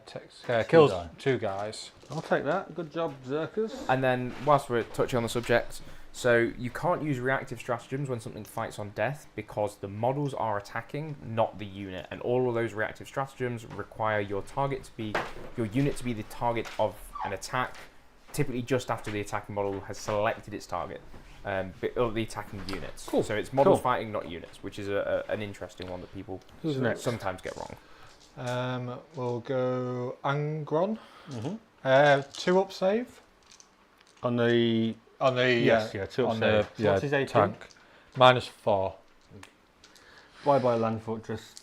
A: Takes
C: Two
A: kills
C: die.
A: 2 guys.
C: I'll take that. Good job, Zerkers.
E: And then, whilst we're touching on the subject, so you can't use reactive stratagems when something fights on death because the models are attacking, not the unit. And all of those reactive stratagems require your unit to be the target of an attack, typically just after the attacking model has selected its target. Or the attacking units.
C: Cool.
E: So it's models
C: Cool.
E: fighting, not units, which is an interesting one that people
C: Who's next?
E: sometimes get wrong.
A: We'll go Angron.
C: Mm-hmm.
A: 2 up save.
C: On the
A: On the
C: yes, yeah, 2 up
A: on
C: save.
A: the
C: So what's his AP?
A: tank. -4.
C: Bye bye land fortress.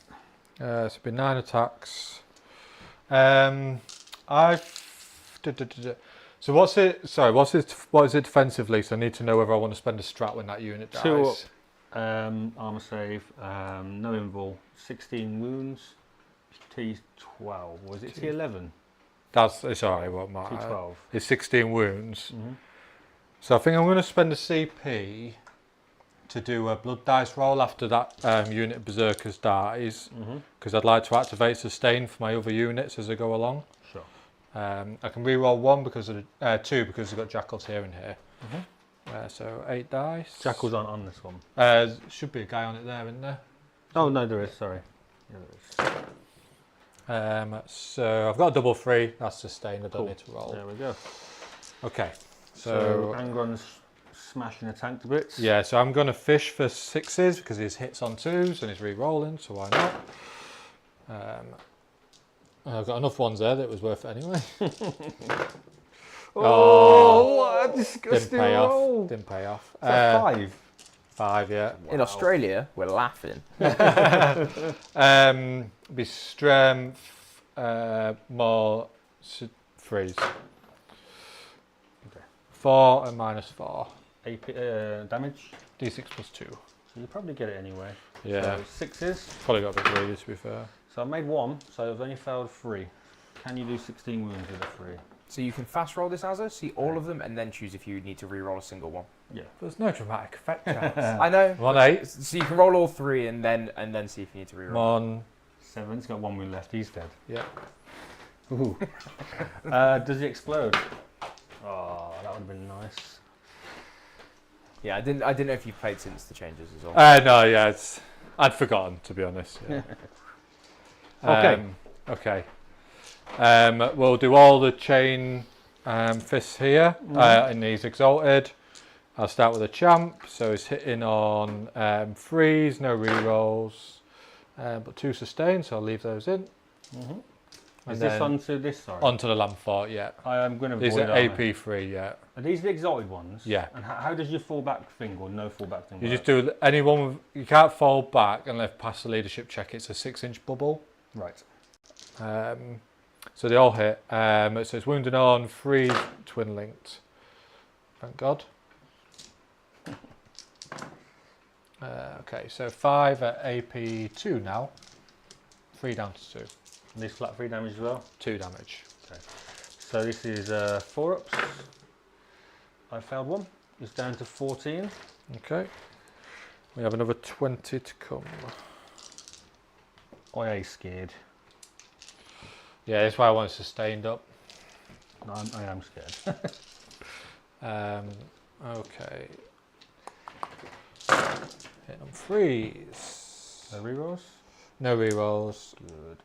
A: So it'll be 9 attacks. So what's it? Sorry, what is it defensively? So I need to know whether I want to spend a strat when that unit dies.
C: 2 up, armor save, no invul, 16 wounds, T12. Or is it T11?
A: It's alright. What matter?
C: T12.
A: It's 16 wounds.
C: Mm-hmm.
A: So I think I'm going to spend a CP to do a blood dice roll after that unit of berserkers dies, because I'd like to activate sustain for my other units as I go along.
C: Sure.
A: I can re-roll 1 because of 2 because I've got jackals here and here. So 8 dice.
C: Jackals aren't on this one.
A: Should be a guy on it there, isn't there?
C: Oh no, there is. Sorry. Yeah, there is.
A: So I've got a double 3. That's sustained. I don't
C: Cool.
A: need to roll.
C: There we go.
A: Okay.
C: So Angron's smashing a tank to bits.
A: Yeah, so I'm going to fish for 6s because his hits on 2s and he's re-rolling, so why not? I've got enough ones there that it was worth it anyway.
C: What a disgusting
A: Didn't pay
C: roll.
A: off. Didn't pay off.
C: Is that 5?
A: 5, yeah.
F: In Australia, we're laughing.
A: Be strength, more freeze.
C: Okay.
A: 4 and -4.
C: AP damage.
A: D6 +2.
C: So you probably get it anyway.
A: Yeah.
C: So 6s.
A: Probably got a bit greedy to be fair.
C: So I made 1, so I've only failed 3. Can you do 16 wounds with a 3?
E: So you can fast roll this Azza, see all of them, and then choose if you need to re-roll a single one.
C: Yeah.
A: There's no dramatic effect chance.
E: I know.
A: 1 8.
E: So you can roll all 3 and then see if you need to re-roll.
A: 1.
C: 7's got 1 wound left. He's dead.
A: Yeah.
C: Ooh. Does he explode? Oh, that would have been nice.
E: Yeah, I didn't know if you played since the changes as well.
A: No, yeah, I'd forgotten to be honest. Yeah.
C: Okay.
A: Okay. We'll do all the chain fists here, and he's exalted. I'll start with a champ, so he's hitting on 3s, no rerolls, but 2 sustained, so I'll leave those in.
C: Is this onto this side?
A: Onto the lamp fort, yeah.
C: I am going to
A: These
C: avoid
A: are
C: armor.
A: AP 3, yeah.
C: Are these the exalted ones?
A: Yeah.
C: And how does your fallback thing or no fallback thing
A: You
C: work?
A: just do anyone with, you can't fall back unless past the leadership check. It's a 6-inch bubble.
C: Right.
A: So they all hit. So it's wounded on, 3 twin linked. Thank God. Okay, so 5 at AP 2 now. 3 down to 2.
C: And these flat 3 damage as well?
A: 2 damage.
C: Okay. So this is 4 ups. I failed 1. It's down to 14.
A: Okay. We have another 20 to come.
C: I am scared.
A: Yeah, that's why I want it sustained up.
C: No, I am scared.
A: Okay. Hit on 3s.
C: No rerolls?
A: No rerolls.
C: Good.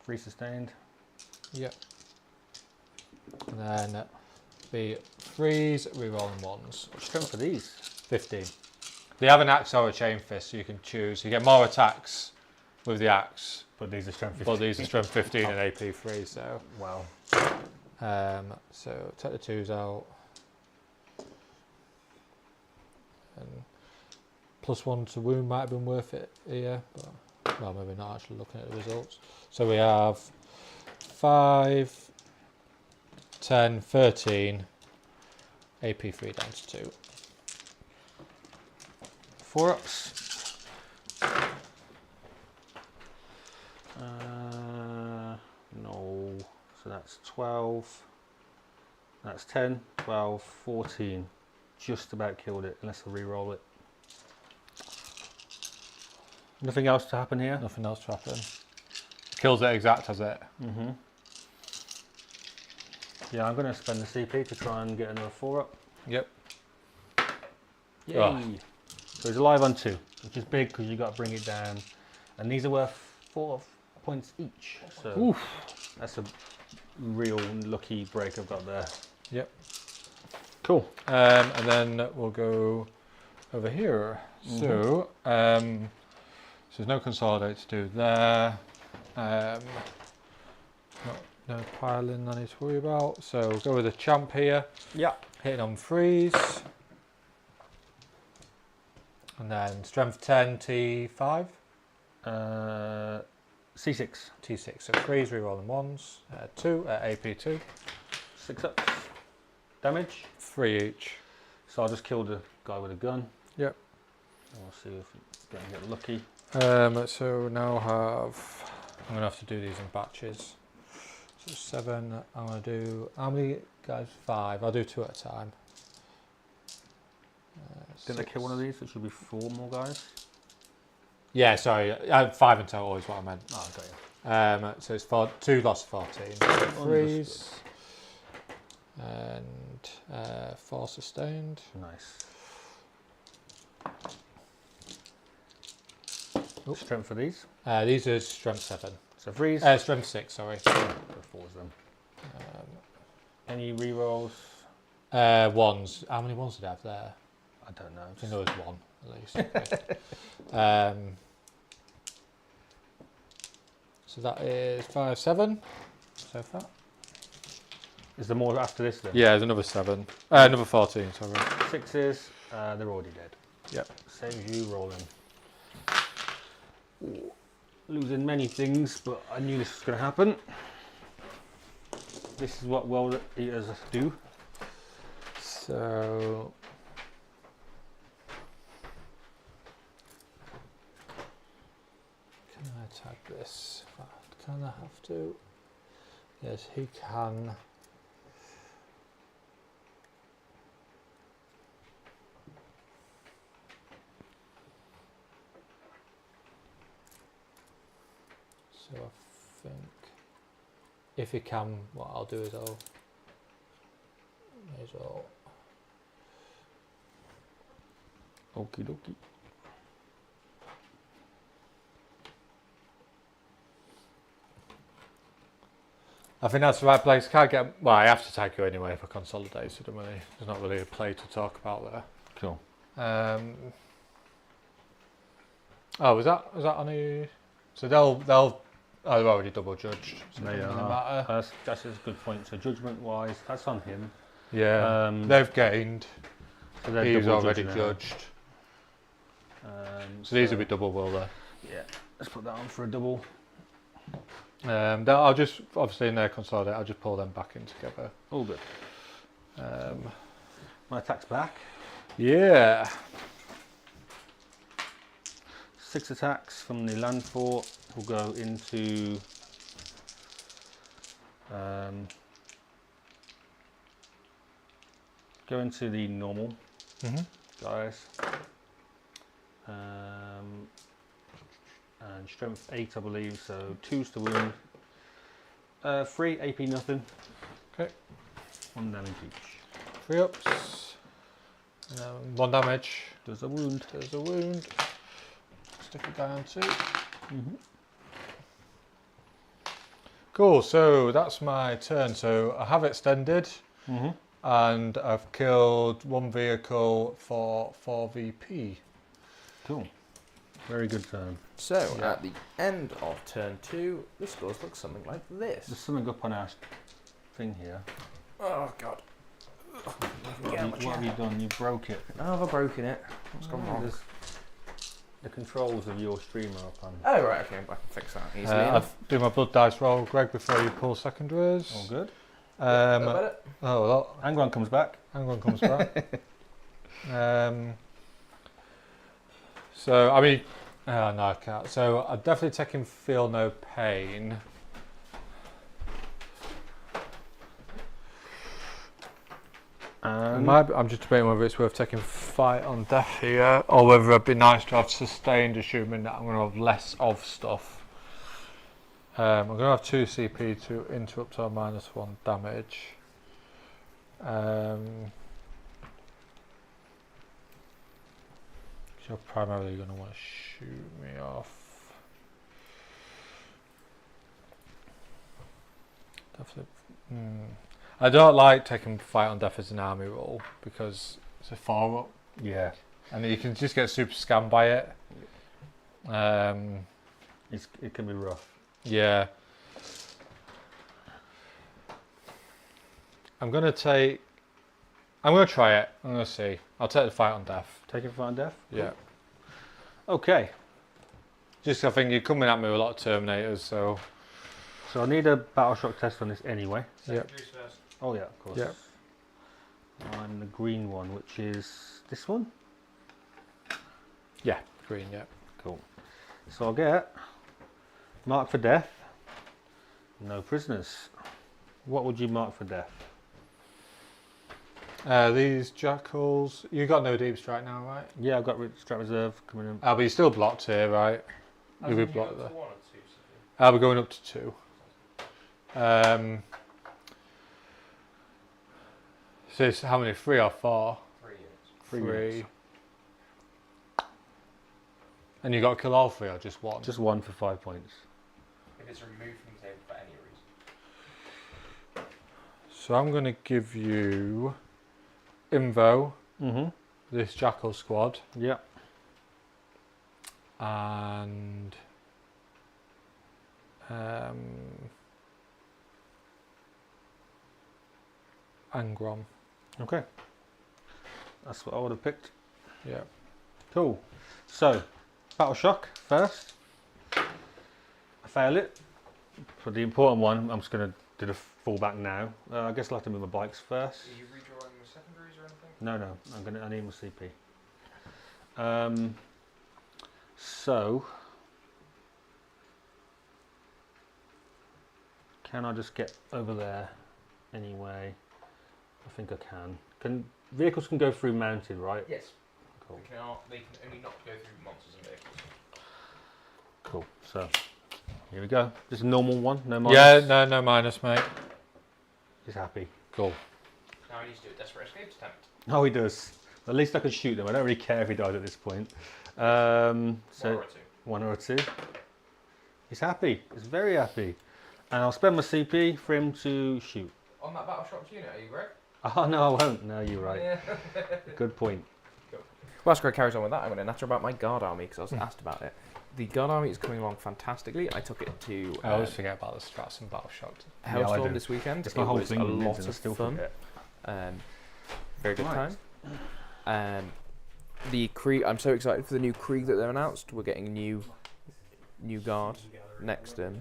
C: 3 sustained.
A: Yep. And then the 3s, rerolling 1s.
C: What strength are these?
A: 15. They have an axe or a chain fist, so you can choose. You get more attacks with the axe,
C: But these are strength 15.
A: but these are strength 15 and AP 3, so.
C: Wow.
A: So take the 2s out. And +1 to wound might have been worth it here, but well, maybe not actually looking at the results. So we have 5, 10, 13, AP 3 down to 2.
C: 4 ups. No. So that's 12. That's 10, 12, 14. Just about killed it, unless I re-roll it. Nothing else to happen here?
A: Nothing else to happen. Kills it exact as it.
C: Yeah, I'm going to spend the CP to try and get another 4 up.
A: Yep.
C: Yay!
A: Oh.
C: So he's alive on 2, which is big because you got to bring it down. And these are worth 4 points each. So that's a real lucky break I've got there.
A: Yep.
C: Cool.
A: And then we'll go over here. So, so there's no consolidate to do there. No piling I need to worry about. So we'll go with the champ here.
C: Yeah.
A: Hitting on 3s. And then strength 10, T5.
C: C6.
A: T6. So 3s, rerolling 1s. 2 at AP2.
C: 6 ups. Damage.
A: 3 each.
C: So I'll just kill the guy with a gun.
A: Yep.
C: And we'll see if we can get lucky.
A: So now I'm going to have to do these in batches. So 7, I'm going to do, how many guys? 5. I'll do 2 at a time.
C: Didn't I kill one of these? It should be 4 more guys.
A: Yeah, sorry. 5 in total is what I meant.
C: Oh, got you.
A: So it's 2 lost 14. 3s. And 4 sustained.
C: Nice.
A: Oop.
C: Strength for these.
A: These are strength 7.
C: So 3s.
A: Strength 6, sorry.
C: 4s then. Any rerolls?
A: 1s. How many 1s did I have there?
C: I don't know.
A: I think there was 1 at least. So that is 5, 7 so far.
C: Is there more after this then?
A: Yeah, there's another 7. Another 14, sorry.
C: 6s. They're already dead.
A: Yep.
C: Saves you rolling. Ooh. Losing many things, but I knew this was going to happen. This is what world eaters do.
A: So can I tag this? Can I have to? Yes, he can. So I think if he can, what I'll do is I'll may as well.
C: Okie dokie.
A: I think that's the right place. Can't get. Well, I have to tag you anyway for consolidate. So there's not really a play to talk about there.
C: Cool.
A: Oh, was that on a? So they'll. Oh, they're already double judged. So it
C: They
A: doesn't really
C: are.
A: matter.
C: That's a good point. So judgment wise, that's on him.
A: Yeah, they've gained.
C: So they're
A: He's
C: double
A: already
C: judged now.
A: judged. So these will be double, will they?
C: Yeah. Let's put that on for a double.
A: I'll just obviously in their consolidate. I'll just pull them back in together.
C: All good. My attack's back.
A: Yeah.
C: 6 attacks from the land fort will go into the normal guys. And strength 8 I believe, so 2's to wound. 3 AP nothing.
A: Okay.
C: 1 damage each.
A: 3 ups. 1 damage.
C: Does a wound.
A: There's a wound. Stick a guy on 2. Cool, so that's my turn. So I have extended and I've killed 1 vehicle for 4 VP.
C: Cool. Very good turn.
E: So, at the end of turn 2, the scores look something like this.
C: There's something up on our thing here.
E: Oh, God.
C: What have you done? You broke it.
E: Oh, have I broken it? What's gone wrong?
C: The controls of your streamer up on.
E: Oh, right, okay, I can fix that easily
A: I'll
E: enough.
A: do my blood dice roll, Greg, before you pull secondaries.
C: All good.
E: Better?
A: Well,
C: Angron comes back.
A: Angron comes back. So, I mean, oh, no, I can't. So, I'm definitely taking Feel No Pain. I'm just debating whether it's worth taking Fight on Death here, or whether it'd be nice to have Sustained, assuming that I'm going to have less of stuff. I'm going to have 2 CP to interrupt or -1 damage. You're primarily going to want to shoot me off. Definitely. I don't like taking Fight on Death as an army roll because it's a 4-up.
C: Yeah.
A: And you can just get super scammed by it.
C: It can be rough.
A: Yeah. I'm going to try it. I'm going to see. I'll take the Fight on Death.
C: Take it for death?
A: Yeah.
C: Okay.
A: Just I think you're coming at me with a lot of Terminators, so
C: So I need a battle shock test on this anyway.
B: Secondaries first.
C: Oh yeah, of course.
A: Yep.
C: I'm the green one, which is this one.
A: yeah, green, yeah.
C: Cool. So I'll get mark for death. No prisoners. What would you mark for death?
A: These jackals, you got no deep strike now, right?
C: Yeah, I've got strat reserve coming in.
A: But you're still blocked here, right?
B: As
A: You'll be
B: in you
A: blocked
B: go
A: there.
B: to 1 or 2, so
A: We're going up to 2. So it's how many? 3 or 4?
B: 3 units.
C: 3
A: 3.
C: units.
A: And you got to kill all 3 or just 1?
C: Just 1 for 5 points.
B: If it's removed from the table for any reason.
A: So I'm going to give you Invo,
C: Mm-hmm.
A: this jackal squad,
C: Yeah.
A: and Angrom.
C: Okay. That's what I would have picked.
A: Yeah.
C: Cool. So, battle shock first. I fail it. For the important one, I'm just going to do the fallback now. I guess I'll have to move my bikes first.
B: Are you redrawing the secondaries or anything?
C: No, I need my CP. So, can I just get over there anyway? I think I can. Vehicles can go through mounted, right?
B: Yes.
C: Cool.
B: They can only not go through monsters and vehicles.
C: Cool. So, here we go. Just a normal one, no minus.
A: Yeah, no minus, mate.
C: He's happy.
A: Cool.
B: Now I need to do a desperate escape attempt.
C: Oh, he does. At least I can shoot them. I don't really care if he dies at this point.
B: One
C: So
B: or 2.
C: 1 or 2. He's happy. He's very happy. And I'll spend my CP for him to shoot.
B: On that battle shocked unit, are you Greg?
C: Oh no, I won't. No, you're right.
B: Yeah.
C: Good point.
E: Whilst Greg carries on with that, I'm going to natter about my guard army because I was asked about it. The guard army is coming along fantastically. I took it to
A: I always forget about the strats and battle shocked.
C: Yeah, I
E: Hellstorm
C: do.
E: this weekend.
C: It's my
E: It
C: whole
E: was
C: thing.
E: a
C: with
E: lot
C: Ninja, I
E: of
C: still
E: fun.
C: forget.
E: Very good
C: Right.
E: time. The Krieg. I'm so excited for the new Krieg that they've announced. We're getting new guard next year,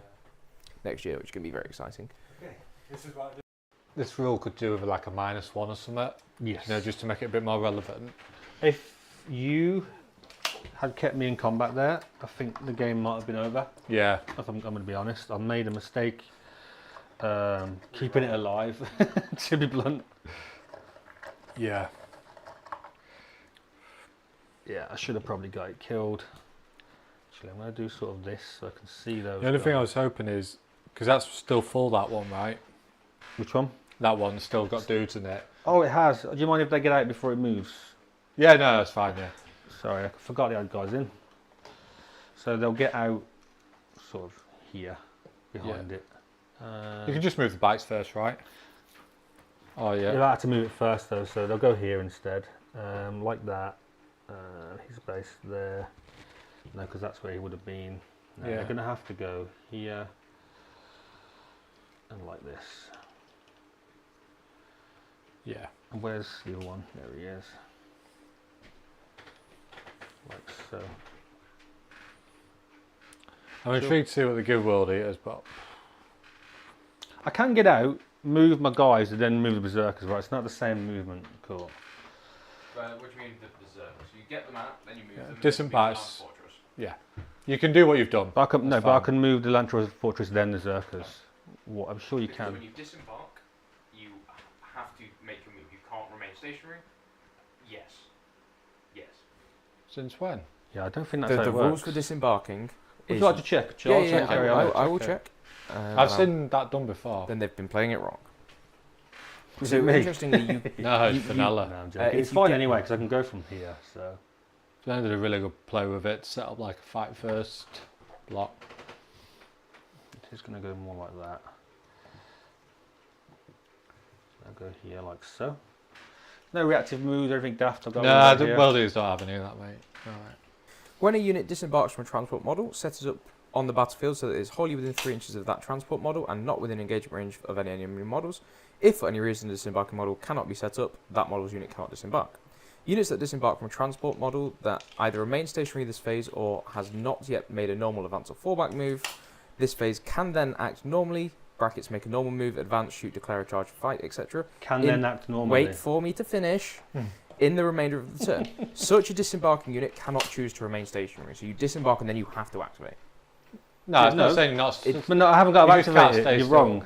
E: which is going to be very exciting.
A: This rule could do with like a -1 or something,
C: Yes.
A: you know, just to make it a bit more relevant.
C: If you had kept me in combat there, I think the game might have been over.
A: Yeah.
C: If I'm going to be honest, I made a mistake keeping it alive. To be blunt.
A: Yeah.
C: Yeah, I should have probably got it killed. Actually, I'm going to do sort of this so I can see those.
A: The only thing I
C: guys.
A: was hoping is, because that's still full, that one, right?
C: Which one?
A: That one's still got dudes in it.
C: Oh, it has. Do you mind if they get out before it moves?
A: Yeah, no, that's fine, yeah.
C: Sorry, I forgot they had guys in. So they'll get out sort of here, behind it.
A: You can just move the bikes first, right? Oh, yeah.
C: You'll have to move it first though, so they'll go here instead. Like that. His base there. No, because that's where he would have been. No,
A: Yeah.
C: they're going to have to go here. And like this.
A: Yeah.
C: And where's the other one? There he is. Like so.
A: I'm intrigued to see what the Give World is, but
C: I can get out, move my guys, and then move the berserkers, right? It's not the same movement. Cool.
B: What do you mean the berserkers? So you get them out, then you move them.
A: Disembarks.
B: Fortress.
A: you can do what you've done.
C: But I can, no,
A: That's
C: but I
A: fine.
C: can move the Lantros Fortress, then the Zerkers. What? I'm sure you
B: Because
C: can.
B: when you disembark, you have to make a move. You can't remain stationary. Yes. Yes.
A: Since when?
C: Yeah, I don't think that's
E: The
C: how it
E: rules
C: works.
E: for disembarking.
C: Would
E: Is,
C: you like to check,
E: yeah,
C: Charles?
E: yeah,
C: Carry on.
E: I will
A: Okay.
E: check.
A: I've seen that done before.
E: Then they've been playing it wrong.
C: Is
E: So
C: it me?
E: interestingly, you
A: No, it's
E: you-
A: vanilla.
C: No, I'm joking.
E: if
C: It's
E: you
C: fine
E: get-
C: anyway, because I can go from here, so...
A: They did a really good play with it, set up like a fight first block.
C: It's going to go more like that. So I'll go here like so. No reactive moves, everything daft. I've got
A: Nah,
C: all
A: the
C: here.
A: Worldies don't have any of that, mate. Alright.
E: when a unit disembarks from a transport model, set it up on the battlefield so that it is wholly within 3 inches of that transport model and not within engagement range of any enemy models. If for any reason the disembarking model cannot be set up, that model's unit cannot disembark. Units that disembark from a transport model that either remain stationary this phase or has not yet made a normal advance or fallback move. This phase can then act normally, brackets make a normal move, advance, shoot, declare a charge, fight, etc.
C: Can then act normally.
E: Wait for me to finish. In the remainder of the turn. Such a disembarking unit cannot choose to remain stationary. So you disembark and then you have to activate.
A: No, it's not saying not.
C: But no, I haven't got to
A: You just can't
C: activate
A: stay
C: it. You're
A: still.
C: wrong.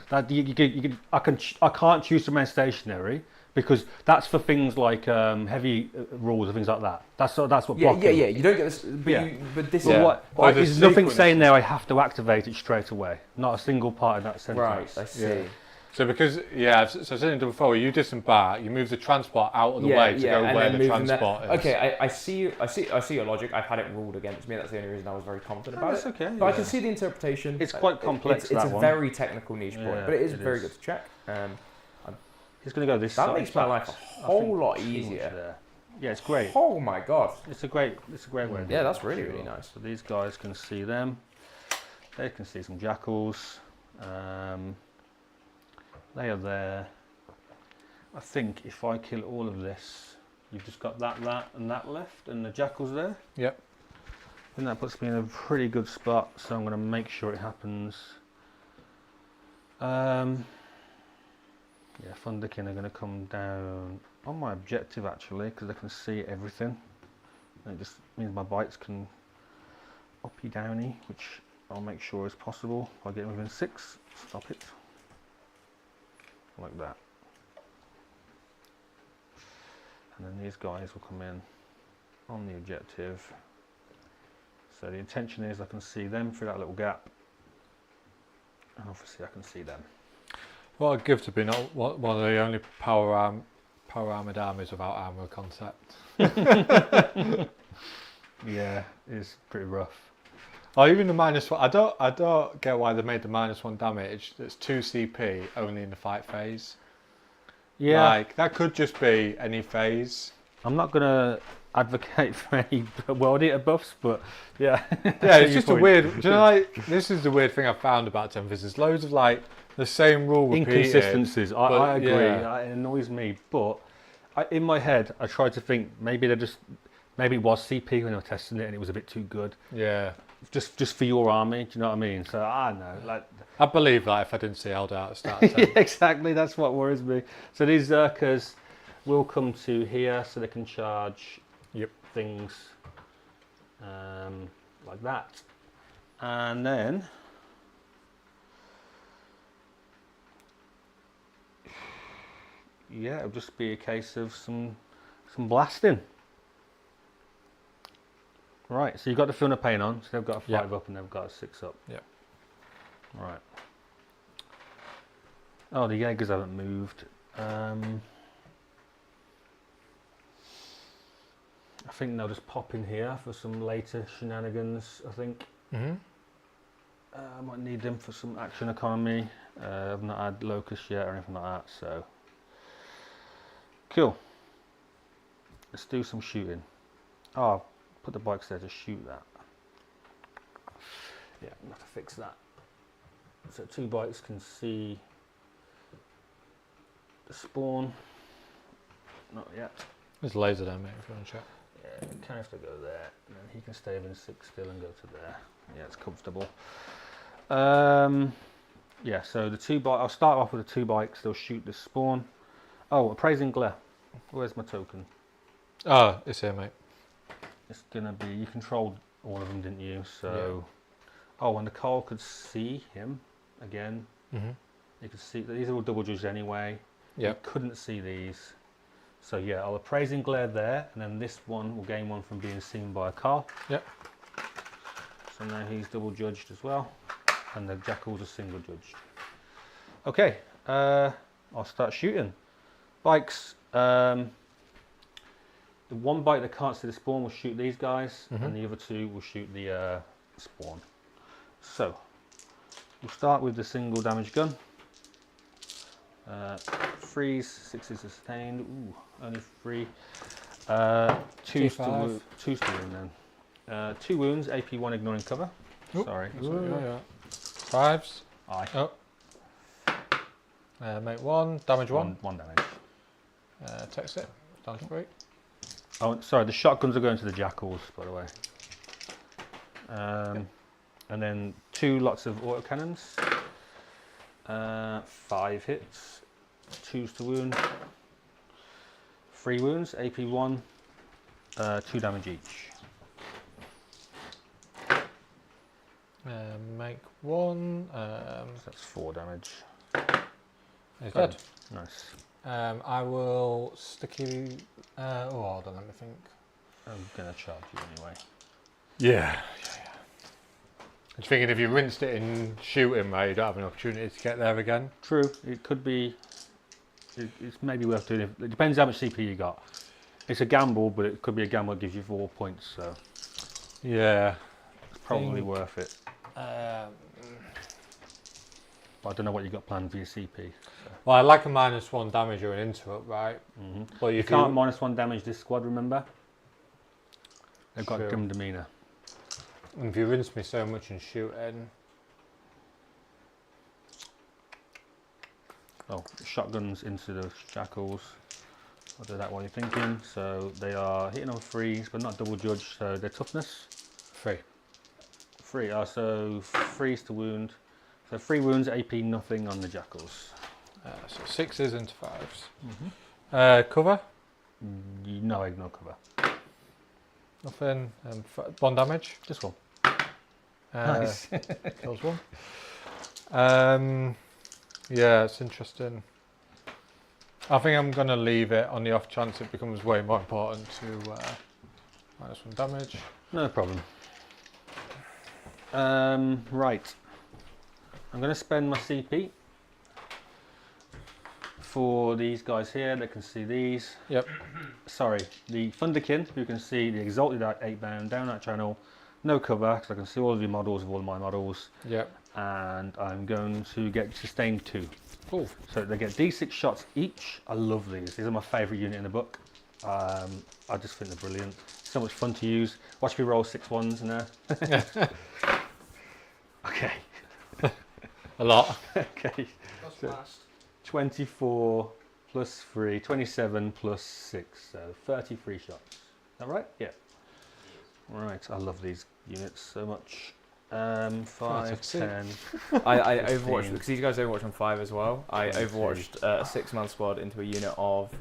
C: I can't choose to remain stationary because that's for things like heavy rules and things like that. That's what blocking.
E: Yeah. You don't get this, but
C: Yeah.
E: but this
A: Yeah.
E: is
A: Or the
C: There's nothing
A: sequence.
C: saying there I have to activate it straight away. Not a single part of that sentence.
E: right. I see.
A: So because so I said in double forward, you disembark, you move the transport out of the way to go
E: and
A: where
E: then
A: the
E: move them there.
A: transport is.
E: Okay, I see your logic. I've had it ruled against me. That's the only reason I was very confident about
C: That's
E: it.
C: okay.
E: But I can see the interpretation.
C: It's quite complex,
E: It's
C: that
E: a
C: one.
E: very technical niche point,
C: Yeah,
E: but it is
C: it
E: very
C: is.
E: good to check.
C: He's going to go this
E: That
C: side.
E: makes my life a whole lot easier.
C: There. Yeah, it's great.
E: Oh my god.
C: It's a great way. To do
E: Yeah,
C: it.
E: that's really nice.
C: So these guys can see them. They can see some jackals. They are there. I think if I kill all of this, you've just got that, and that left, and the jackals there.
A: Yep.
C: And that puts me in a pretty good spot, so I'm going to make sure it happens. Yeah, Thunderkin are going to come down on my objective actually, because they can see everything. And it just means my bites can uppy downy, which I'll make sure is possible. If I get within 6, stop it. Like that. And then these guys will come in on the objective. So the intention is I can see them through that little gap, and obviously I can see them.
A: What I'd give to be not one of the only power armoured armies without armour concept.
C: Yeah, it's pretty rough.
A: Or even the -1. I don't get why they made the -1 damage. That's 2 CP only in the fight phase.
C: Yeah,
A: Like that could just be any phase.
C: I'm not going to advocate for any world eater buffs, but yeah.
A: Yeah, it's just a weird. Do you know, like this is the weird thing I've found about 10th. There's loads of like the same rule repeated.
C: Inconsistencies. I agree.
A: yeah.
C: It annoys me, but in my head, I tried to think maybe it was CP when they were testing it, and it was a bit too good.
A: Yeah,
C: Just for your army, do you know what I mean? So I don't know, like.
A: I believe that if I didn't see Elder at the start. of 10th.
C: Yeah, exactly, that's what worries me. So these Zerkers will come to here, so they can charge things like that, and then yeah, it'll just be a case of some blasting. Right, so you've got the Feel No Pain on, so they've got a 5 up and they've got a 6 up.
A: Yeah.
C: Right. Oh, the Jaegers haven't moved. I think they'll just pop in here for some later shenanigans, I think.
A: Mm-hmm.
C: I might need them for some action economy. I've not had Locust yet or anything like that, so. Cool. Let's do some shooting. Oh, I'll put the bikes there to shoot that. Yeah, I'm going to have to fix that. So 2 bikes can see the spawn. Not yet.
A: There's a laser there, mate. If you want to check.
C: Yeah, you kind of have to go there, and then he can stay within 6 still and go to there. Yeah, it's comfortable. Yeah, so the 2 bikes, I'll start off with the 2 bikes, they'll shoot the spawn. Oh, Appraising Glare. Where's my token?
A: Oh, it's here, mate.
C: It's gonna be, you controlled all of them, didn't you? So, oh, and the Carl could see him again.
A: Mm-hmm.
C: You could see, these are all double judged anyway.
A: Yeah.
C: You couldn't see these. So yeah, I'll Appraising Glare there, and then this one will gain 1 from being seen by a Carl.
A: Yep.
C: So now he's double judged as well, and the Jackals are single judged. Okay, I'll start shooting. Bikes, the 1 bike that can't see the spawn will shoot these guys, and the other 2 will shoot the spawn. So, we'll start with the single damage gun. 3s, 6s sustained, ooh, only 3. 2 still in then. 2 wounds, AP 1 ignoring cover.
A: Oop.
C: Sorry.
A: Yeah. 5s.
C: Aye.
A: Oh. Make 1. Damage 1.
C: 1 damage.
A: Text it. Down to 3.
C: Oh, sorry, the shotguns are going to the jackals, by the way. And then 2 lots of autocannons. 5 hits, 2s to wound, 3 wounds, AP 1, 2 damage each.
A: Make 1.
C: So that's 4 damage.
A: He's dead.
C: Nice.
A: I will stick you. Oh, hold on, let me think.
C: I'm gonna charge you anyway.
A: Yeah. I'm thinking if you rinsed it in shooting, right, you don't have an opportunity to get there again.
C: True. It could be. It's maybe worth doing. It depends how much CP you got. It's a gamble, but it could be a gamble that gives you 4 points. So
A: Yeah.
C: it's probably worth it.
A: Um,
C: But I don't know what you got planned for your CP.
A: well, I like a -1 damage or an interrupt, right?
C: Mm-hmm.
A: But
C: You
A: if
C: can't -1 damage this squad. Remember, they've got
A: True.
C: grim demeanor.
A: If you rinse me so much in shooting,
C: Oh, shotguns into the jackals. I'll do that while you're thinking. So they are hitting on 3s, but not double judged. So their toughness
A: 3.
C: 3. So 3s to wound. So 3 wounds, AP nothing on the jackals.
A: So 6s into 5s.
C: Mm-hmm.
A: Cover,
C: No egg, no cover.
A: nothing. 1 damage.
C: Just 1.
A: Nice. Kills 1. Yeah, it's interesting. I think I'm going to leave it on the off chance it becomes way more important to -1 damage.
C: No problem. Right. I'm going to spend my CP for these guys here. They can see these.
A: Yep.
C: Sorry, the Thunderkin, who can see the Exalted 8-bound down that channel. No cover, because I can see all of the models of all my models.
A: Yep.
C: And I'm going to get sustained 2.
A: Cool.
C: So they get D6 shots each. I love these. These are my favourite unit in the book. I just think they're brilliant. So much fun to use. Watch me roll 6 1s in there. Okay.
A: A lot.
C: Okay.
B: That's
C: So-
B: last.
C: 24 plus 3, 27 plus 6, so 33 shots. Is that right? Yeah. Right, I love these units so much. 5,
A: That's a
C: 10.
E: I
C: 15.
E: overwatched because these guys overwatch on 5 as well. I
C: 22.
E: overwatched a 6-man squad into a unit of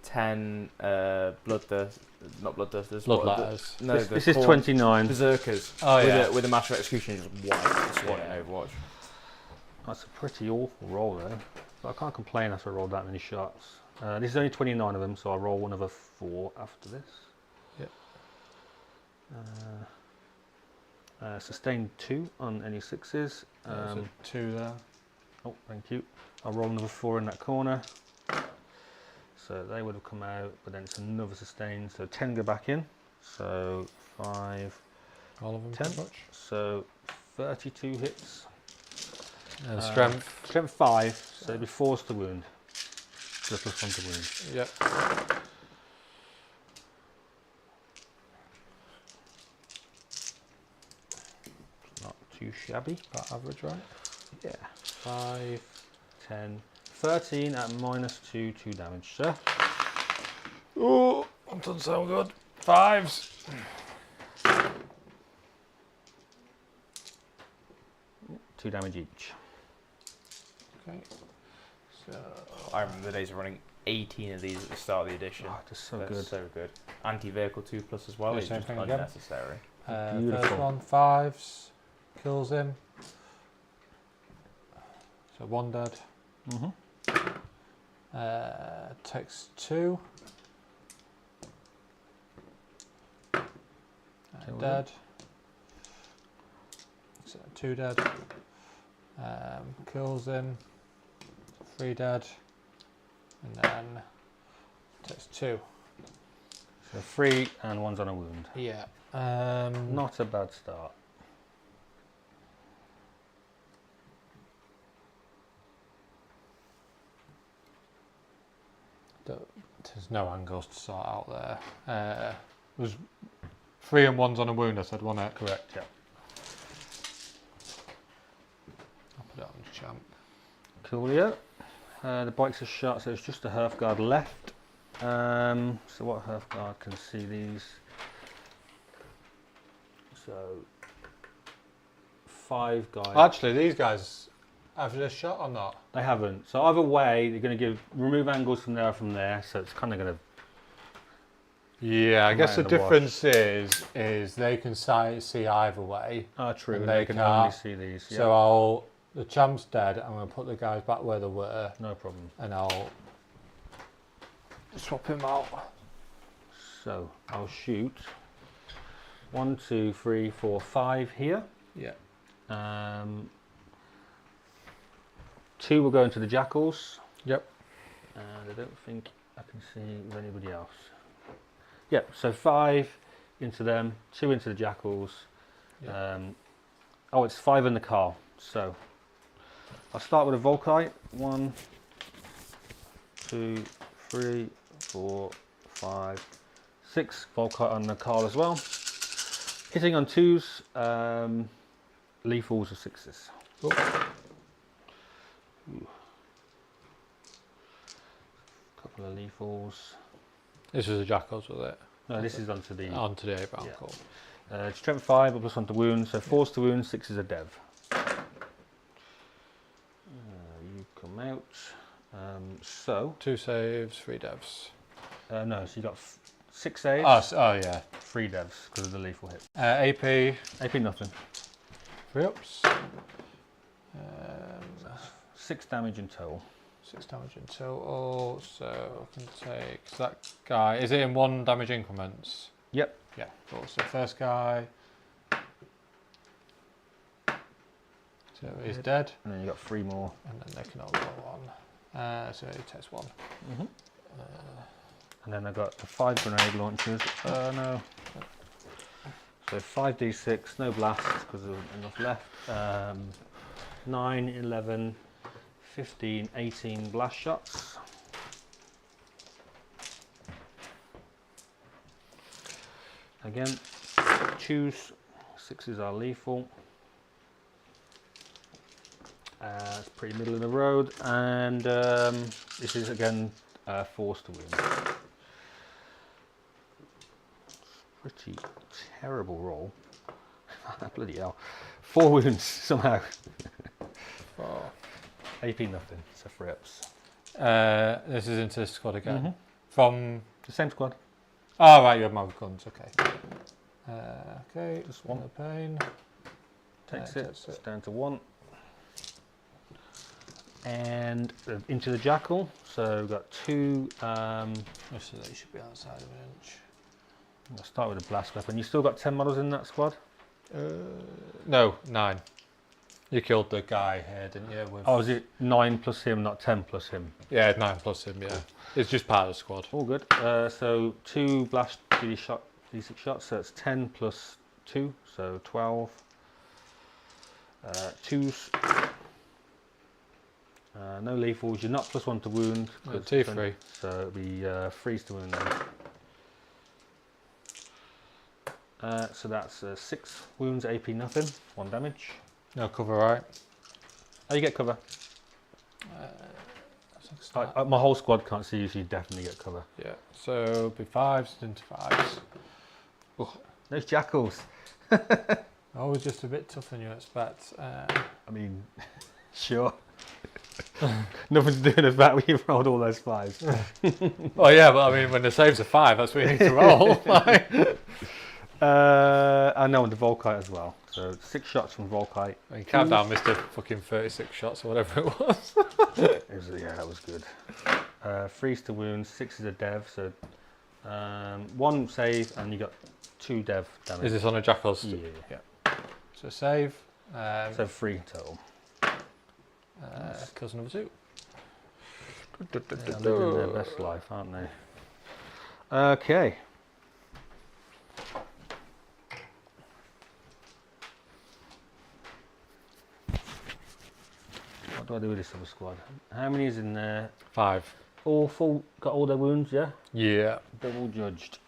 E: 10 bloodthirst, not bloodthirsters.
A: Bloodletters.
E: No,
C: This is 29.
E: berserkers.
A: Oh,
E: with
A: yeah.
E: with a master execution just wiped the squad
C: Yeah.
E: in Overwatch.
C: That's a pretty awful roll though. But I can't complain after I rolled that many shots. This is only 29 of them, so I'll roll another 4 after this.
A: Yep.
C: Sustain 2 on any 6s.
A: There's a 2 there.
C: Oh, thank you. I'll roll another 4 in that corner. So they would have come out, but then it's another sustain. So 10 go back in. So 5,
A: All of them
C: 10.
A: pretty much.
C: So 32 hits.
A: And strength.
C: Strength 5, so it'd be 4s to wound. Just plus 1 to wound.
A: Yep.
C: Not too shabby.
A: About average, right?
C: Yeah. 5, 10, 13 at -2, 2 damage, sir.
A: Oh, that doesn't sound good. 5s.
C: 2 damage each.
A: Okay. So
E: I remember the days of running 18 of these at the start of the edition.
C: Oh, just so
E: That's
C: good.
E: so good. Anti-vehicle 2+ as well.
A: Yeah,
E: It's
A: same
E: just
A: thing again.
E: unnecessary.
A: first
C: Beautiful.
A: one, 5s. Kills him. So 1 dead.
C: Mm-hmm.
A: Takes 2.
C: Kill
A: Dead. So 2 dead. Kills him. 3 dead. And then takes 2.
C: So 3 and 1's on a wound.
A: Yeah.
C: Not a bad start.
A: There's no angles to sort out there. There's 3 and 1's on a wound, I said, wasn't it?
C: Correct, yeah.
A: I'll put it on champ.
C: Coolio. The bikes are shot, so it's just a half guard left. So what Hearthguard can see these? So 5 guys.
A: Actually, these guys have this shot or not?
C: They haven't. So either way, they're going to remove angles from there or from there. So it's kind of going to.
A: Yeah, I guess the
C: Come out in the
A: difference is they can see either way.
C: True.
A: And
C: And
A: they
C: they can
A: can't.
C: only see these.
A: So the champ's dead. I'm going to put the guys back where they were,
C: No problem.
A: and I'll swap him out.
C: So I'll shoot 1, 2, 3, 4, 5 here.
A: Yeah.
C: 2 will go into the jackals.
A: Yep.
C: And I don't think I can see with anybody else. Yep. So 5 into them, 2 into the jackals.
A: Yep.
C: It's 5 in the car. So I'll start with a Volkite. 1, 2, 3, 4, 5, 6 Volkite on the car as well. Hitting on 2s, lethals or 6s.
A: Ooh.
C: Couple of lethals.
A: This is a jackals with it.
C: No, this is onto the
A: Onto the 8 pound
C: Yeah.
A: call.
C: strength 5 plus 1 to wound. So 4's to wound, 6 is a dev. You come out. So
A: 2 saves, 3 devs.
C: no, so you got 6 saves,
A: Oh yeah.
C: 3 devs because of the lethal hit.
A: AP,
C: AP nothing.
A: 3 ups.
C: 6 damage in total.
A: 6 damage in total, so I can take that guy. Is it in 1 damage increments?
C: Yep.
A: Yeah, cool. So first guy. So he's dead,
C: And then you got 3 more.
A: and then they can all go on. So he takes 1.
C: And then I got the 5 grenade launchers. No. So 5d6, no blast because there wasn't enough left. 9, 11, 15, 18 blast shots. Again, choose. 6s are lethal. It's pretty middle of the road, and this is again forced to win. Pretty terrible roll. Bloody hell. 4 wounds somehow.
A: 4.
C: AP nothing, so 3 ups.
A: This is into the squad again.
C: Mhm.
A: From.
C: The same squad.
A: Oh, right, you have my guns, okay. Okay,
C: Just one.
A: no pain.
C: Takes
A: Yeah,
C: it.
A: takes
C: It's
A: it.
C: down to 1. And into the jackal. So we've got 2.
A: So they should be outside of an inch.
C: I'll start with a blast weapon. You still got 10 models in that squad?
A: No, 9. You killed the guy here, didn't you? With,
C: Oh, is it 9 plus him, not 10 plus him?
A: yeah, 9 plus him, yeah. It's just part of the squad.
C: All good. So 2 blast D6 shots, so it's 10 plus 2, so 12. 2s. No lethals. You're not plus 1 to wound.
A: No,
C: 'cause
A: T3.
C: So it'll be 3s to wound then. So that's 6 wounds, AP nothing, 1 damage.
A: No cover, right?
C: Oh, you get cover.
A: I think start.
C: My whole squad can't see you, so you definitely get cover.
A: Yeah, so it'll be 5s into 5s.
C: Those jackals.
A: Always just a bit tougher than you expect.
C: I mean, sure. Nothing to do with that when you rolled all those 5s.
A: Oh yeah, but I mean, when the saves are 5, that's what you need to roll.
C: I know, and the Volkite as well. So 6 shots from Volkite.
A: You count down Mr. fucking 36 shots or whatever it was.
C: Yeah, that was good. 3s to wound, 6 is a dev, so 1 save, and you got 2 dev damage.
A: Is this on a jackal's?
C: Yeah.
A: So save.
C: So 3 total.
A: Kills number 2.
C: They're living their best life, aren't they? Okay. What do I do with this other squad? How many is in there?
A: 5.
C: All full, got all their wounds, yeah?
A: Yeah.
C: Double judged.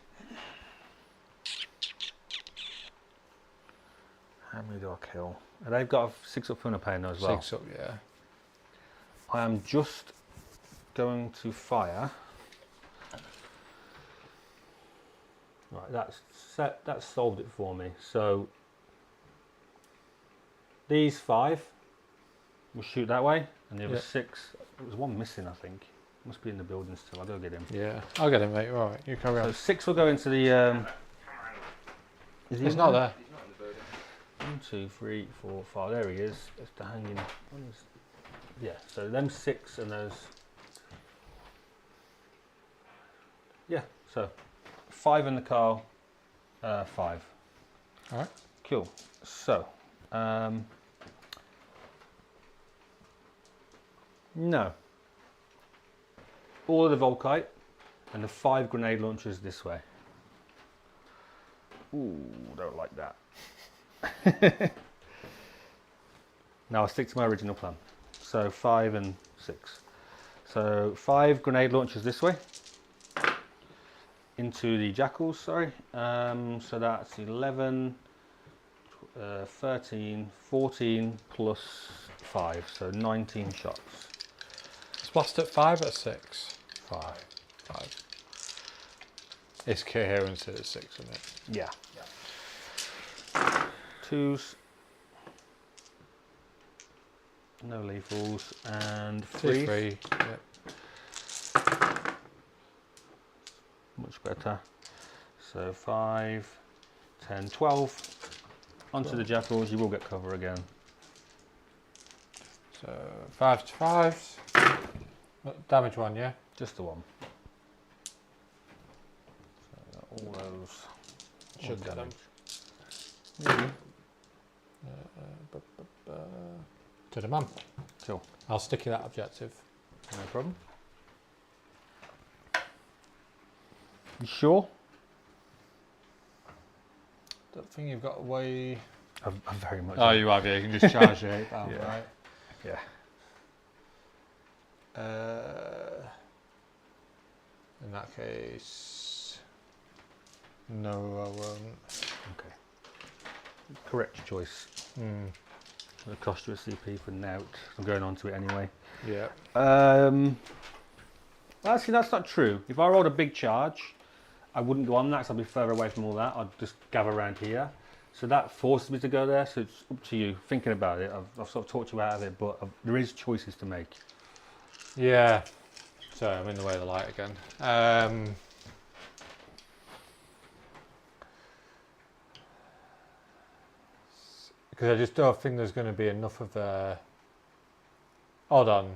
C: How many do I kill? And they've got a 6 up Funner pain as well.
A: 6 up, yeah.
C: I am just going to fire Right, that's solved it for me. So these 5 will shoot that way, and the other 6. There was one missing, I think. Must be in the building still. I'll go get him.
A: Yeah, I'll get him, mate. All right, you carry
C: So
A: on.
C: 6 will go into the. Is he
A: It's
C: in
A: not
C: there?
A: there.
B: He's not in the building.
C: 1, 2, 3, 4, 5. There he is. It's the hanging. Yeah. So them 6 and those. Yeah. So 5 in the car. 5.
A: All right.
C: Cool. So. No. All of the Volkite and the 5 grenade launchers this way. Ooh, don't like that. Now I'll stick to my original plan. So 5 and 6. So 5 grenade launchers this way. Into the jackals, sorry. So that's 11, 13, 14 plus 5. So 19 shots.
A: Splashed at 5 at 6.
C: 5.
A: 5. It's coherence at 6, isn't it?
C: Yeah. 2s. No lethals. And
A: 2,
C: 3s.
A: 3. Yep.
C: Much better. So 5, 10, 12. Onto the jackals. You will get cover again.
A: So 5 to 5s. Damage 1, yeah?
C: Just the one. So all those
A: Should get them.
C: damage.
A: To the man.
C: Cool.
A: I'll stick you that objective.
C: No problem. You sure?
A: Don't think you've got a way.
C: I'm very much.
A: Oh, you have, yeah. You can just charge your 8 pound,
C: Yeah.
A: right?
C: Yeah.
A: In that case, no, I won't.
C: Okay. Correct choice.
A: Hmm.
C: It'll cost you a CP for now. I'm going on to it anyway.
A: Yeah.
C: Actually, that's not true. If I rolled a big charge, I wouldn't go on that because I'd be further away from all that. I'd just gather around here. So that forces me to go there. So it's up to you. Thinking about it, I've sort of talked you out of it, but there is choices to make.
A: Yeah. Sorry, I'm in the way of the light again. Because I just don't think there's going to be enough of a. Hold on.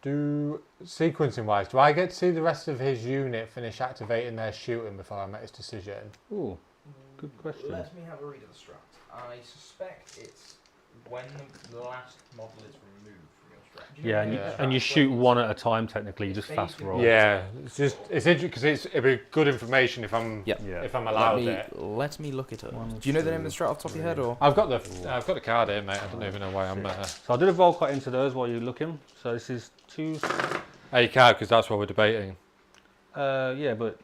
A: Sequencing wise, do I get to see the rest of his unit finish activating their shooting before I make his decision?
C: Ooh, good question.
B: Let me have a read of the strat. I suspect it's when the last model is removed from your strat. Do you know
C: Yeah,
B: what
C: and you,
B: the
C: and you
B: strat
C: shoot
B: is?
C: one at a time. Technically, you just
B: It's
C: fast
B: basically-
C: roll.
A: Yeah, it's interesting because it'd be good information if I'm
F: Yep.
C: Yeah.
A: if I'm allowed it.
F: Let me look it up.
C: One,
F: Do you know the name of the
C: two,
F: strat off the top of your head, or?
A: I've got the card here, mate. I don't even know why I'm.
C: So I'll do the Volkite into those while you're looking. So this is 2.
A: Oh, you can because that's what we're debating.
C: Yeah, but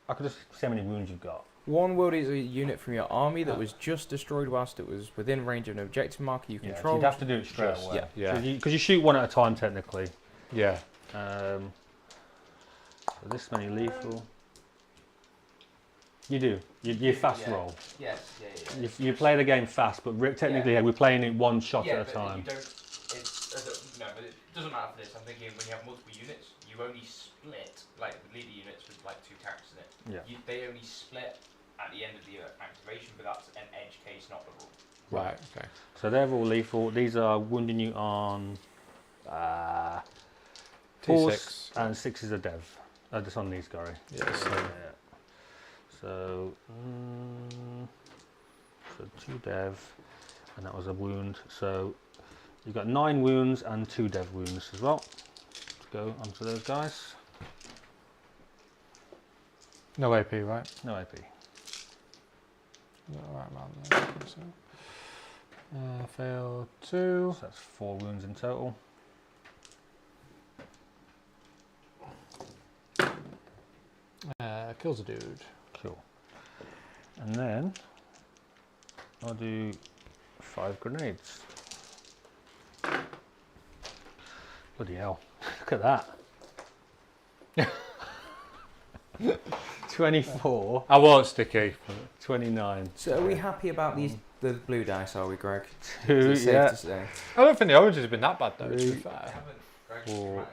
C: I could just see how many wounds you've got.
E: One world is a unit from your army that was just destroyed whilst it was within range of an objective marker you
C: Yeah, so
E: control.
C: you'd have to do it straight
A: Just-
C: away.
A: yeah.
C: Because you shoot one at a time technically.
A: Yeah.
C: So this many lethal. You do. You fast
B: Yeah.
C: roll.
B: Yes, yeah.
C: You play the game fast, but technically
B: Yeah.
C: we're playing it one shot
B: Yeah,
C: at a
B: but
C: time.
B: You don't, no, but it doesn't matter for this. I'm thinking when you have multiple units, you only split, like with leader units with like 2 characters in it.
C: Yeah.
B: They only split at the end of the activation, but that's an edge case, not the rule.
A: Right. Okay.
C: So they're all lethal. These are wounding you on 4s
A: T6.
C: and 6 is a dev. Just on these, Gary.
A: Yeah. So,
C: So, so 2 dev, and that was a wound. So you've got 9 wounds and 2 dev wounds as well. Let's go onto those guys.
A: no AP, right?
C: No AP.
A: No, right around there. So. Fail 2.
C: So that's 4 wounds in total.
A: Kills a dude.
C: Cool. And then I'll do 5 grenades. Bloody hell. Look at that. 24,
A: I won't sticky.
C: 29.
F: So are we happy about the blue dice, are we, Greg?
C: 2,
F: Is it safe
C: yeah.
F: to say?
A: I don't think the orange has been that bad though, to be
C: Three.
A: fair.
B: Greg's
C: 4,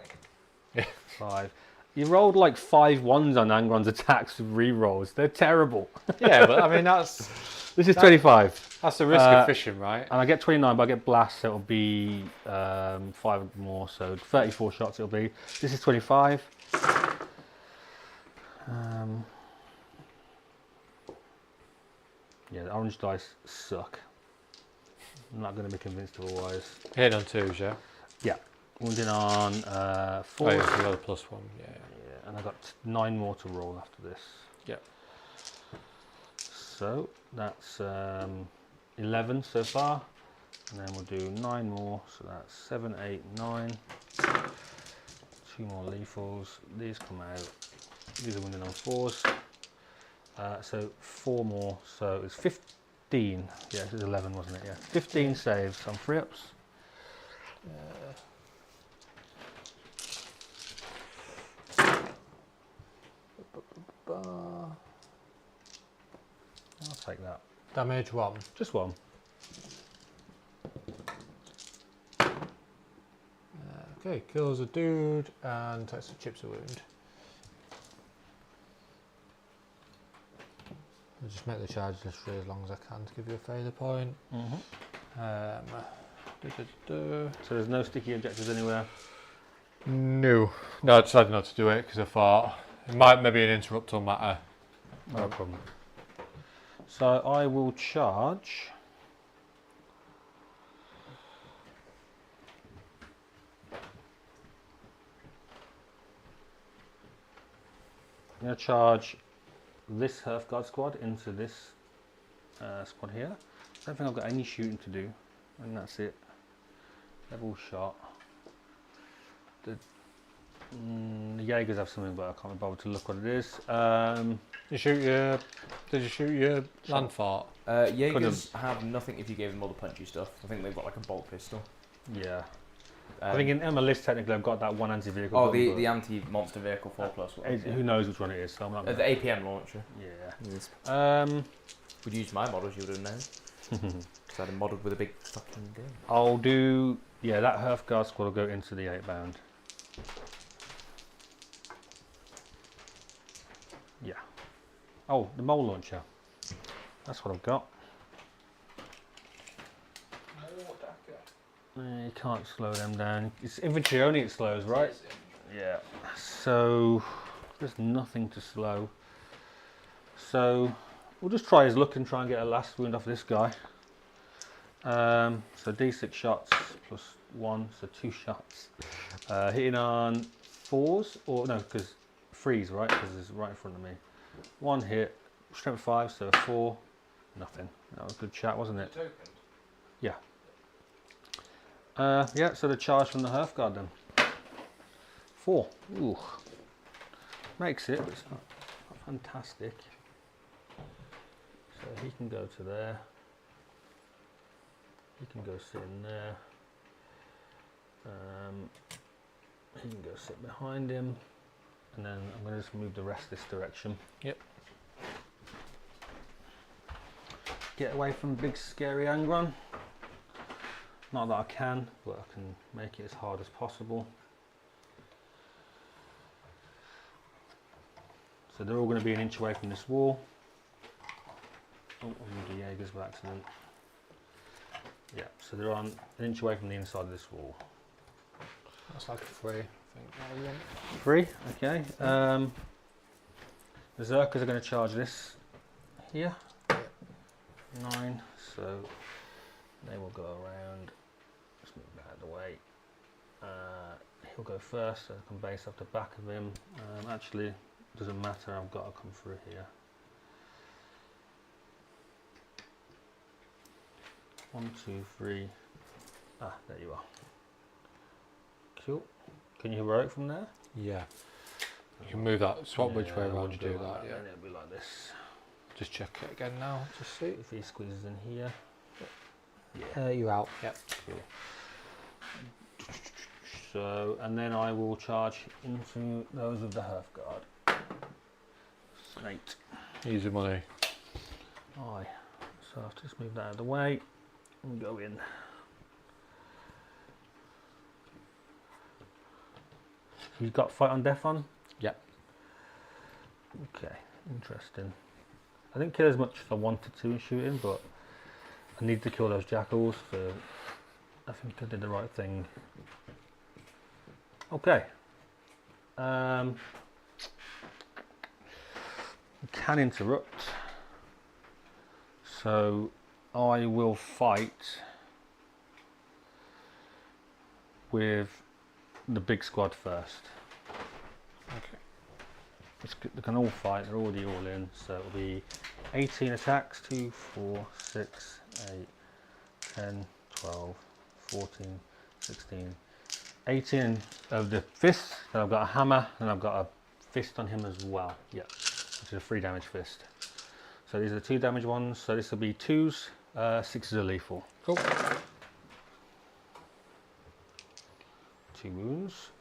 B: dramatic.
C: 5. You rolled like 5 ones on Angron's attacks with re-rolls. They're terrible.
A: Yeah, but I mean that's
C: This is 25.
A: that's the risk of fishing, right?
C: And I get 29, but I get blast, so it'll be 5 more, so 34 shots it'll be. This is 25. Yeah, the orange dice suck. I'm not going to be convinced otherwise.
A: Hit on 2s, yeah.
C: Yeah, wounding on 4.
A: Oh, yeah, so you got a +1, yeah.
C: Yeah, and I got 9 more to roll after this.
A: Yep.
C: So that's 11 so far, and then we'll do 9 more. So that's 7, 8, 9. 2 more lethals. These come out. These are wounding on 4s. So 4 more. So it's 15. Yeah, it was 11, wasn't it? Yeah, 15 saves on 3-ups. I'll take that.
A: Damage 1.
C: Just 1.
A: Okay, kills a dude and takes a chips a wound. I'll just make the charge list free as long as I can to give you a failure point.
C: So there's no sticky objectives anywhere.
A: No, I decided not to do it because I thought it might maybe an interrupt will matter.
C: No problem. So I will charge. I'm going to charge this Hearthguard squad into this squad here. I don't think I've got any shooting to do, and that's it. Level shot. The Jaegers have something, but I can't be bothered to look what it is.
A: Did you shoot your land fort?
F: Jaegers have nothing if you gave them all the punchy stuff. I think they've got like a bolt pistol.
C: Yeah. I think in my list technically I've got that one anti-vehicle.
F: Oh,
C: gun,
F: the anti-monster vehicle 4+. One,
C: who knows which one it is? So I'm not.
F: the APM launcher.
C: Yeah.
F: Would you use my models, you would have known. Because I had a model with a big fucking gun.
C: I'll do. Yeah, that Hearthguard squad will go into the 8-bound. Yeah. Oh, the mole launcher. That's what I've got. You can't slow them down. It's infantry only, it slows, right? Yeah. So there's nothing to slow. So we'll just try his luck and try and get a last wound off this guy. So D6 shots plus 1, so 2 shots. Hitting on 4s, or no, because 3s, right? Because it's right in front of me. 1 hit, strength 5, so a 4. Nothing. That was a good chat, wasn't it? Yeah. Yeah, so the charge from the Hearthguard then. 4. Ooh. Makes it, but it's not fantastic. So he can go to there. He can go sit in there. He can go sit behind him. And then I'm going to just move the rest this direction.
A: Yep.
C: Get away from big scary Angron. Not that I can, but I can make it as hard as possible. So they're all going to be an inch away from this wall. Oh, I moved the Jaegers by accident. Yeah, so they're on an inch away from the inside of this wall.
A: That's like a 3, I think.
C: 3, okay. The Zerkers are going to charge this here. 9, so they will go around. Just move that out of the way. He'll go first, so I can base off the back of him. Actually, doesn't matter, I've got to come through here. 1, 2, 3. Ah, there you are. Cool. Can you heroic from there?
A: Yeah. You can move that, swap which way
C: we'll
A: around you do that, yeah.
C: And it'll be like this.
A: Just check it again now, just see.
C: If he squeezes in here.
A: You're out. Yep.
C: Cool. So, and then I will charge into those of the Hearthguard. An 8.
A: Easy money.
C: Aye. So I'll just move that out of the way and go in. You've got fight on death on?
A: Yep.
C: Okay, interesting. I didn't kill as much as I wanted to in shooting, but I need to kill those jackals, so I think I did the right thing. Okay. Can interrupt. So I will fight with the big squad first.
A: Okay.
C: They can all fight, they're already all in, so it'll be 18 attacks, 2, 4, 6, 8, 10, 12, 14, 16, 18 of the fists, then I've got a hammer, and I've got a fist on him as well, yeah, which is a 3 damage fist. So these are the 2 damage ones, so this will be 2s, 6s are lethal.
A: Cool.
C: 2 wounds,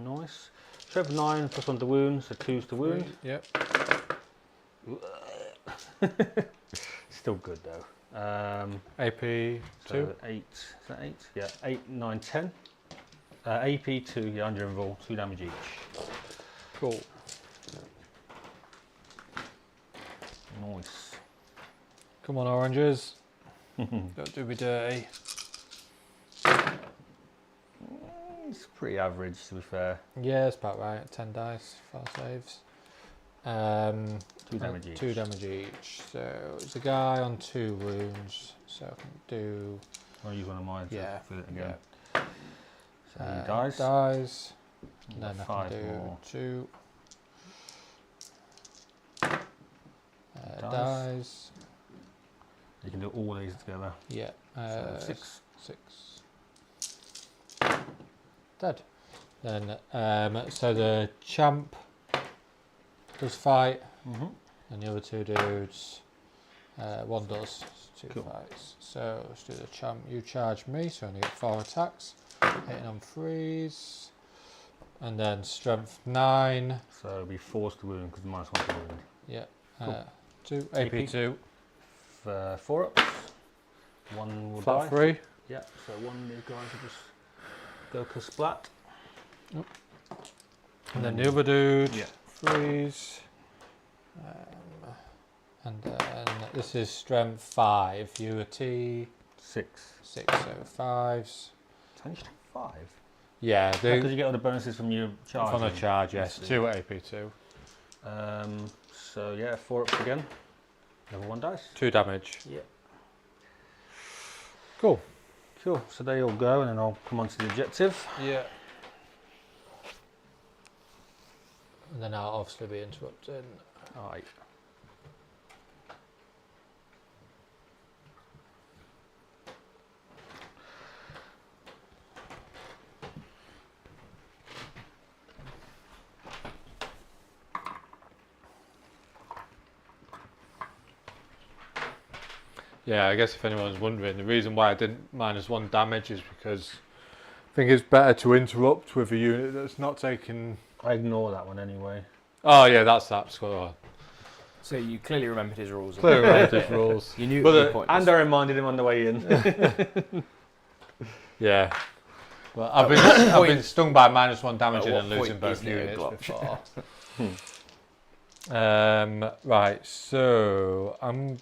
C: nice. Should have 9 plus 1 to wound, so 2s to wound.
A: Yep.
C: Still good though.
A: AP 2.
C: So 8, is that 8? Yeah, 8, 9, 10. AP 2, yeah, under invul, 2 damage each.
A: Cool.
C: Nice.
A: Come on, oranges. Don't do me dirty.
C: It's pretty average to be fair.
A: Yeah, it's about right. 10 dice, 4 saves.
C: 2 damage each.
A: 2 damage each. So it's a guy on 2 wounds. So I can do.
C: I'll use one of mine to
A: Yeah.
C: fill it again.
A: Yeah.
C: So he dies.
A: Dies.
C: You've
A: Then
C: got
A: I
C: 5
A: can do
C: more.
A: 2.
C: Dies.
A: Dies.
C: You can do all these together.
A: Yeah.
C: So 6.
A: 6. Dead. Then, so the champ does fight, and the other 2 dudes, one does 2
C: Cool.
A: fights. So let's do the champ. You charge me, so I only get 4 attacks, hitting on 3s, and then strength 9.
C: So it'll be 4s to wound because minus 1 to wound.
A: Yeah.
C: Cool.
A: 2 AP 2.
C: 4 ups. 1 will
A: Flat
C: die.
A: 3.
C: Yeah, so one of these guys will just go ka-splat.
A: And then the other dude,
C: Yeah.
A: 3s. And then this is strength 5. You a T
C: 6.
A: 6, so 5s.
C: How you 5?
A: Yeah,
C: Because you get all the bonuses from your charge.
A: from the charge, yes.
C: I see.
A: 2 AP 2.
C: So yeah, 4 ups again. Level 1 dice.
A: 2 damage.
C: Yeah.
A: Cool.
C: Cool. So they all go, and then I'll come on to the objective.
A: Yeah. And then I'll obviously be interrupting.
C: Alright.
A: Yeah, I guess if anyone's wondering, the reason why I didn't -1 damage is because I think it's better to interrupt with a unit that's not taking.
C: I ignore that one anyway.
A: Oh yeah, that's that score.
E: So you clearly remembered his rules.
A: Clear relative rules.
E: You knew it
A: But,
E: would be pointless.
C: And I reminded him on the way in.
A: Yeah. Well, I've been stung by -1 damage
E: At what
A: and losing
E: point
A: both
E: isn't it a
A: units
E: glotch?
A: before. Right, so I'm.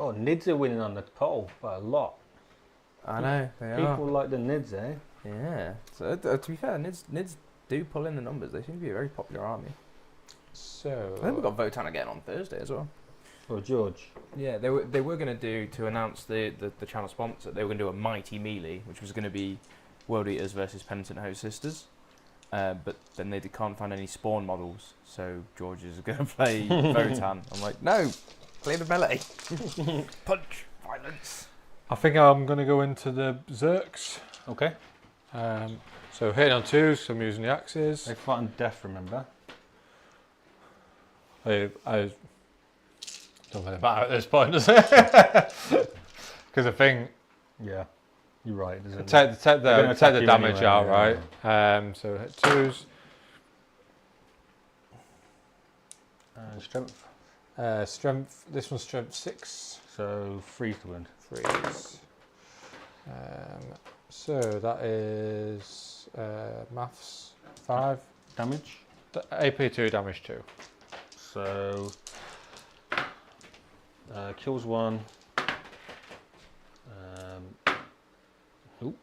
C: Oh, Nids are winning on the poll by a lot.
E: I know, they
C: People like the Nids, eh?
E: Yeah. So to be fair, Nids do pull in the numbers. They seem to be a very popular army.
A: So.
E: I think we've got Votann again on Thursday as well.
C: Or George.
E: Yeah, they were going to do, to announce the channel sponsor, they were going to do a mighty melee, which was going to be World Eaters versus Penitent Host Sisters. But then they can't find any spawn models, so George is going to play Votann. I'm like, no, play the melee. Punch, violence.
A: I think I'm going to go into the Zerks.
C: Okay.
A: So hitting on 2s, so I'm using the axes.
C: They fight on death, remember?
A: I don't really matter at this point, does it? Because I think
C: Yeah. You're right. Doesn't
A: take
C: gonna
A: the
C: attack you
A: damage
C: anyway,
A: out,
C: yeah.
A: right? So hit 2s.
C: And strength.
A: Strength. This one's strength 6.
C: So freeze the wound.
A: Freeze. So that is maths 5.
C: Damage.
A: AP 2, damage 2.
C: So kills 1. Oop.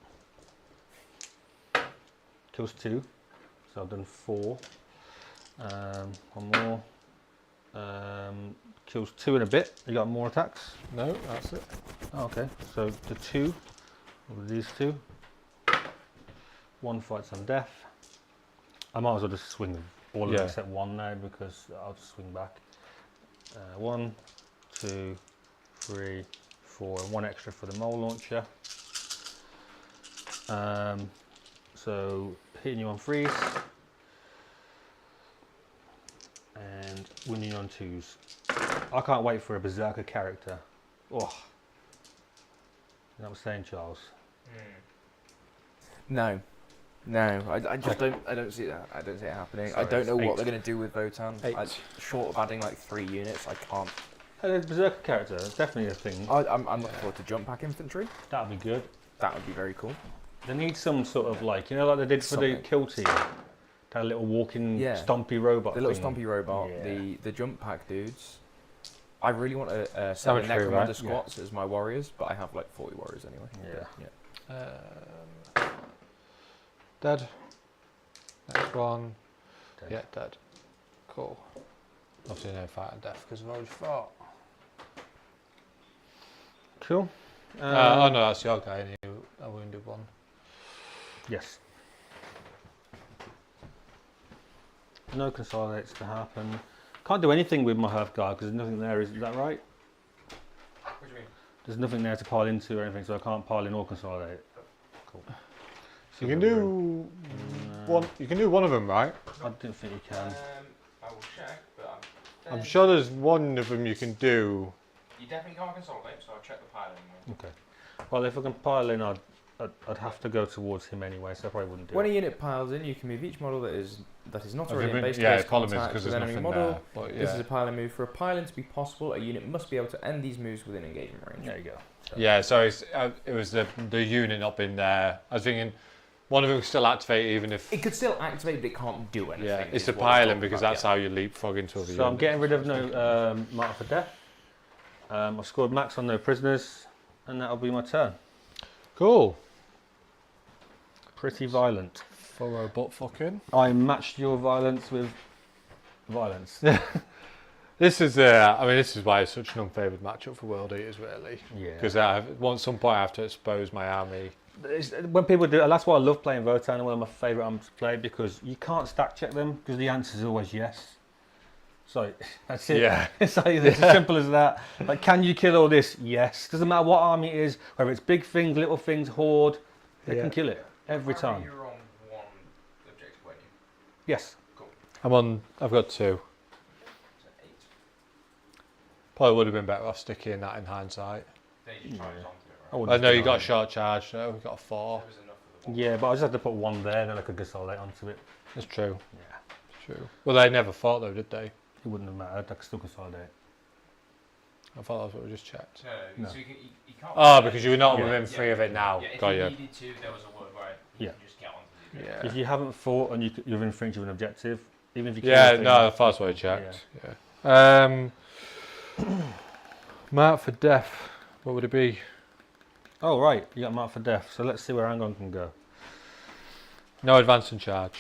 C: Kills 2. So I've done 4. One more. Kills 2 in a bit. You got more attacks?
A: No, that's it.
C: Oh, okay. So the 2 of these 2. 1 fights on death. I might as well just swing all of them except 1 now because I'll just swing back. 1, 2, 3, 4, and 1 extra for the mole launcher. So hitting you on freeze and winning on 2s. I can't wait for a berserker character. Oh, you know what I'm saying, Charles?
E: No, I just don't. I don't see that. I don't see it happening. I don't know what they're going to do with Votann. Short of adding like 3 units, I can't.
C: Hey, the berserker character, it's definitely a thing.
E: I'm looking forward to jump pack infantry.
C: That'd be good.
E: That would be very cool.
C: They need some sort of like, you know, like they did for the kill team. That little walking stompy robot.
E: The little
C: thing.
E: stompy robot.
C: Yeah.
E: The jump pack dudes. I really want a set
A: Damage
E: of
A: free,
E: Necromunda
A: right?
E: squats as my warriors, but I have like 40 warriors anyway.
C: Yeah.
A: Dead. Next one.
C: Dead.
A: Yeah, dead. Cool. Obviously no fight and death because I've already fought.
C: Cool.
A: Oh no, that's your guy and you a wounded one.
C: Yes. No consolidates to happen. Can't do anything with my Hearth Guard because there's nothing there, is that right?
B: What do you mean?
C: There's nothing there to pile into or anything, so I can't pile in or consolidate. Cool.
A: So you can do one. You can do one of them, right?
C: I didn't think you can.
B: I will check, but
A: I'm sure there's one of them you can do.
B: You definitely can't consolidate, so I'll check the pile anyway.
C: Okay. Well, if I can pile in, I'd have to go towards him anyway, so I probably wouldn't do
E: When
C: it.
E: a unit piles in, you can move each model that is not already in base
A: Yeah,
E: case
A: the problem is
E: contact
A: because
E: with
A: there's
E: enemy
A: nothing
E: model.
A: there. But
E: This is
A: yeah.
E: a piling move. For a piling to be possible, a unit must be able to end these moves within engagement range.
C: There you go. So
A: Yeah, so it was the unit not being there. I was thinking one of them could still activate even if.
E: It could still activate, but it can't do anything.
A: Yeah, it's
E: is
A: the
E: what we're
A: piling
E: talking
A: because
E: about,
A: that's how you leapfrog into other
C: So I'm
A: units.
C: getting rid of no mark for death. I've scored max on no prisoners, and that'll be my turn.
A: Cool.
C: Pretty violent.
A: Thorough butt fucking.
C: I matched your violence with violence.
A: This is this is why it's such an unfavoured matchup for World Eaters, really.
C: Yeah.
A: Because at some point I have to expose my army.
C: When people do, that's why I love playing Votann. One of my favourite arms to play because you can't stack check them because the answer is always yes. So that's it.
A: Yeah.
C: It's like it's as simple as that. Like, can you kill all this? Yes. Doesn't matter what army it is, whether it's big things, little things, horde, they can kill it every time.
B: You were on one objective, weren't you?
C: Yes.
A: I've got 2.
B: So 8.
A: Probably would have been better off sticking that in hindsight.
B: Then you just charged onto it,
C: I
B: right?
C: wouldn't
A: I know you
C: deny
A: got a
C: it.
A: short charge, so we got a 4.
B: There was enough of the one.
C: Yeah, but I just had to put 1 there, then I could consolidate onto it.
A: It's true.
C: Yeah.
A: It's true. Well, they never fought though, did they?
C: It wouldn't have mattered. I could still consolidate.
A: I thought that's what we just checked.
C: No.
B: So you can't.
A: Oh, because you were not
C: Yeah.
A: within 3 of it now.
B: Yeah, if
A: Got
B: you
A: you.
B: needed to, there was a word where you
C: Yeah.
B: could just get onto the
A: Yeah.
C: If you haven't fought and you're infringed with an objective, even if you kill
A: Yeah,
C: the thing,
A: no, that's what I checked. Yeah. Mark for death. What would it be?
C: Oh right, you got marked for death. So let's see where Angon can go.
A: No advance and charge.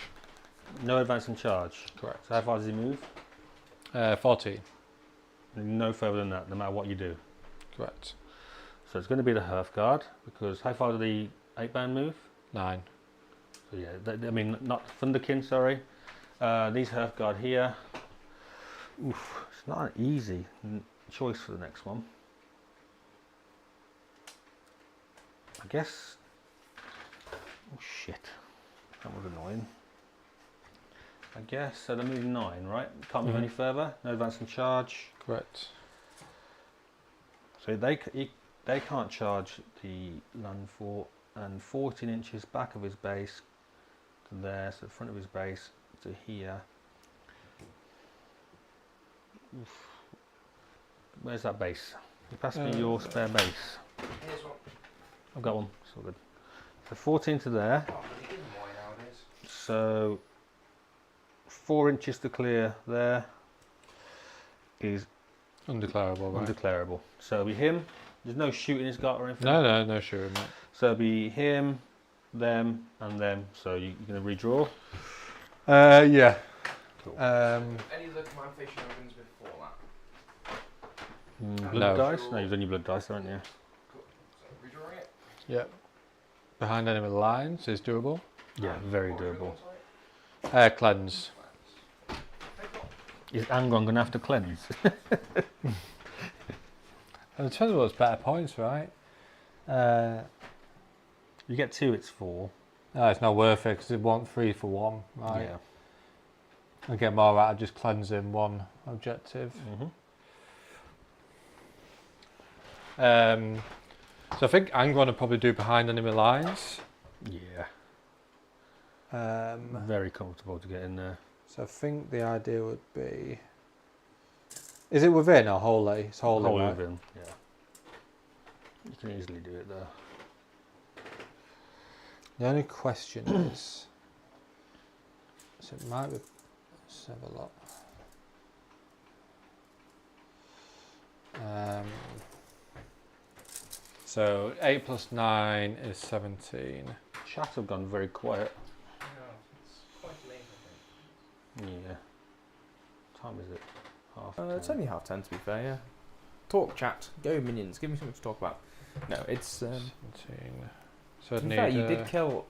C: No advance and charge.
A: Correct.
C: So how far does he move?
A: 14.
C: No further than that, no matter what you do.
A: Correct.
C: So it's going to be the Hearth Guard because how far do the 8-band move?
A: 9.
C: So yeah, I mean not Thunderkin, sorry. These Hearth Guard here. Oof, it's not an easy choice for the next one. I guess. Oh shit, that was annoying. I guess so. They're moving 9, right? Can't move any further. No advance and charge.
A: Correct.
C: So they can't charge the land fort and 14 inches back of his base to there, so the front of his base to here. Where's that base? You pass me your spare base.
B: Here's one.
C: I've got one. It's all good. So 14 to there.
B: Oh, but they give them away nowadays.
C: So 4 inches to clear there is
A: Undeclarable, right?
C: undeclarable. So it'll be him. There's no shooting he's got or anything.
A: No shooting, mate.
C: So it'll be him, them, and them. So you're going to redraw.
A: Yeah.
C: Cool.
B: Any of the command face shenanigans before that?
C: Blood
A: No.
C: dice? No, you've done your blood dice, haven't you?
B: Cool. So redrawing it.
A: Yep. Behind enemy lines is doable.
C: Yeah, very
B: What was the other
C: doable.
B: one, sorry?
A: Cleanse.
C: Is Angron going to have to cleanse?
A: And it depends on what's better points, right?
C: You get 2, it's 4.
A: No, it's not worth it because they want 3 for 1, right?
C: Yeah.
A: I get more out of just cleansing one objective.
C: Mm-hmm.
A: So I think Angron would probably do behind enemy lines.
C: Yeah.
A: Um,
C: Very comfortable to get in there.
A: so I think the idea would be... Is it within or wholly? It's wholly,
C: Whole
A: right?
C: within, yeah. You can easily do it there.
A: The only question is... So it might be... Let's have a look. So 8 plus 9 is 17.
C: Chat have gone very quiet.
B: No, it's quite late, I think.
C: Yeah. What time is it? Half.
E: It's
C: 10.
E: only 10:30 to be fair, yeah. Talk, chat, go minions, give me something to talk about. No, it's...
A: 17. So I'd
E: to be
A: need...
E: fair, you did kill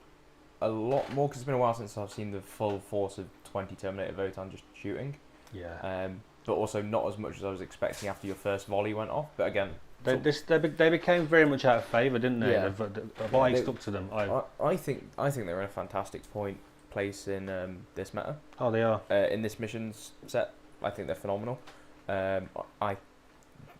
E: a lot more, because it's been a while since I've seen the full force of 20 Terminator Votann just shooting.
C: Yeah.
E: But also not as much as I was expecting after your first volley went off. But again...
C: They became very much out of favour, didn't they?
E: Yeah.
C: The line stuck to them.
E: I think they're in a fantastic place in this meta.
C: Oh, they are.
E: In this missions set, I think they're phenomenal. I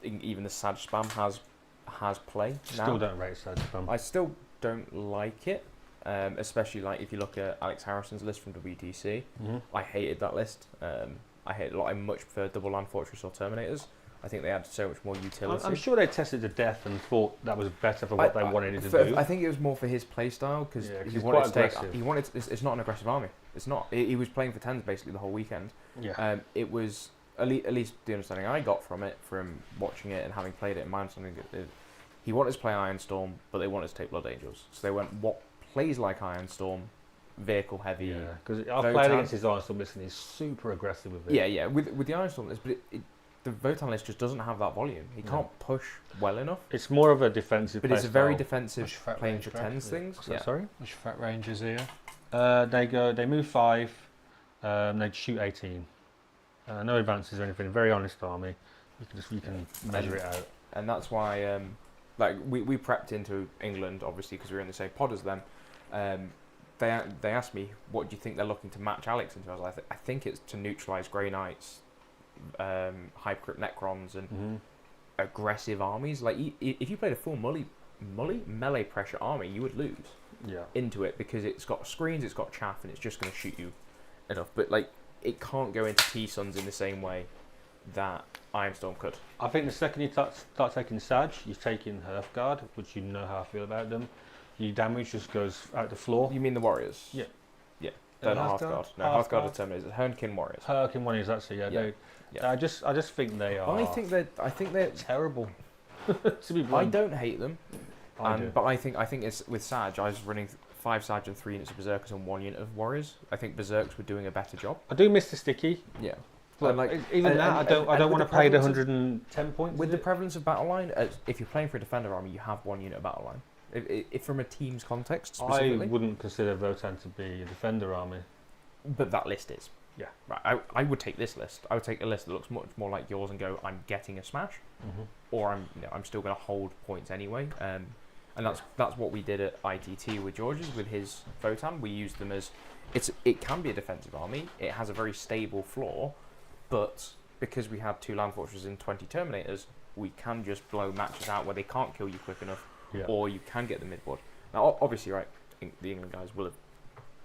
E: think even the Sag spam has play now.
C: Still don't rate Sag spam.
E: I still don't like it, especially like if you look at Alex Harrison's list from WTC.
C: Mm-hmm.
E: I hated that list. I hated a lot. I much prefer double land fortress or terminators. I think they add so much more utility.
C: I'm sure they tested to death and thought that was better for what they wanted it to do.
E: I think it was more for his playstyle because
C: Yeah, 'cause
E: he
C: he's
E: wanted
C: quite
E: to take.
C: aggressive.
E: He wanted. It's not an aggressive army. It's not. He was playing for tens basically the whole weekend.
C: Yeah.
E: It was at least the understanding I got from it, from watching it and having played it in my understanding. He wanted to play Ironstorm, but they wanted to take Blood Angels. So they went what plays like Ironstorm, vehicle heavy.
C: Yeah, because I've
E: Votann.
C: played against his Ironstorm list and he's super aggressive with it.
E: Yeah. With the Ironstorm list, but the Votann list just doesn't have that volume. He can't push well enough.
C: It's more of a defensive
E: But
C: play
E: it's a very
C: style.
E: defensive
A: Which threat
E: playing
A: range
E: for
A: correct,
E: tens
A: is it?
E: things.
C: So, sorry?
A: Which threat range is here?
C: They move 5, they shoot 18. No advances or anything, very honest army. You can measure it out.
E: And that's why, like we prepped into England obviously because we were in the same pod as them. They asked me, what do you think they're looking to match Alex into? I was like, I think it's to neutralise Grey Knights, Hypercrypt Necrons, and aggressive armies. Like if you played a full melee pressure army, you would lose into it because it's got screens, it's got chaff, and it's just going to shoot you enough. But like it can't go into T-Suns in the same way that Ironstorm could.
C: I think the second you start taking Sag, you're taking Hearthguard, which you know how I feel about them. Your damage just goes out the floor.
E: You mean the Warriors?
C: Yeah.
E: Yeah. They're not
C: Hearthguard?
E: Hearthguard. No, Hearthguard are Terminators. It's Hernkin Warriors.
C: Hurricane one is actually
E: Yeah.
C: I just think they are.
E: I think they're
C: terrible. To be
E: I
C: blunt.
E: don't hate them.
C: do.
E: But I think it's with Sag. I was running 5 Sag and 3 units of Berserkers and 1 unit of Warriors. I think Berserks were doing a better job.
C: I do miss the sticky.
E: Yeah.
C: But
E: like
C: even
E: and-
C: that,
E: and-
C: I don't
E: and
C: want to
E: with the
C: pay the
E: prevalence of-
C: 110 points.
E: With
C: is
E: the
C: it?
E: prevalence of battle line, if you're playing for a defender army, you have 1 unit of battle line. If from a team's context
C: I
E: specifically,
C: wouldn't consider Votann to be a defender army.
E: but that list is.
C: Yeah.
E: Right. I would take this list. I would take a list that looks much more like yours and go, I'm getting a smash, or I'm still going to hold points anyway. And that's what we did at ITT with George's with his Votann. We used them as it can be a defensive army. It has a very stable floor, but because we had 2 land fortresses and 20 Terminators, we can just blow matches out where they can't kill you quick enough, or you can get the midboard. Now, obviously, right, the England guys will have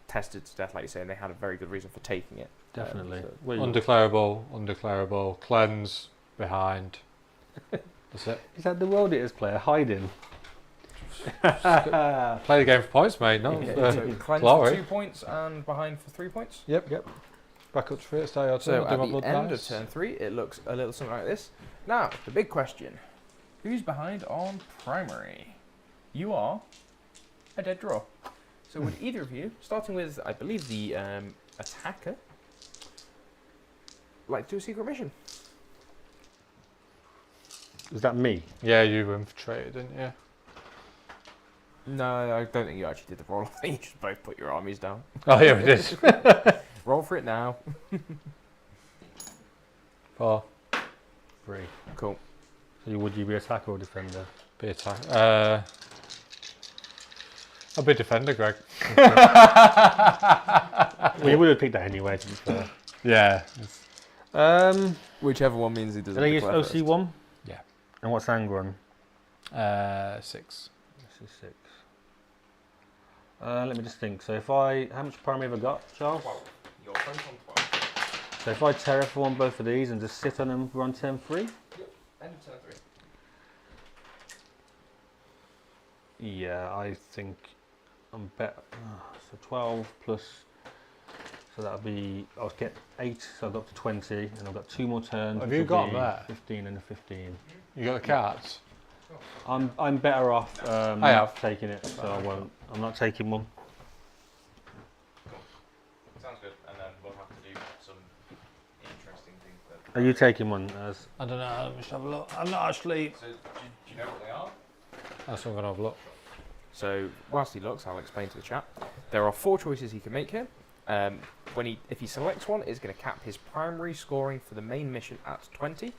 E: tested to death, like you say, and they had a very good reason for taking it.
C: Definitely.
E: So-
C: Where you-
A: Undeclarable, cleanse, behind. That's it.
C: Is that the World Eaters player hiding?
A: Play the game for points, mate. No,
E: Okay,
A: for
E: so cleanse
A: glory.
E: for 2 points and behind for 3 points.
C: Yep.
A: Back up to free, stay your turn.
E: So
A: I'll do
E: at
A: my
E: the
A: blood
E: end
A: dice.
E: of turn 3, it looks a little something like this. Now, the big question. Who's behind on primary? You are a dead draw. So would either of you, starting with, I believe, the attacker, like to do a secret mission?
C: Is that me?
A: Yeah, you infiltrated, didn't you?
E: No, I don't think you actually did the roll. I think you just both put your armies down.
A: Oh, yeah, we did.
E: Roll for it now.
A: 4.
C: 3.
E: Cool.
C: So would you be attacker or defender?
A: Be attack. I'll be defender, Greg.
C: Well, you would have picked that anyway, to be fair.
A: Yeah.
E: Whichever one means he doesn't
C: Did I use
E: declare first.
C: OC1?
A: Yeah.
C: And what's anger on?
A: 6.
C: This is 6. Let me just think. So if I... How much primary have I got, Charles?
B: 12. You're both on 12.
C: So if I terraform both of these and just sit on them, run turn 3?
B: End of turn 3.
C: Yeah, I think I'm better. So 12 plus... So that'll be... I'll get 8, so I've got up to 20, and I've got 2 more turns.
A: Have
C: which
A: you
C: will
A: got
C: be
A: 'em there?
C: 15 and a 15.
A: You got the cards?
C: I'm better off
A: I have.
C: taking it, so I won't. I'm not taking one.
B: Sounds good. And then we'll have to do some interesting things. That
C: Are you taking one as?
A: I don't know. Let me just have a look. I'm not actually.
B: So, do you know what they are?
A: That's what I'm going to have a look.
E: So whilst he looks, I'll explain to the chat. There are 4 choices he can make here. If he selects one, it's going to cap his primary scoring for the main mission at 20,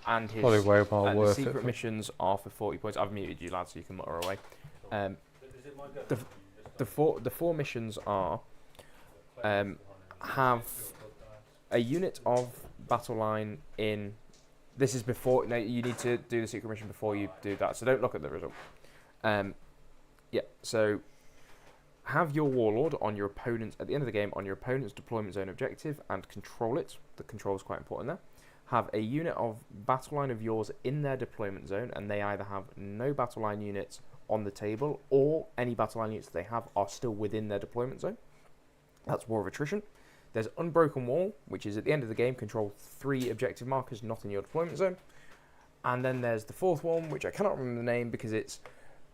E: and his
A: Probably way more
E: the
A: worth it.
E: secret missions are for 40 points. I've muted you, lads, so you can mutter away. The four missions are have a unit of battle line in. This is before. No, you need to do the secret mission before you do that. So don't look at the result. Yeah. So have your warlord on your opponent's at the end of the game on your opponent's deployment zone objective and control it. The control is quite important there. Have a unit of battle line of yours in their deployment zone, and they either have no battle line units on the table, or any battle line units they have are still within their deployment zone. That's War of Attrition. There's Unbroken Wall, which is at the end of the game, control 3 objective markers not in your deployment zone. And then there's the 4th one, which I cannot remember the name because it's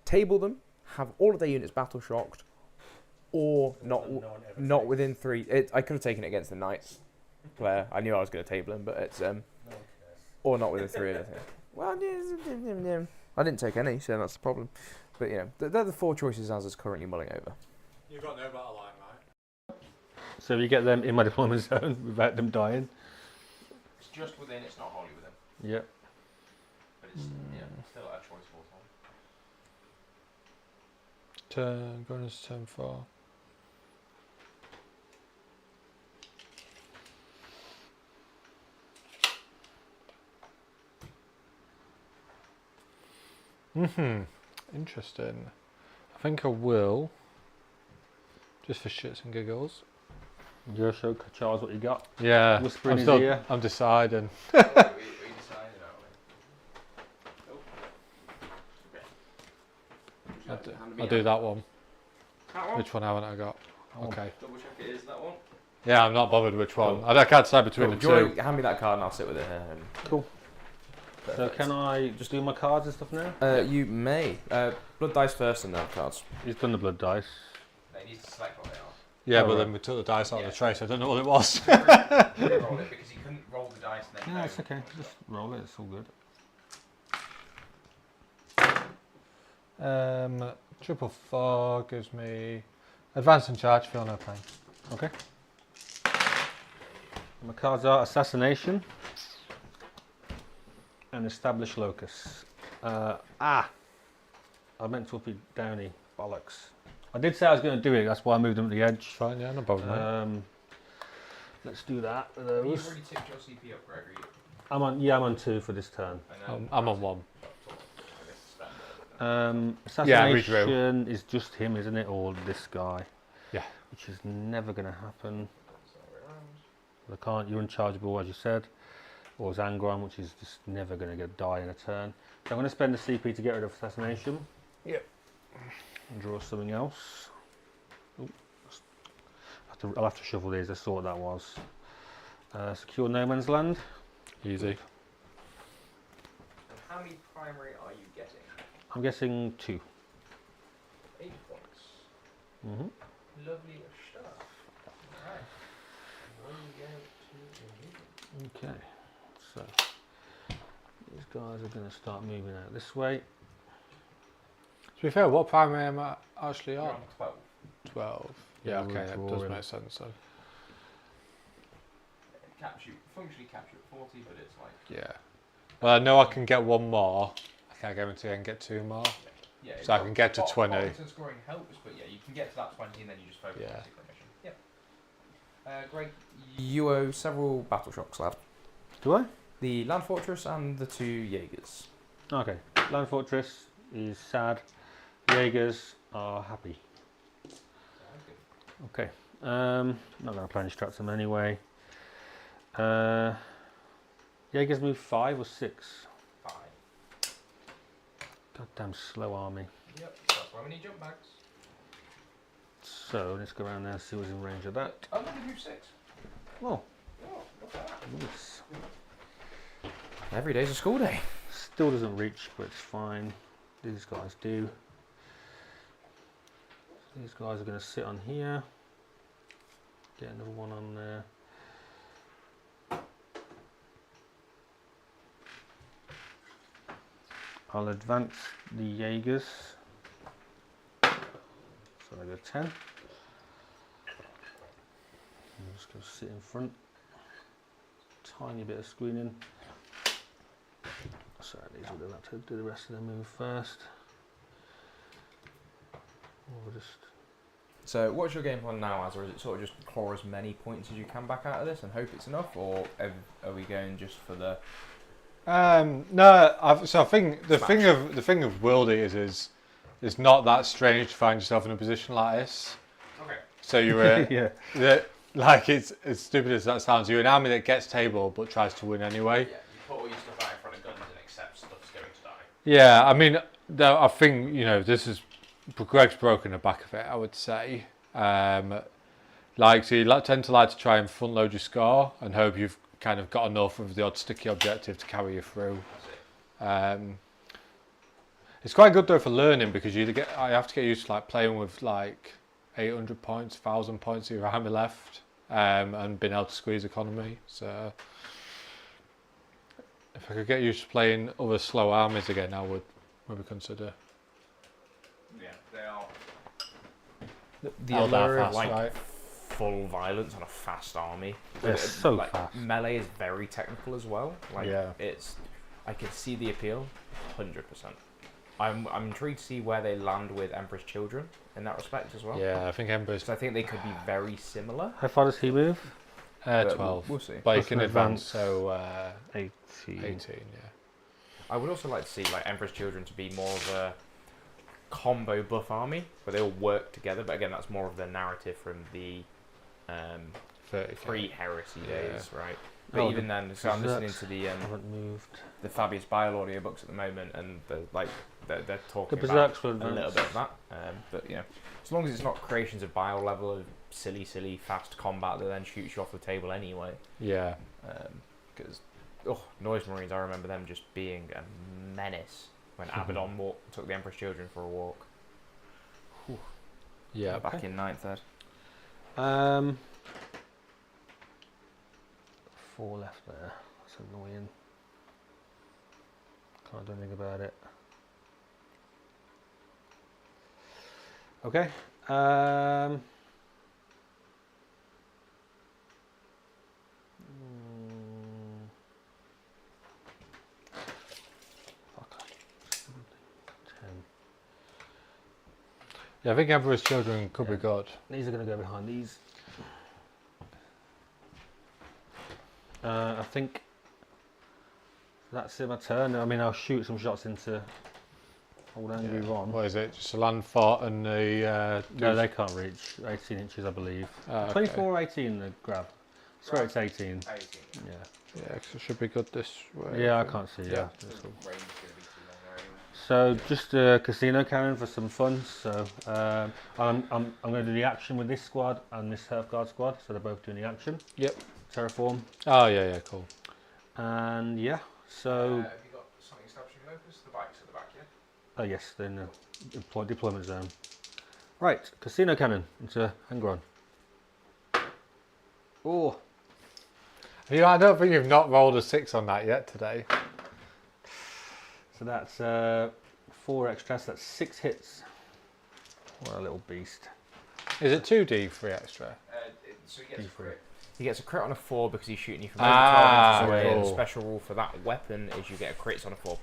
E: table them, have all of their units battle shocked, or not within 3. I could have taken it against the Knights player. I knew I was going to table him, but it's or not within 3 of the thing. Well, I didn't take any, so that's the problem. But you know, they're the 4 choices as is currently mulling over.
A: You've got no battle line, right?
C: So if you get them in my deployment zone without them dying.
B: It's just within, it's not wholly within.
C: Yep.
B: But it's still a choice for time.
A: Turn, going into turn 4. Interesting. I think I will, just for shits and giggles.
C: You're show Charles what you got.
A: Yeah,
C: Whisper in
A: I'm
C: his
A: still,
C: ear.
A: I'm deciding.
B: We decided, aren't we?
A: I'll do that one.
B: That one?
A: Which one haven't I got? Okay.
B: Double check it is that one.
A: Yeah, I'm not bothered which one. I can't decide between
E: Cool.
A: the
E: Do you
A: two.
E: want to hand me that card and I'll sit with it here?
C: Cool. So
E: Perfect.
C: can I just do my cards and stuff now?
E: You may. Blood dice first and then cards.
C: He's done the blood dice.
B: No, you need to select what they are.
A: Yeah,
C: Oh,
A: but
C: right.
A: then we took the dice out of
B: Yeah.
A: the tray, so I don't know what it was.
B: Roll it because he couldn't roll the dice and then
C: No,
B: know.
C: it's okay. Just roll it. It's all good.
A: Triple 4 gives me advance and charge, feel no pain.
C: Okay. My cards are Assassination and Establish Locus. I meant to up it Downey. Bollocks. I did say I was going to do it, that's why I moved them to the edge.
A: Fine, yeah, no problem. mate.
C: Let's do that with
B: You've
C: those.
B: already tipped your CP up, Gregory.
C: I'm on 2 for this turn.
A: I'm on 1. Yeah, redraw.
C: Assassination is just him, isn't it? Or this guy.
A: Yeah.
C: Which is never going to happen. They can't. You're unchargeable, as you said. Or Zangron, which is just never going to die in a turn. So I'm going to spend the CP to get rid of assassination.
A: Yep.
C: And draw something else. Ooh. I'll have to shuffle these. I saw what that was. Secure no man's land.
A: Easy.
B: And how many primary are you getting?
C: I'm guessing 2.
B: 8 points.
C: Mm-hmm.
B: Lovely stuff. Alright. What are you going to do?
C: Okay. So these guys are going to start moving out this way.
A: To be fair, what primary am I actually
B: You're
A: on?
B: on 12.
A: 12. Yeah,
C: Yeah,
A: okay,
C: we're
A: that does
C: drawing.
A: make sense. So.
B: Functionally capture at 40, but it's like...
A: Yeah. Well, I know I can get 1 more. I can't guarantee I can get 2 more.
B: Yeah,
A: So I can get to 20.
B: Bottom scoring helps, but yeah, you can get to that 20 and then you just focus on
A: Yeah.
B: the secret mission. Yep. Greg,
F: You owe several battle shocks, lad.
C: Do I?
F: The Land Fortress and the 2 Jaegers.
C: Okay. Land Fortress is sad. Jaegers are happy.
B: sounds good.
C: Okay. Not going to play any strats them anyway. Jaegers move 5 or 6.
B: 5.
C: Goddamn slow army.
B: Yep, that's why we need jump bags.
C: So let's go around there and see what's in range of that.
B: Oh, no, they move 6.
C: Oh,
B: Oh, what's that?
C: nice.
F: Every day's a school day.
C: Still doesn't reach, but it's fine. These guys do. These guys are going to sit on here. Get another one on there. I'll advance the Jaegers. So I go 10. I'm just going to sit in front. Tiny bit of screening. So these will have to do the rest of the move first. Or just
F: So what's your game plan now, Az? Or is it sort of just claw as many points as you can back out of this and hope it's enough? Or are we going just for the...
A: No, I think the
F: Smash.
A: thing of World Eaters is it's not that strange to find yourself in a position like this.
B: Okay.
A: So you're like it's as stupid as that sounds. You're an army that gets table but tries to win anyway.
B: Yeah, you put all your stuff out in front of guns and accept stuff's going to die.
A: Yeah, I mean, I think this is Greg's broken the back of it. I would say, so you tend to like to try and front load your score and hope you've kind of got enough of the odd sticky objective to carry you through. It's quite good though for learning because I have to get used to like playing with like 800 points, 1,000 points of your army left, and being able to squeeze economy. So if I could get used to playing other slow armies again, I would maybe consider.
B: Yeah, they are.
F: The
A: Held out
F: allure of
A: fast,
F: like
A: right?
F: full violence on a fast army.
C: They're so
F: like,
C: fast.
F: Melee is very technical as well. Like
A: Yeah.
F: I can see the appeal, 100%. I'm intrigued to see where they land with Emperor's Children in that respect as well.
A: Yeah, I think Ember's
F: So I think they could be very similar.
C: How far does he move?
F: but
A: 12.
F: We'll see.
A: But you
C: Plus
A: can
C: an
A: advance,
C: advance.
A: so
C: 18.
A: 18, yeah.
F: I would also like to see like Emperor's Children to be more of a combo buff army where they all work together. But again, that's more of the narrative from the
A: 30.
F: pre-heresy
A: Yeah.
F: days, right? But
C: Oh,
F: even then, so I'm listening to the
C: Haven't moved.
F: Fabius Bile audiobooks at the moment, and they're talking
C: The
F: about
C: Berserks will
F: a little
C: advance.
F: bit of that. But as long as it's not creations of Bile level of silly fast combat that then shoots you off the table anyway.
A: Yeah.
F: Because Noise Marines, I remember them just being a menace when Abaddon took the Emperor's Children for a walk.
A: Yeah.
F: Back in 9th ed.
C: 4 left there. That's annoying. Can't do anything about it. Okay. Fuck. 10.
A: Yeah, I think Emperor's Children could be good.
C: These are going to go behind these. I think that's it, my turn. I mean, I'll shoot some shots into old Angry Ron.
A: What is it? Just a land fort and the...
C: No, they can't reach 18 inches, I believe.
A: okay.
C: 24 or 18 the grab. Swear it's 18.
B: 18.
C: Yeah.
A: Yeah, 'cause it should be good this way.
C: Yeah, I can't see.
A: Yeah.
C: Yeah.
B: Range is going to be too long there anyway.
C: So just a casino cannon for some fun. So I'm going to do the action with this squad and this Hearth Guard squad. So they're both doing the action.
A: Yep.
C: Terraform.
A: Oh yeah, cool.
C: And yeah. So
B: Have you got something establishing locus? The bike's at the back, yeah?
C: oh yes, they're in the deployment zone. Right, casino cannon into Angron. Oh,
A: I don't think you've not rolled a 6 on that yet today.
C: so that's 4 extra. So that's 6 hits. What a little beast.
A: Is it 2D free extra?
B: So he gets a
C: D3.
B: crit.
F: He gets a crit on a 4 because he's shooting you from over
A: Ah,
F: 12 inches away. And the
A: cool.
F: special rule for that weapon is you get a crits on a 4+.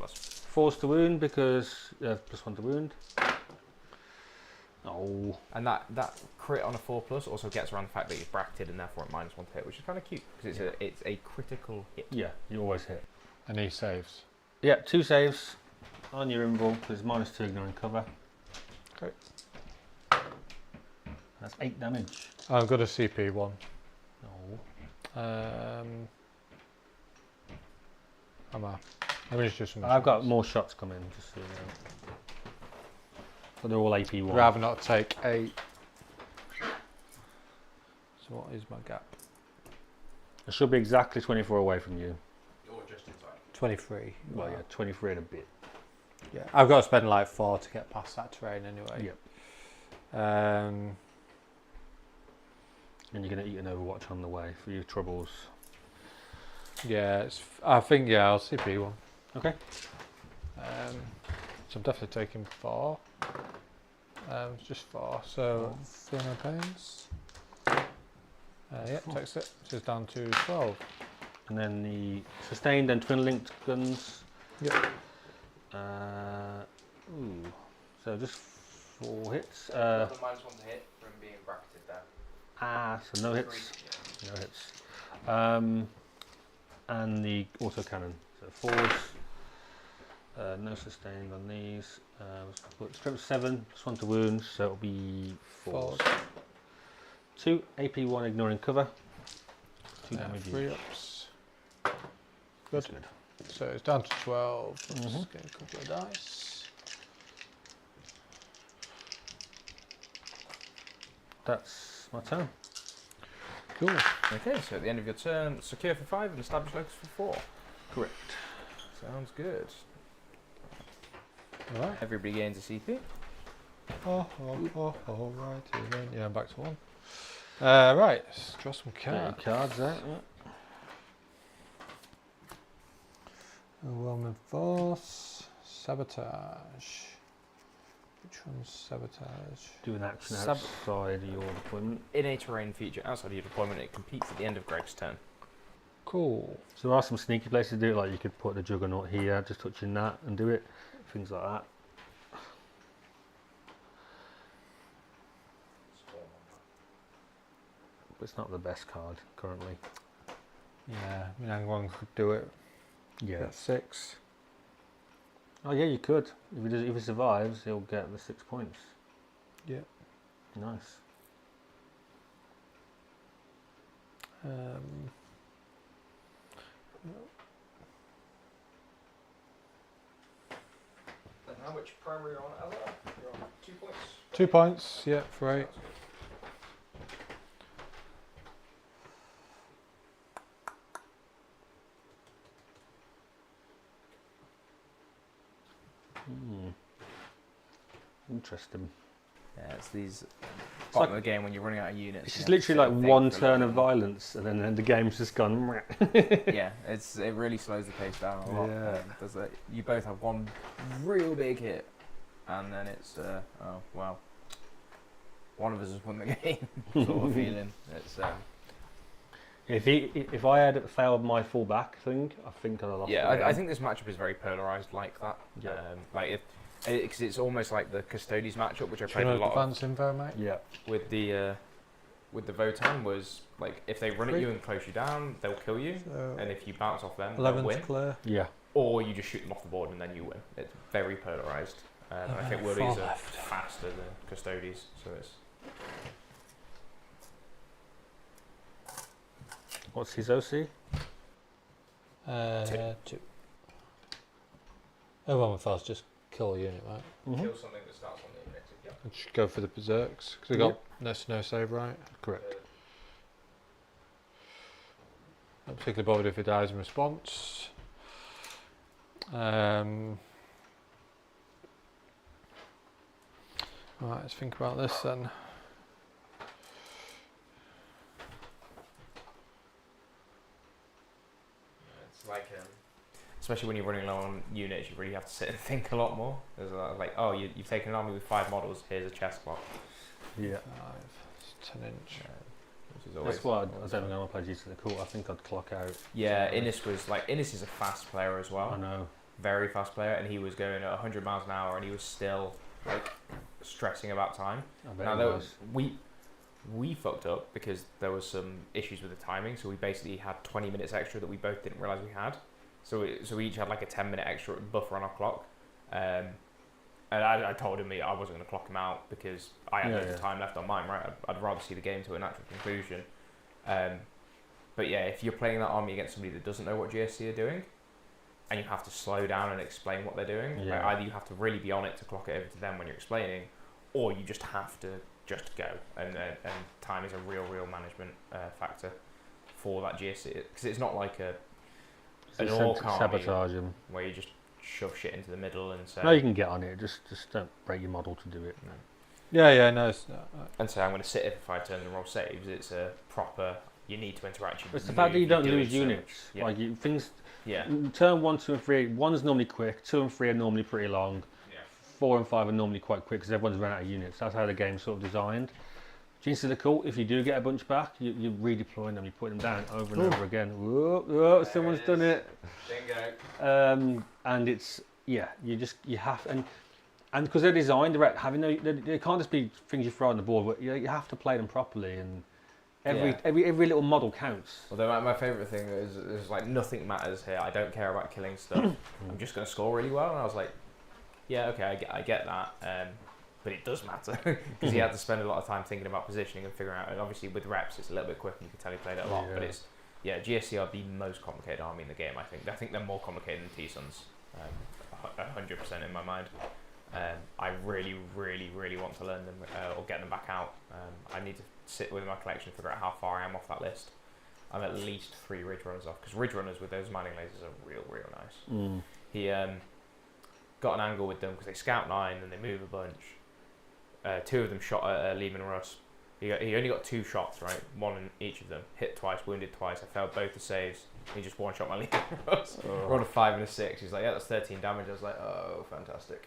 C: Force to wound because +1 to wound. Oh,
F: And that crit on a 4+ also gets around the fact that he's bracketed and therefore at -1 to hit, which is kind of cute because it's a critical hit.
C: yeah, you always hit.
A: And he saves.
C: Yeah, 2 saves on your invul because -2 ignoring cover.
A: Okay.
C: That's 8 damage.
A: I've got a CP one.
C: No.
A: Am I? Let me just do some.
C: I've got more shots coming, just so you know. But they're all AP 1.
A: Rather not take 8. So what is my gap?
C: It should be exactly 24 away from you.
B: Or just inside.
A: 23.
C: Well, yeah, 23 and a bit.
A: Yeah, I've got to spend like 4 to get past that terrain anyway.
C: Yep. And you're going to eat an Overwatch on the way for your troubles.
A: Yeah, I think I'll CP one.
C: Okay.
A: So I'm definitely taking 4. It's just 4. So feel no pains. Yeah, takes it. So it's down to 12.
C: And then the sustained and twin linked guns.
A: Yep.
C: Ooh. So just 4 hits.
B: Got the -1 to hit from being bracketed there.
C: So no hits.
B: 3, yeah.
C: No hits. And the auto cannon. So 4s. No sustained on these. Strength 7, +1 to wounds, so it'll be 4s. 2 AP1 ignoring cover. 2 damage.
A: 3 ups.
C: That's
A: Good.
C: good.
A: So it's down to 12. Let's
C: Mhm.
A: get a couple of dice.
C: That's my turn.
A: Cool.
F: Okay, so at the end of your turn, secure for 5 and establish locus for 4.
C: Correct.
F: Sounds good.
A: Alright.
F: Everybody gains a CP.
A: Righty then. Yeah, I'm back to 1. Right, let's draw some
C: Get your
A: cards.
C: cards out. Yeah.
A: Overwhelming Force. Sabotage. Which one's Sabotage?
C: Do an action
F: Sub-
C: outside your deployment.
F: In a terrain feature outside of your deployment, it competes at the end of Greg's turn.
A: Cool.
C: So there are some sneaky places to do it, like you could put the Juggernaut here, just touching that and do it. Things like that. But it's not the best card currently.
A: Yeah, I mean, anyone could do it.
C: Yeah.
A: Get 6.
C: Oh yeah, you could. If he survives, he'll get the 6 points.
A: Yeah.
C: Nice.
B: And how much primary are on Ella? You're on 2 points.
A: 2 points, yeah, for 8.
C: Interesting.
F: Yeah, it's these bottom of the game when you're running out of units.
C: It's
F: you
C: just
F: have to
C: literally
F: sit
C: like
F: and
C: one
F: think for
C: turn
F: a
C: of
F: little
C: violence, and then the game's just gone.
F: bit. Yeah, it really slows the pace down a lot.
C: Yeah.
F: Does it? You both have one real big hit, and then it's oh well, one of us has won the game sort of feeling. It's
C: If I had failed my fullback thing, I think I'd have lost.
F: yeah,
C: the
F: I
C: game.
F: think this matchup is very polarized like that.
C: Yeah.
F: Like because it's almost like the Custodes matchup, which I
A: Do you
F: played a
A: know
F: lot of
A: advance info, mate?
C: Yeah.
F: with the Votann was like if they run at you and close you down, they'll kill you,
A: So
F: and if you bounce off them, they'll
A: 11 to
F: win.
A: clear.
C: Yeah.
F: Or you just shoot them off the board and then you win. It's very polarized. And I think
A: 4
F: Willies are
A: left.
F: faster than Custodes, so it's
C: What's his OC?
A: 2. Everyone with fast just kill a unit, right?
B: Kill something that starts on the initiative. Yep.
A: And just go for the berserks because they got next to no save, right?
C: Correct.
A: Not particularly bothered if he dies in response. Right, let's think about this then.
B: It's like
E: Especially when you're running low on units, you really have to sit and think a lot more. There's like, oh, you've taken an army with 5 models. Here's a chess block.
C: Yeah.
A: 10 inch.
E: Which is always.
C: That's why I don't think I'm gonna play GC the Court. I think I'd clock out.
E: Yeah, Innis is a fast player as well.
C: I know.
E: Very fast player, and he was going at 100 miles an hour, and he was still like stressing about time.
C: I bet
E: Now
C: it
E: there
C: was.
E: we fucked up because there was some issues with the timing, so we basically had 20 minutes extra that we both didn't realize we had. So we each had like a 10-minute extra buffer on our clock. And I told him I wasn't going to clock him out because I had loads of time left on mine, right? I'd rather see the game to a natural conclusion. But yeah, if you're playing that army against somebody that doesn't know what GSC are doing, and you have to slow down and explain what they're doing, like either you have to really be on it to clock it over to them when you're explaining, or you just have to just go. And time is a real management factor for that GSC, because it's not like an orc army
C: Sabotage him.
E: where you just shove shit into the middle and say.
C: No, you can get on it. Just don't break your model to do it.
E: No.
A: Yeah, no. It's not,
E: And so I'm going to sit here for 5 turns and roll saves. It's a proper. You need to interact.
C: It's the fact that you don't
E: You're
C: lose
E: doing so
C: units.
E: much. Yeah.
C: Like things.
E: Yeah.
C: Turn 1, 2, and 3. 1's normally quick. 2 and 3 are normally pretty long.
B: Yeah.
C: 4 and 5 are normally quite quick because everyone's run out of units. That's how the game's sort of designed. Genius of the Court, if you do get a bunch back, you're redeploying them, you put them down over and over again. Whoa, someone's done it.
B: Bingo.
C: And it's, you have, and because they're designed, they're having they can't just be things you throw on the board, but you have to play them properly, and every little model counts.
E: Although my favourite thing is like nothing matters here. I don't care about killing stuff. I'm just going to score really well. And I was like, yeah, okay, I get that. But it does matter because he had to spend a lot of time thinking about positioning and figuring out. And obviously with reps, it's a little bit quicker. You can tell he played it a lot.
C: Yeah.
E: But it's GSC are the most complicated army in the game. I think they're more complicated than T-Suns, 100% in my mind. I really want to learn them or get them back out. I need to sit with my collection, figure out how far I am off that list. I'm at least 3 Ridge Runners off because Ridge Runners with those mining lasers are real nice. He got an angle with them because they scout 9 and they move a bunch. 2 of them shot at Lehman Russ. He only got 2 shots, right? 1 in each of them. Hit twice, wounded twice. I failed both the saves. He just one-shot my Lehman Russ. Rolled a 5 and a 6. He's like, yeah, that's 13 damage. I was like, oh, fantastic.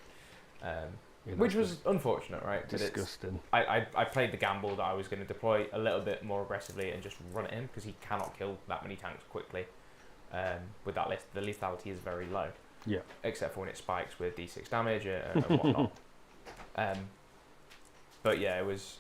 E: Which was unfortunate, right?
C: Disgusting.
E: I played the gamble that I was going to deploy a little bit more aggressively and just run it in because he cannot kill that many tanks quickly. With that list, the lethality is very low.
C: Yeah.
E: Except for when it spikes with D6 damage and whatnot. But yeah, it was.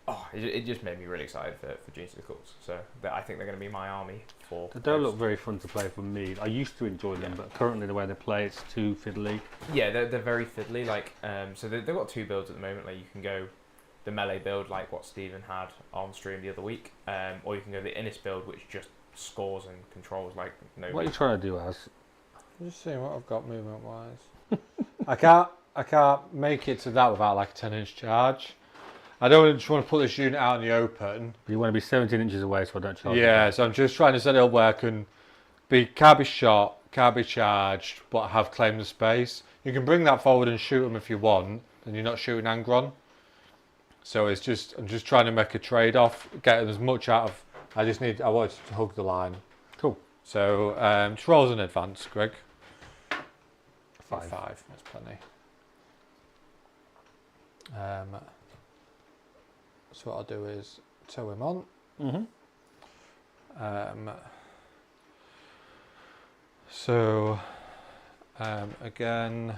E: Oh, it just made me really excited for Genius of the Courts. So I think they're going to be my army for.
C: They don't look very fun to play for me. I used to enjoy them, but currently the way they play, it's too fiddly.
E: Yeah, they're very fiddly. Like, so they've got 2 builds at the moment. Like, you can go the melee build, like what Stephen had on stream the other week, or you can go the Innis build, which just scores and controls like no.
C: What are you trying to do, Az?
A: I'm just seeing what I've got movement wise. I can't make it to that without like a 10-inch charge. I don't just want to put this unit out in the open.
C: You want to be 17 inches away, so I don't charge.
A: Yeah, so I'm just trying to set it up where I can't be shot, can't be charged, but have claimed the space. You can bring that forward and shoot them if you want, and you're not shooting Angron. So I'm just trying to make a trade-off, get as much out of. I wanted to hug the line.
C: Cool.
A: So just rolls in advance, Greg.
C: 5.
A: That's plenty. So what I'll do is tow him on. So again,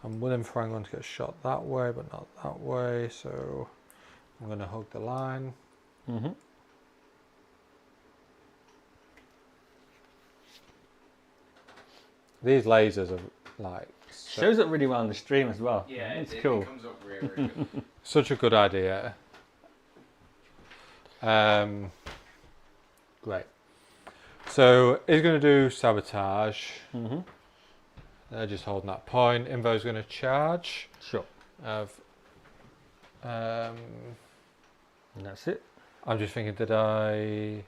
A: I'm willing for Angron to get shot that way, but not that way. So I'm going to hug the line. These lasers are like
C: shows up really well on the stream as well.
B: Yeah,
C: it's cool.
B: It comes up really good.
A: such a good idea. Great. So he's going to do sabotage.
C: Mm-hmm.
A: They're just holding that point. Invo's going to charge.
C: Sure.
A: And
C: that's it.
A: I'm just thinking, did I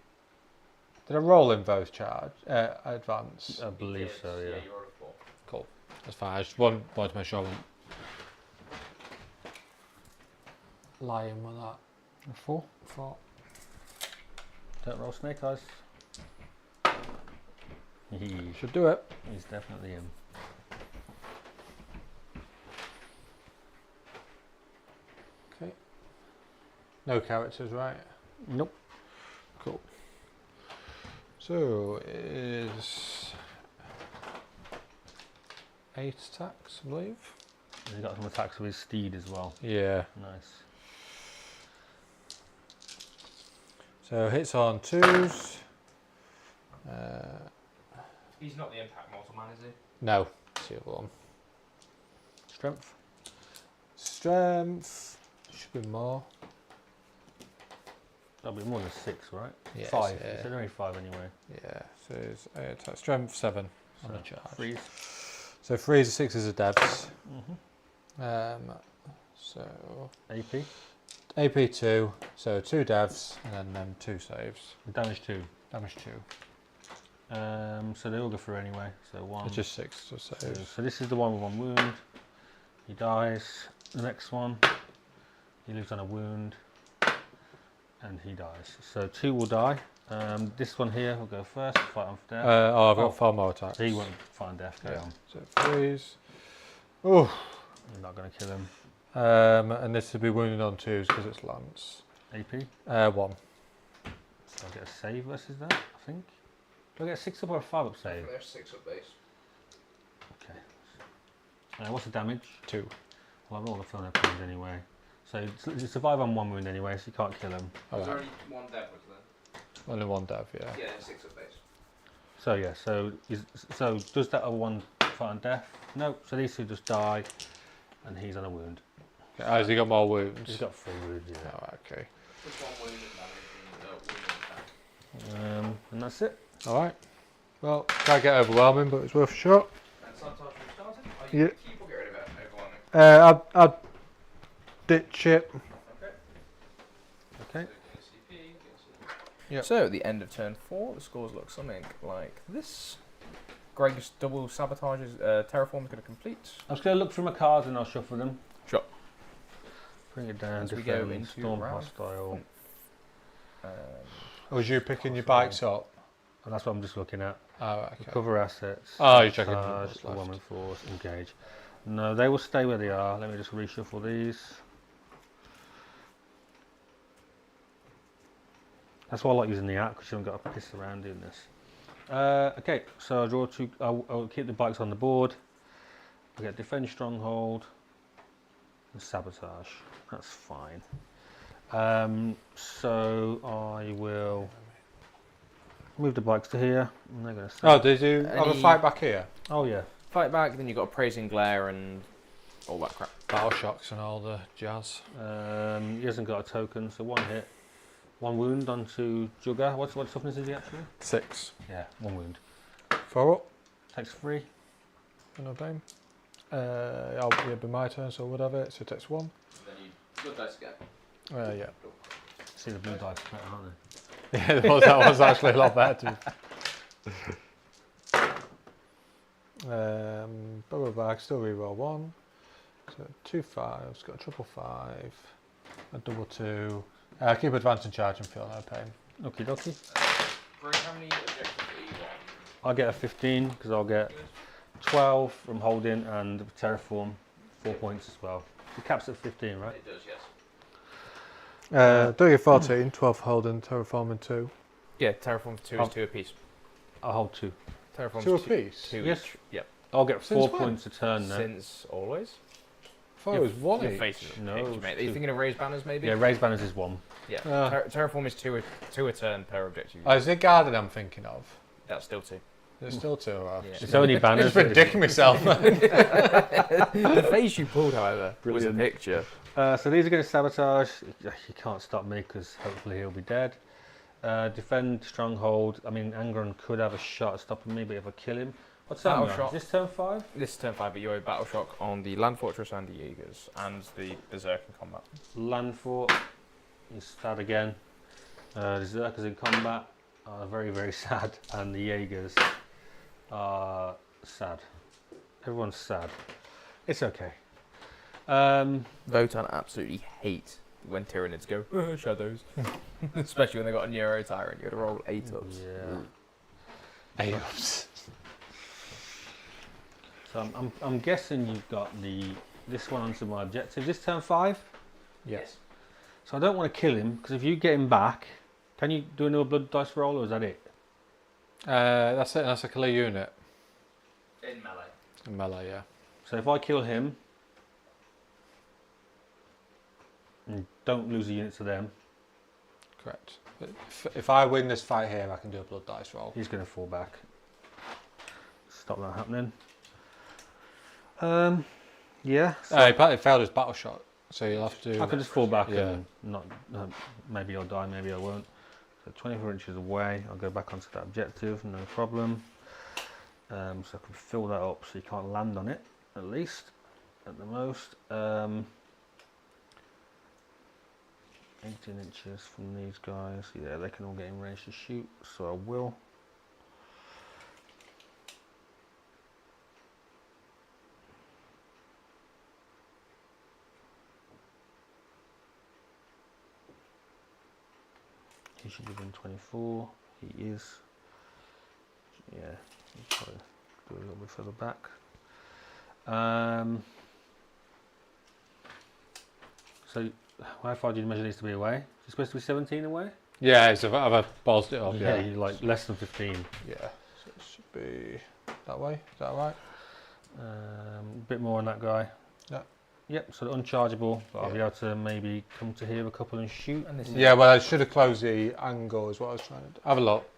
A: roll Invo's charge advance?
C: I believe so. Yeah.
B: You're a 4.
A: Cool. That's fine. I just wanted to make sure I wasn't lying with that.
C: A 4.
A: 4.
C: Don't roll snake eyes.
A: Should do it.
C: He's definitely in.
A: Okay. No characters, right?
C: Nope.
A: Cool. So it is 8 attacks, I believe.
C: He's got some attacks with his steed as well.
A: Yeah.
C: Nice.
A: So hits on 2s.
B: He's not the impact mortal man, is he?
A: No, it's the other one.
C: Strength.
A: Strength should be more.
C: That'll be more than 6, right?
A: Yes,
C: 5.
A: yeah.
C: It's only 5 anyway.
A: Yeah. So it's attack. Strength 7 on
C: So
A: the charge.
C: freeze.
A: So 3s, 6s are devs.
C: Mm-hmm.
A: So
C: AP.
A: AP 2. So 2 devs and then 2 saves.
C: Damage 2.
A: Damage 2.
C: So they all go through anyway. So 1.
A: It's just 6 to saves.
C: So this is the one with 1 wound. He dies. The next one, he lives on a wound, and he dies. So 2 will die. This one here will go first. Fight on for death.
A: I've got 4 more attacks.
C: So he won't find death. Carry on.
A: So 3s. Oh.
C: You're not going to kill him.
A: And this will be wounded on 2s because it's lance.
C: AP.
A: 1.
C: So I'll get a save versus that, I think. Do I get a 6 up or a 5 up save?
B: There's 6 up base.
C: Okay. What's the damage?
A: 2.
C: Well, I've rolled the phone points anyway. So you survive on 1 wound anyway, so you can't kill him.
B: There's
A: Alright.
B: only 1 dev, was there?
A: Only 1 dev, yeah.
B: Yeah, there's 6 up base.
C: So yeah, so does that other one fight on death? No. So these 2 just die, and he's on a wound.
A: Okay, has he got more wounds?
C: He's got 4 wounds. Yeah.
A: Alright, okay.
B: Just 1 wound and damage and attack.
C: And that's it.
A: Alright. Well, can't get overwhelming, but it's worth a shot.
B: And sabotage restarted? Are you
A: Yeah.
B: going to keep or get rid of it? Overwhelming.
A: I'd ditch it.
B: Okay.
C: Okay.
B: CP,
A: Yep.
F: So at the end of turn 4, the scores look something like this. Greg's double sabotages terraform is going to complete.
C: I'm just going to look through my cards and I'll shuffle them.
F: Sure.
C: Bring it down.
F: As we
C: Defend,
F: go into
C: storm
F: round
C: hostile.
A: Was you picking your bikes up?
C: And that's what I'm just looking at.
A: Alright, okay.
C: Recover assets.
A: Oh, you're checking
C: sabotage,
A: what's left.
C: overwhelming force. Engage. No, they will stay where they are. Let me just reshuffle these. That's why I like using the app, because you haven't got to piss around doing this. Okay, so I'll draw 2. I'll keep the bikes on the board. I'll get defend stronghold and sabotage. That's fine. So I will move the bikes to here. And they're going to
A: Oh, did you have a
F: Any-
A: fight back here?
C: Oh yeah.
F: Fight back, then you've got Appraising Glare and all that crap.
A: Battle shocks and all the jazz.
C: He hasn't got a token, so 1 hit. 1 wound onto Jugger. What toughness is he actually?
A: 6.
C: Yeah, 1 wound.
A: 4 up.
C: Takes 3.
A: No pain. It'll be my turn, so whatever. So it takes 1.
B: And then you good dice again.
A: Yeah.
C: See the blue dice better, aren't they?
A: Yeah, that was actually a lot better. Blah, blah, I can still reroll 1. So 2 5s, got a triple 5, a double 2. Keep advance and charge and feel no pain.
C: Okie dokie.
B: Greg, how many objectives are you on?
C: I'll get a 15 because I'll get 12 from holding and terraform 4 points as well. It caps at 15, right?
B: It does, yes.
A: Do your 14, 12 holding, terraform and 2.
F: Yeah, Terraform 2
C: Oh.
F: is 2 apiece.
C: I'll hold 2.
F: Terraform's
A: 2 apiece?
F: 2
C: Yes.
F: each. Yep.
C: I'll get
A: Since
C: 4
A: when?
C: points a turn then.
F: Since always.
A: I thought it was 1
F: You're
A: each.
F: facing it,
C: No,
F: mate.
C: it's
F: Are you
C: 2.
F: thinking of raised banners maybe?
C: Yeah, raise banners is 1.
F: Yeah. Terraform is 2 a turn per objective.
A: Oh, is it Garden I'm thinking of?
F: That's still 2.
A: There's still 2.
F: Yeah.
C: It's only banners.
A: It's been dicking myself.
F: The face you pulled, however, was a
C: Brilliant.
F: picture.
C: So these are going to sabotage. You can't stop me because hopefully he'll be dead. Defend stronghold. I mean, Angron could have a shot at stopping me, but if I kill him, what's that?
E: Battle
C: Is
E: shot.
C: this turn 5?
E: This is turn 5, but you have Battle Shock on the Land Fortress and the Jaegers, and the Berserk in combat.
C: Land fort. He's sad again. The Zerkers in combat are very, very sad, and the Jaegers are sad. Everyone's sad. It's okay.
E: Votann absolutely hate when Tyranids go, shadows. Especially when they got a Neuro Tyrant, you got to roll 8 ups.
C: Yeah.
A: Ayos.
C: So I'm guessing you've got this one onto my objective. This turn 5?
A: Yes.
C: So I don't want to kill him, because if you get him back, can you do another blood dice roll, or is that it?
A: That's it. That's a clear unit.
B: In melee.
A: In melee, yeah.
C: So if I kill him, and don't lose a unit to them,
A: Correct. But if I win this fight here, I can do a blood dice roll.
C: he's going to fall back. Stop that happening. Yeah. So
A: He failed his battle shot, so you'll have to.
C: I can just fall back
A: Yeah.
C: and not. Maybe I'll die, maybe I won't. So 24 inches away, I'll go back onto that objective, no problem. So I can fill that up so you can't land on it, at least, at the most. 18 inches from these guys. Yeah, they can all get in range to shoot, so I will. He should be within 24. He is. Yeah, he'll probably do a little bit further back. So, how far do you measure these to be away? Is it supposed to be 17 away?
A: Yeah, it's I've ballsed it up.
C: Yeah,
A: Yeah.
C: you like less than 15.
A: Yeah. So it should be that way. Is that right?
C: A bit more on that guy.
A: Yeah.
C: Yep, so unchargeable, but I'll be
A: Yeah.
C: able to maybe come to here a couple and shoot.
E: And this is,
A: Yeah. Well, I should have closed the angle. Is what I was trying to do. Have a look.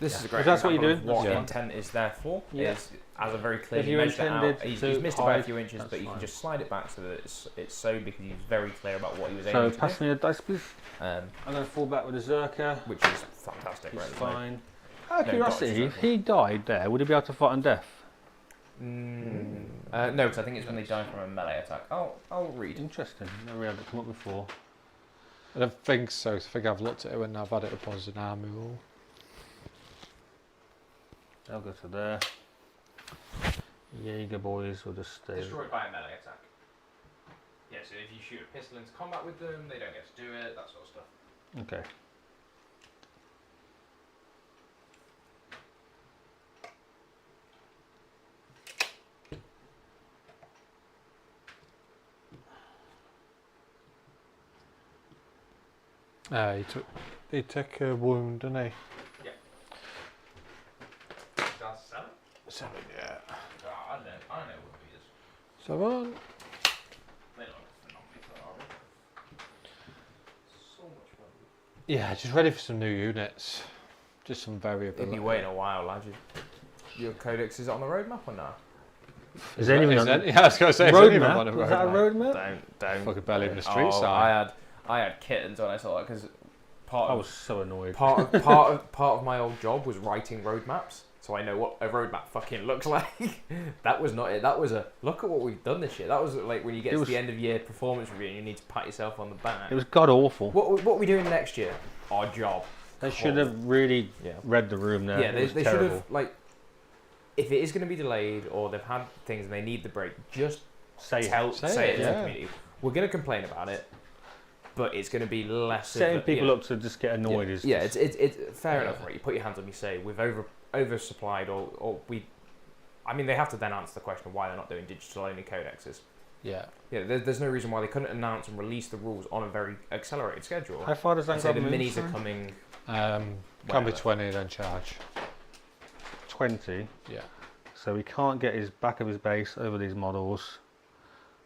E: this is a great
C: If that's what
E: example
C: you're
E: of
C: doing,
E: what
A: yeah.
E: intent is there for.
C: Yeah.
E: Is as a very clear
C: If you
E: measure out.
C: intended
E: He's
C: to
E: missed it by a
C: hide,
E: few inches,
C: that's
E: but you
C: fine.
E: can just slide it back so that it's so because he's very clear about what he was
C: So
E: aiming to
C: pass me a dice, please.
E: do,
C: I'm going to fall back with a Zerker.
E: which is fantastic.
C: He's
E: Right,
C: fine. Out of
E: No,
C: curiosity,
E: dodge,
C: if he died there, would he be able to fight on death?
E: no, because I think it's when they die from a melee attack. I'll read.
C: Interesting. Never had it come up before.
A: I don't think so. I think I've looked at it when I've had it up as an army rule.
C: They'll go to there. Jaeger boys will just stay.
B: Destroyed by a melee attack. Yeah, so if you shoot a pistol into combat with them, they don't get to do it, that sort of stuff.
C: Okay.
A: He took a wound, didn't he?
B: That's 7?
A: 7, yeah.
B: I know what it is.
A: 7.
B: They don't phenomenally for armor. So much fun.
A: Yeah, just ready for some new units. Just some
E: If
A: variability.
E: you wait a while, lads, your codex is on the roadmap or not?
C: Is anyone on
A: Yeah, I was going to say, is anyone on a
C: roadmap? Is that a
A: roadmap?
C: roadmap?
E: Don't.
A: Fucking barely in the streets
E: Oh,
A: are.
E: I had kittens when I saw it because part
C: I
E: of
C: was so annoyed.
E: part of my old job was writing roadmaps, so I know what a roadmap fucking looks like. That was not it. That was a look at what we've done this year. That was like when you get
C: It
E: to
C: was-
E: the end of year performance review and you need to pat yourself on the back.
C: It was god awful.
E: What are we doing next year? Our job.
C: They should have really
E: Yeah.
C: read the room there.
E: Yeah,
C: It
E: they
C: was
E: should
C: terrible.
E: have like. If it is going to be delayed or they've had things and they need the break, just
C: Say it.
E: say it to
A: yeah.
E: the community. We're going to complain about it, but it's going to be less.
C: Setting
E: of a,
C: people
E: you know,
C: up to just get annoyed is
E: yeah,
C: just-
E: it's fair
A: Yeah.
E: enough, right? You put your hands on, you say we've oversupplied, or we. I mean, they have to then answer the question of why they're not doing digital only codexes.
A: Yeah.
E: Yeah, there's no reason why they couldn't announce and release the rules on a very accelerated schedule.
C: How far does that
E: And say
C: go?
E: the minis are coming.
A: Can be
E: Whatever.
A: 20, then charge.
C: 20.
A: Yeah.
C: So he can't get his back of his base over these models.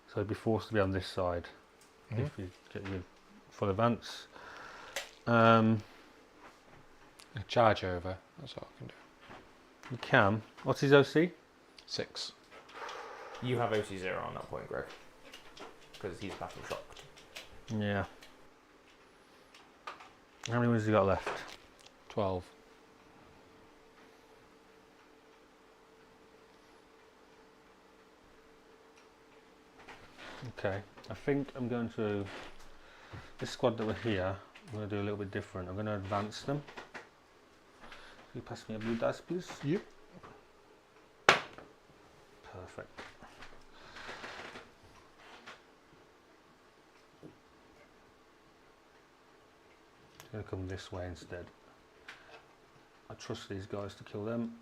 C: So he'd be forced to be on this side
A: Mhm.
C: if you get your full advance.
A: Charge over. That's all I can do.
C: You can. What's his OC?
A: 6.
E: You have OC0 on that point, Greg, because he's battle shocked.
C: Yeah. How many wins has he got left?
A: 12.
C: Okay, I think I'm going to, this squad that were here, I'm going to do a little bit different. I'm going to advance them. Can you pass me a blue dice, please?
A: Yep.
C: Perfect. I'm going to come this way instead. I trust these guys to kill them.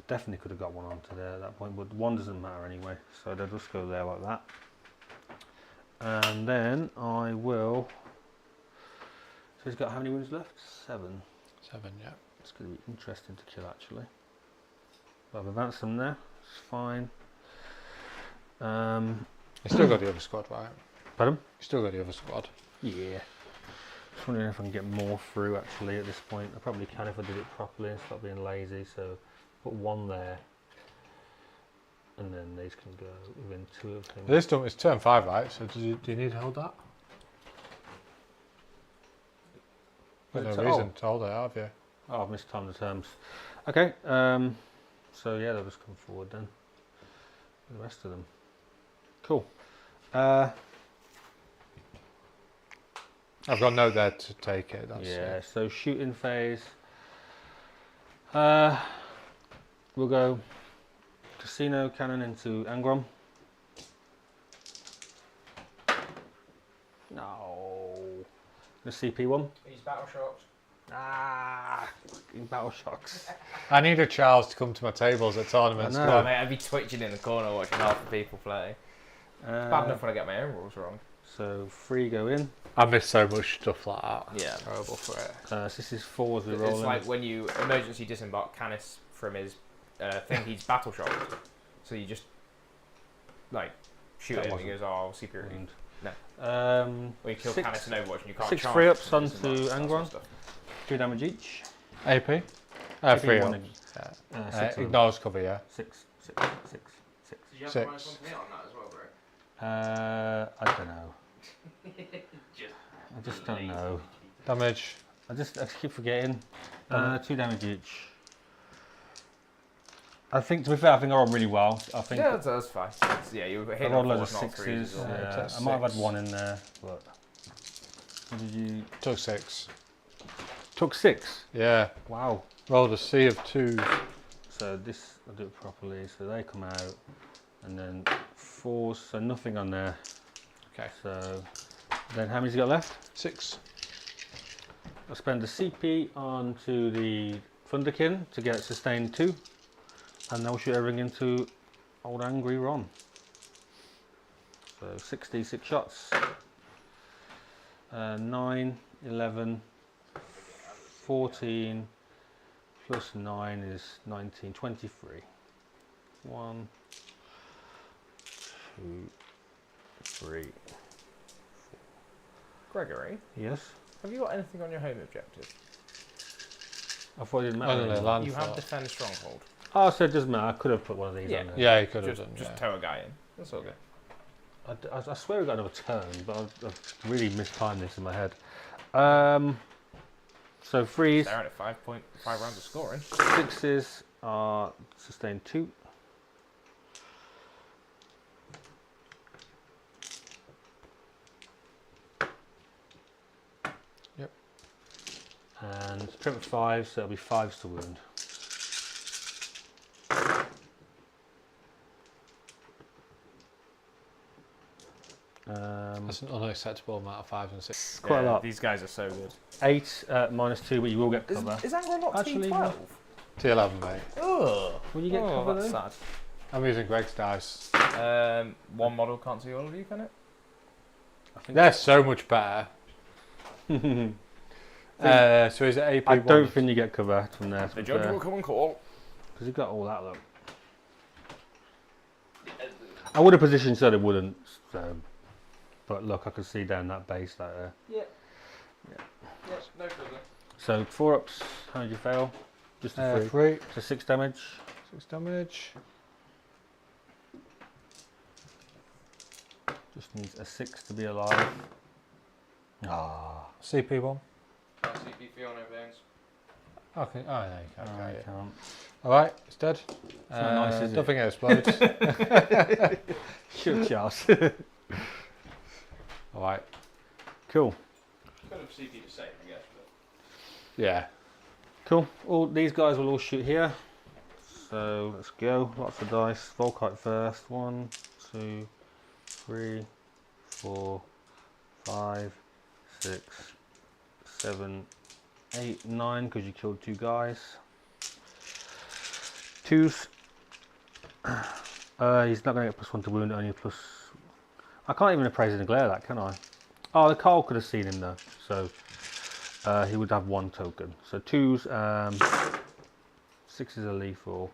C: Definitely could have got one onto there at that point, but one doesn't matter anyway, so they'll just go there like that. And then I will. So he's got how many wounds left? 7.
A: 7, yeah.
C: It's going to be interesting to kill actually. But I've advanced them there, it's fine.
A: You still got the other squad, right?
C: Pardon?
A: You still got the other squad.
C: Yeah. Just wondering if I can get more through actually at this point. I probably can if I did it properly and stop being lazy. So put one there, and then these can go within 2 of him.
A: This time it's turn 5, right? So do you need to hold that? There's no reason to hold it, have you?
C: Oh, I've mistimed the terms. Okay, so yeah, they'll just come forward then. The rest of them. Cool.
A: I've got no there to take it. That's
C: Yeah,
A: it.
C: so shooting phase. We'll go casino cannon into Angron. No. The CP one.
B: These battle shocks.
C: Ah, fucking battle shocks.
A: I need a Charles to come to my tables at tournaments.
C: I know.
A: Come
E: Oh,
A: on.
E: mate, I'd be twitching in the corner watching half the people play. Bad enough when I get my own rules wrong.
C: So 3 go in.
A: I miss so much stuff like that.
E: Yeah.
A: Terrible for it.
C: So this is 4s we're
E: It's
C: rolling.
E: like when you emergency disembark Canis from his thing, he's battle shocked. So you just like shoot
C: That
E: him and he
C: wasn't
E: goes, oh, security.
C: wound.
E: No.
C: Um,
E: Or you kill
C: 6
E: Canis in Overwatch and you can't
C: 6
E: charge.
C: free ups
E: from
C: onto
E: disembark, that sort of
C: Angron.
E: stuff.
C: 2 damage each.
A: AP?
C: AP
A: 3
C: one
A: on.
C: ag-
A: Yeah.
C: 6 of them.
A: Ignores cover, yeah.
C: 6, 6, 6, 6.
B: Did you have
A: 6.
B: the minus 1 to hit on that as well, bro?
C: I don't know. I just don't know.
A: Damage.
C: I just keep forgetting. 2 damage each. I think, to be fair, I think I rolled really well. I think
E: Yeah, that's fine. Yeah, you were
C: I
E: hitting
C: rolled
E: on
C: loads of
E: 4s, not 3s.
C: 6s.
E: as well.
A: Yeah,
C: Yeah,
A: that's
C: I might have had
A: 6.
C: 1 in there, but what did you
A: Took 6.
C: took 6?
A: Yeah.
C: Wow.
A: Rolled a sea of 2s.
C: So this I'll do it properly. So they come out, and then 4s. So nothing on there.
A: Okay.
C: So then how many's he got left?
A: 6.
C: I'll spend a CP onto the Thunderkin to get sustained 2, and they'll shoot everything into old angry Ron. So 66 shots. 9, 11, 14 plus 9 is 19, 23. 1, 2, 3.
E: Gregory,
C: Yes.
E: have you got anything on your home objective?
C: I thought it didn't matter.
A: Only
C: anymore.
A: land
E: You have
A: for-
E: defend stronghold.
C: Oh, so it doesn't matter. I could have put one of these
E: Yeah.
C: on there.
A: Yeah, he could have done.
E: Just
A: Yeah.
E: tow a guy in. That's all good.
C: I swear we got another turn, but I've really mistimed this in my head. So freeze.
E: Staring at 5.5 rounds of scoring.
C: 6s are sustained 2.
A: Yep.
C: And print 5, so it'll be 5s to wound.
A: That's an unacceptable amount of 5s and 6s.
C: Quite a lot.
E: These guys are so good.
C: 8 -2, but you will get cover.
E: Is Angron not
C: Actually,
E: T12?
A: T11, mate.
E: Ugh.
C: Will you get cover
E: that's
C: though?
E: sad.
A: I'm using Greg's dice.
E: One model can't see all of you, can it?
C: I think
A: They're so much better. So is it AP?
C: I don't think you get cover from there.
E: The judge will come and call.
C: Because you've got all that, look. I would have positioned so they wouldn't. So, but look, I can see down that base right there.
B: Yeah, no problem.
C: So 4 ups. How did you fail? Just a 3.
A: 3.
C: So 6 damage.
A: 6 damage.
C: Just needs a 6 to be alive. Ah.
A: CP1.
B: Can't CP Fiona Burns.
A: Okay. Oh, no, you can't.
C: I
A: carry it.
C: can't.
A: All right, it's dead.
C: not nice, is
A: don't
C: it?
A: think it explodes.
C: Shoot, Charles.
A: All right.
C: Cool.
B: Could have CP to save, I guess. But
A: Yeah.
C: Cool. All these guys will all shoot here. So let's go. Lots of dice. Volkite first. 1, 2, 3, 4, 5, 6, 7, 8, 9. Because you killed 2 guys. 2s. He's not going to get +1 to wound. Only plus. I can't even appraise and declare that, can I? Oh, the Carl could have seen him though. So he would have 1 token. So 2s. 6s are lethal.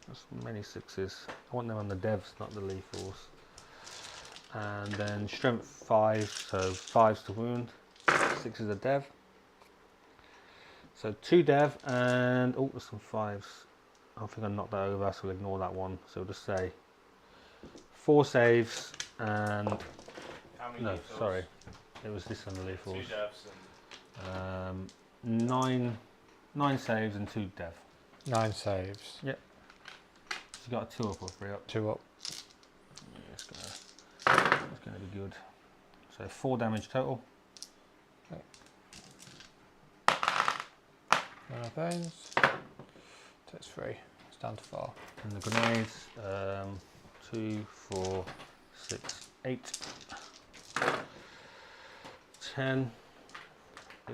C: That's many 6s. I want them on the devs, not the lethals. And then strength 5, so 5s to wound. 6 is a dev. So 2 dev and oh, there's some 5s. I think I knocked that over, so we'll ignore that one. So we'll just say 4 saves and
B: how many
C: no,
B: lethals?
C: sorry, it was this on the
B: 2
C: lethals.
B: devs and
C: 9 saves and 2 dev.
A: 9 saves.
C: Yep. You got a 2 up or 3 up.
A: 2 up.
C: Yeah, it's gonna be good. So 4 damage total.
A: 9 pains. Takes 3. It's down to 4.
C: And the grenades, 2, 4, 6, 8, 10,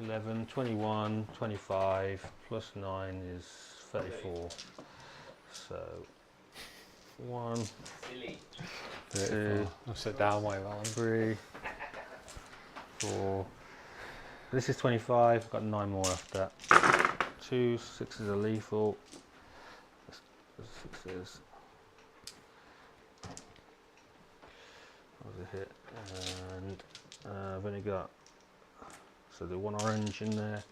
C: 11, 21, 25, plus 9 is 34. So 1,
B: Silly.
C: 2,
A: I'll sit down while you're on.
C: 3, 4. This is 25. I've got 9 more after that. 2, 6s are lethal. 6s. That was a hit. And I've only got so the 1 orange in there.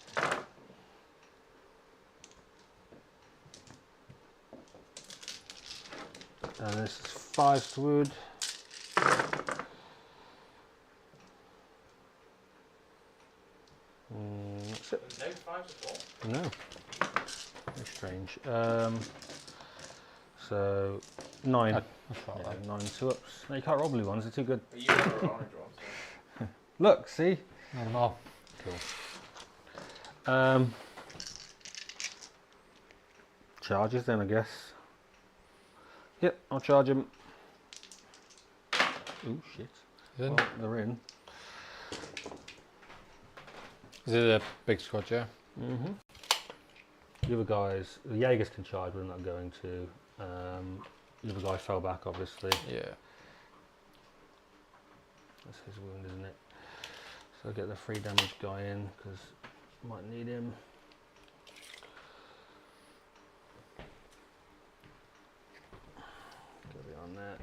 C: And this is 5 wood. That's it.
B: No 5s at all.
C: No. Very strange. So 9.
A: That's all
C: Yeah,
A: right.
C: 9 2-ups. No, you can't roll blue ones, they're too good.
B: But you got an orange one. So.
C: Look, see?
A: No more.
C: Cool. Charges then, I guess. Yep, I'll charge him. Ooh, shit.
A: Is it,
C: Well, they're in.
A: is it a big squad, yeah?
C: Mm-hmm. The other guys, the Jaegers can charge, but they're not going to. The other guy fell back, obviously.
A: Yeah.
C: That's his wound, isn't it? So I'll get the 3 damage guy in, because might need him. Get it on there.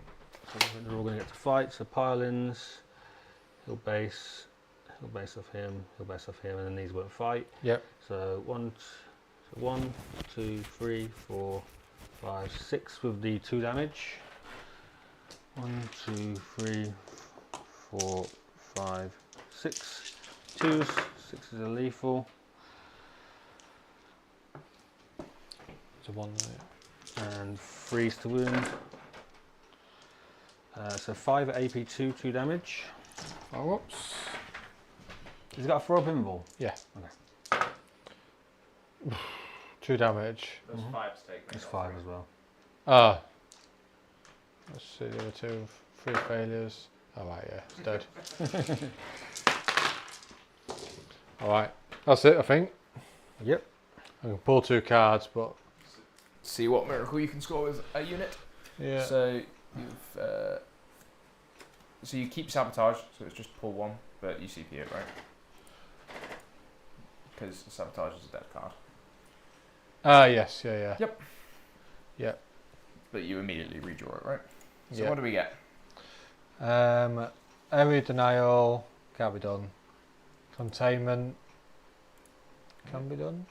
C: So they're all going to get to fight. So pile-ins, he'll base off him, and then these won't fight.
A: Yep.
C: So 1, 2, 3, 4, 5, 6 with the 2 damage. 1, 2, 3, 4, 5, 6. 2s, 6s are lethal.
A: It's a 1 there.
C: And 3s to wound. So 5 at AP2, 2 damage.
A: Oh, whoops.
C: He's got a 4-up invul.
A: Yeah.
C: Okay.
A: 2 damage.
B: There's
C: Mhm.
B: 5 to take.
C: There's 5 as well.
A: Ah. Let's see the other 2. 3 failures. Oh, right, yeah. It's dead. Alright. That's it, I think.
C: Yep.
A: I can pull 2 cards, but
F: See what miracle you can score with a unit.
A: yeah.
F: So you've so you keep sabotage, so it's just pull 1, but you CP it, right? Because sabotage is a dead card.
A: Ah, yes, yeah.
F: But you immediately redraw it, right? So
A: Yeah.
F: what do we get?
A: Area denial can't be done. Containment can be done.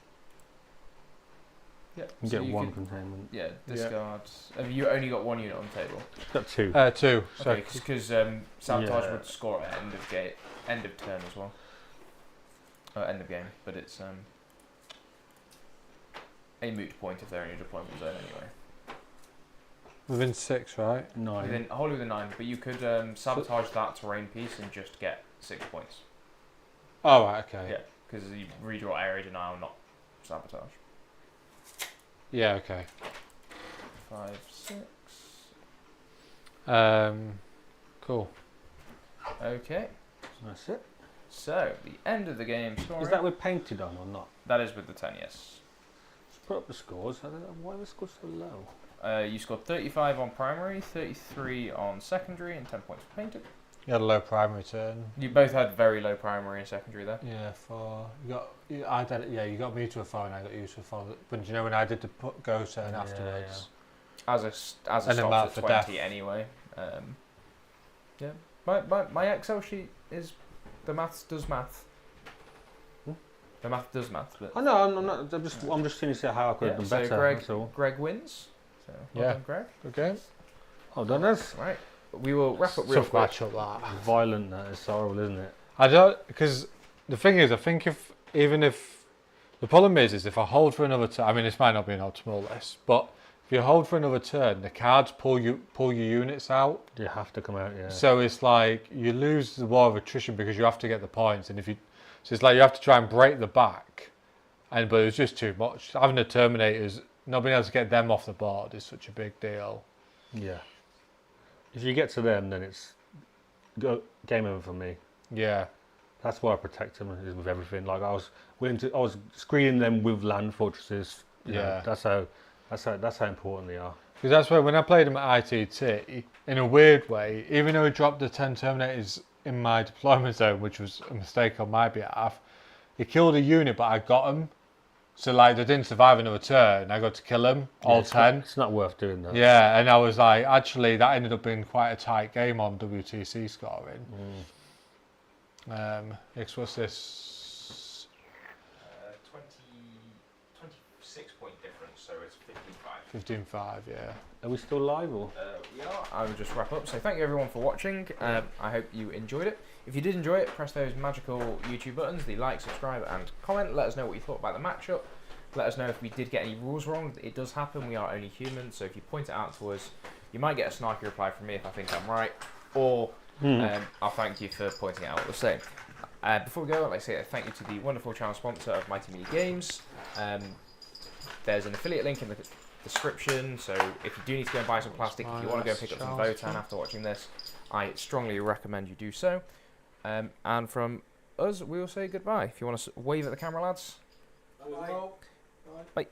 F: Yeah.
C: You
F: so
C: get
F: you
C: one
F: could-
C: containment.
F: Yeah, discard. Have you only got one unit on the table?
C: Got 2.
A: 2. So
F: Okay, because sabotage
C: Yeah.
F: would score at end of turn as well. End of game, but it's a moot point if they're in your deployment zone anyway.
A: within 6, right?
C: 9.
F: Wholly within 9, but you could sabotage that terrain piece and just get 6 points.
A: Oh, right, okay.
F: Yeah, because you redraw area denial, not sabotage.
A: Yeah, okay.
F: 5, 6.
A: Cool.
F: Okay,
C: That's it.
F: so the end of the game story.
C: Is that with painted on or not?
F: That is with the 10, yes.
C: Let's put up the scores. I don't know why are the scores so low.
F: You scored 35 on primary, 33 on secondary, and 10 points for painted.
A: You had a low primary turn.
F: You both had very low primary and secondary there.
A: Yeah, 4. You got me to a 4 and I got you to a 4. But you know when I did the go turn
C: Yeah,
F: Afterwards, as a
A: And then
F: stop
A: mark
F: at
A: for
F: 20
A: death.
F: anyway. Yeah, my Excel sheet is the maths does math.
C: Hmm?
F: The math does math, but
C: I know. I'm not. I'm just seeing to see how I could have done
F: so
C: better.
F: Greg,
C: That's all.
F: Greg wins. So well
A: Yeah.
F: done, Greg.
A: Good game.
C: Oh, done us.
F: Right, we will wrap up real
A: Tough
F: quick.
A: matchup that.
C: Violent. That is horrible, isn't it?
A: I don't, because the thing is, I think if the problem is if I hold for another turn, I mean this might not be an optimal list, but if you hold for another turn, the cards pull your units out.
C: You have to come out. Yeah.
A: So it's like you lose the war of attrition because you have to get the points, and so it's like you have to try and break the back, but it's just too much. Having the Terminators, not being able to get them off the board is such a big deal.
C: Yeah. If you get to them, then it's game over for me.
A: Yeah,
C: That's why I protect them is with everything. Like I was screening them with land fortresses. You know,
A: Yeah.
C: that's how important they are.
A: because that's where when I played him at ITT, in a weird way, even though he dropped the 10 Terminators in my deployment zone, which was a mistake on my behalf, he killed a unit, but I got him. So like they didn't survive another turn. I got to kill them, all
C: Yeah,
A: 10.
C: It's not worth doing that.
A: Yeah, and I was like, actually, that ended up being quite a tight game on WTC scoring. What's this?
B: 26 point difference, so it's
A: 15-5,
B: 15-5.
A: yeah.
C: Are we still live or?
F: We are. I will just wrap up. So thank you everyone for watching. I hope you enjoyed it. If you did enjoy it, press those magical YouTube buttons, the like, subscribe, and comment. Let us know what you thought about the matchup. Let us know if we did get any rules wrong. It does happen. We are only human. So if you point it out to us, you might get a snarky reply from me if I think I'm right, or I'll thank you for pointing it out the same. Before we go, I'd like to say thank you to the wonderful channel sponsor of Mighty Mini Games. There's an affiliate link in the description, so if you do need to go and buy some plastic, if you want to go and pick up some Votann after watching this, I strongly recommend you do so. And from us, we will say goodbye. If you want to wave at the camera, lads. Bye.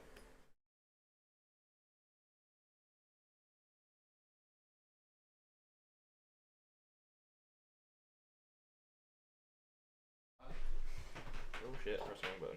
F: Oh shit, press the wrong button.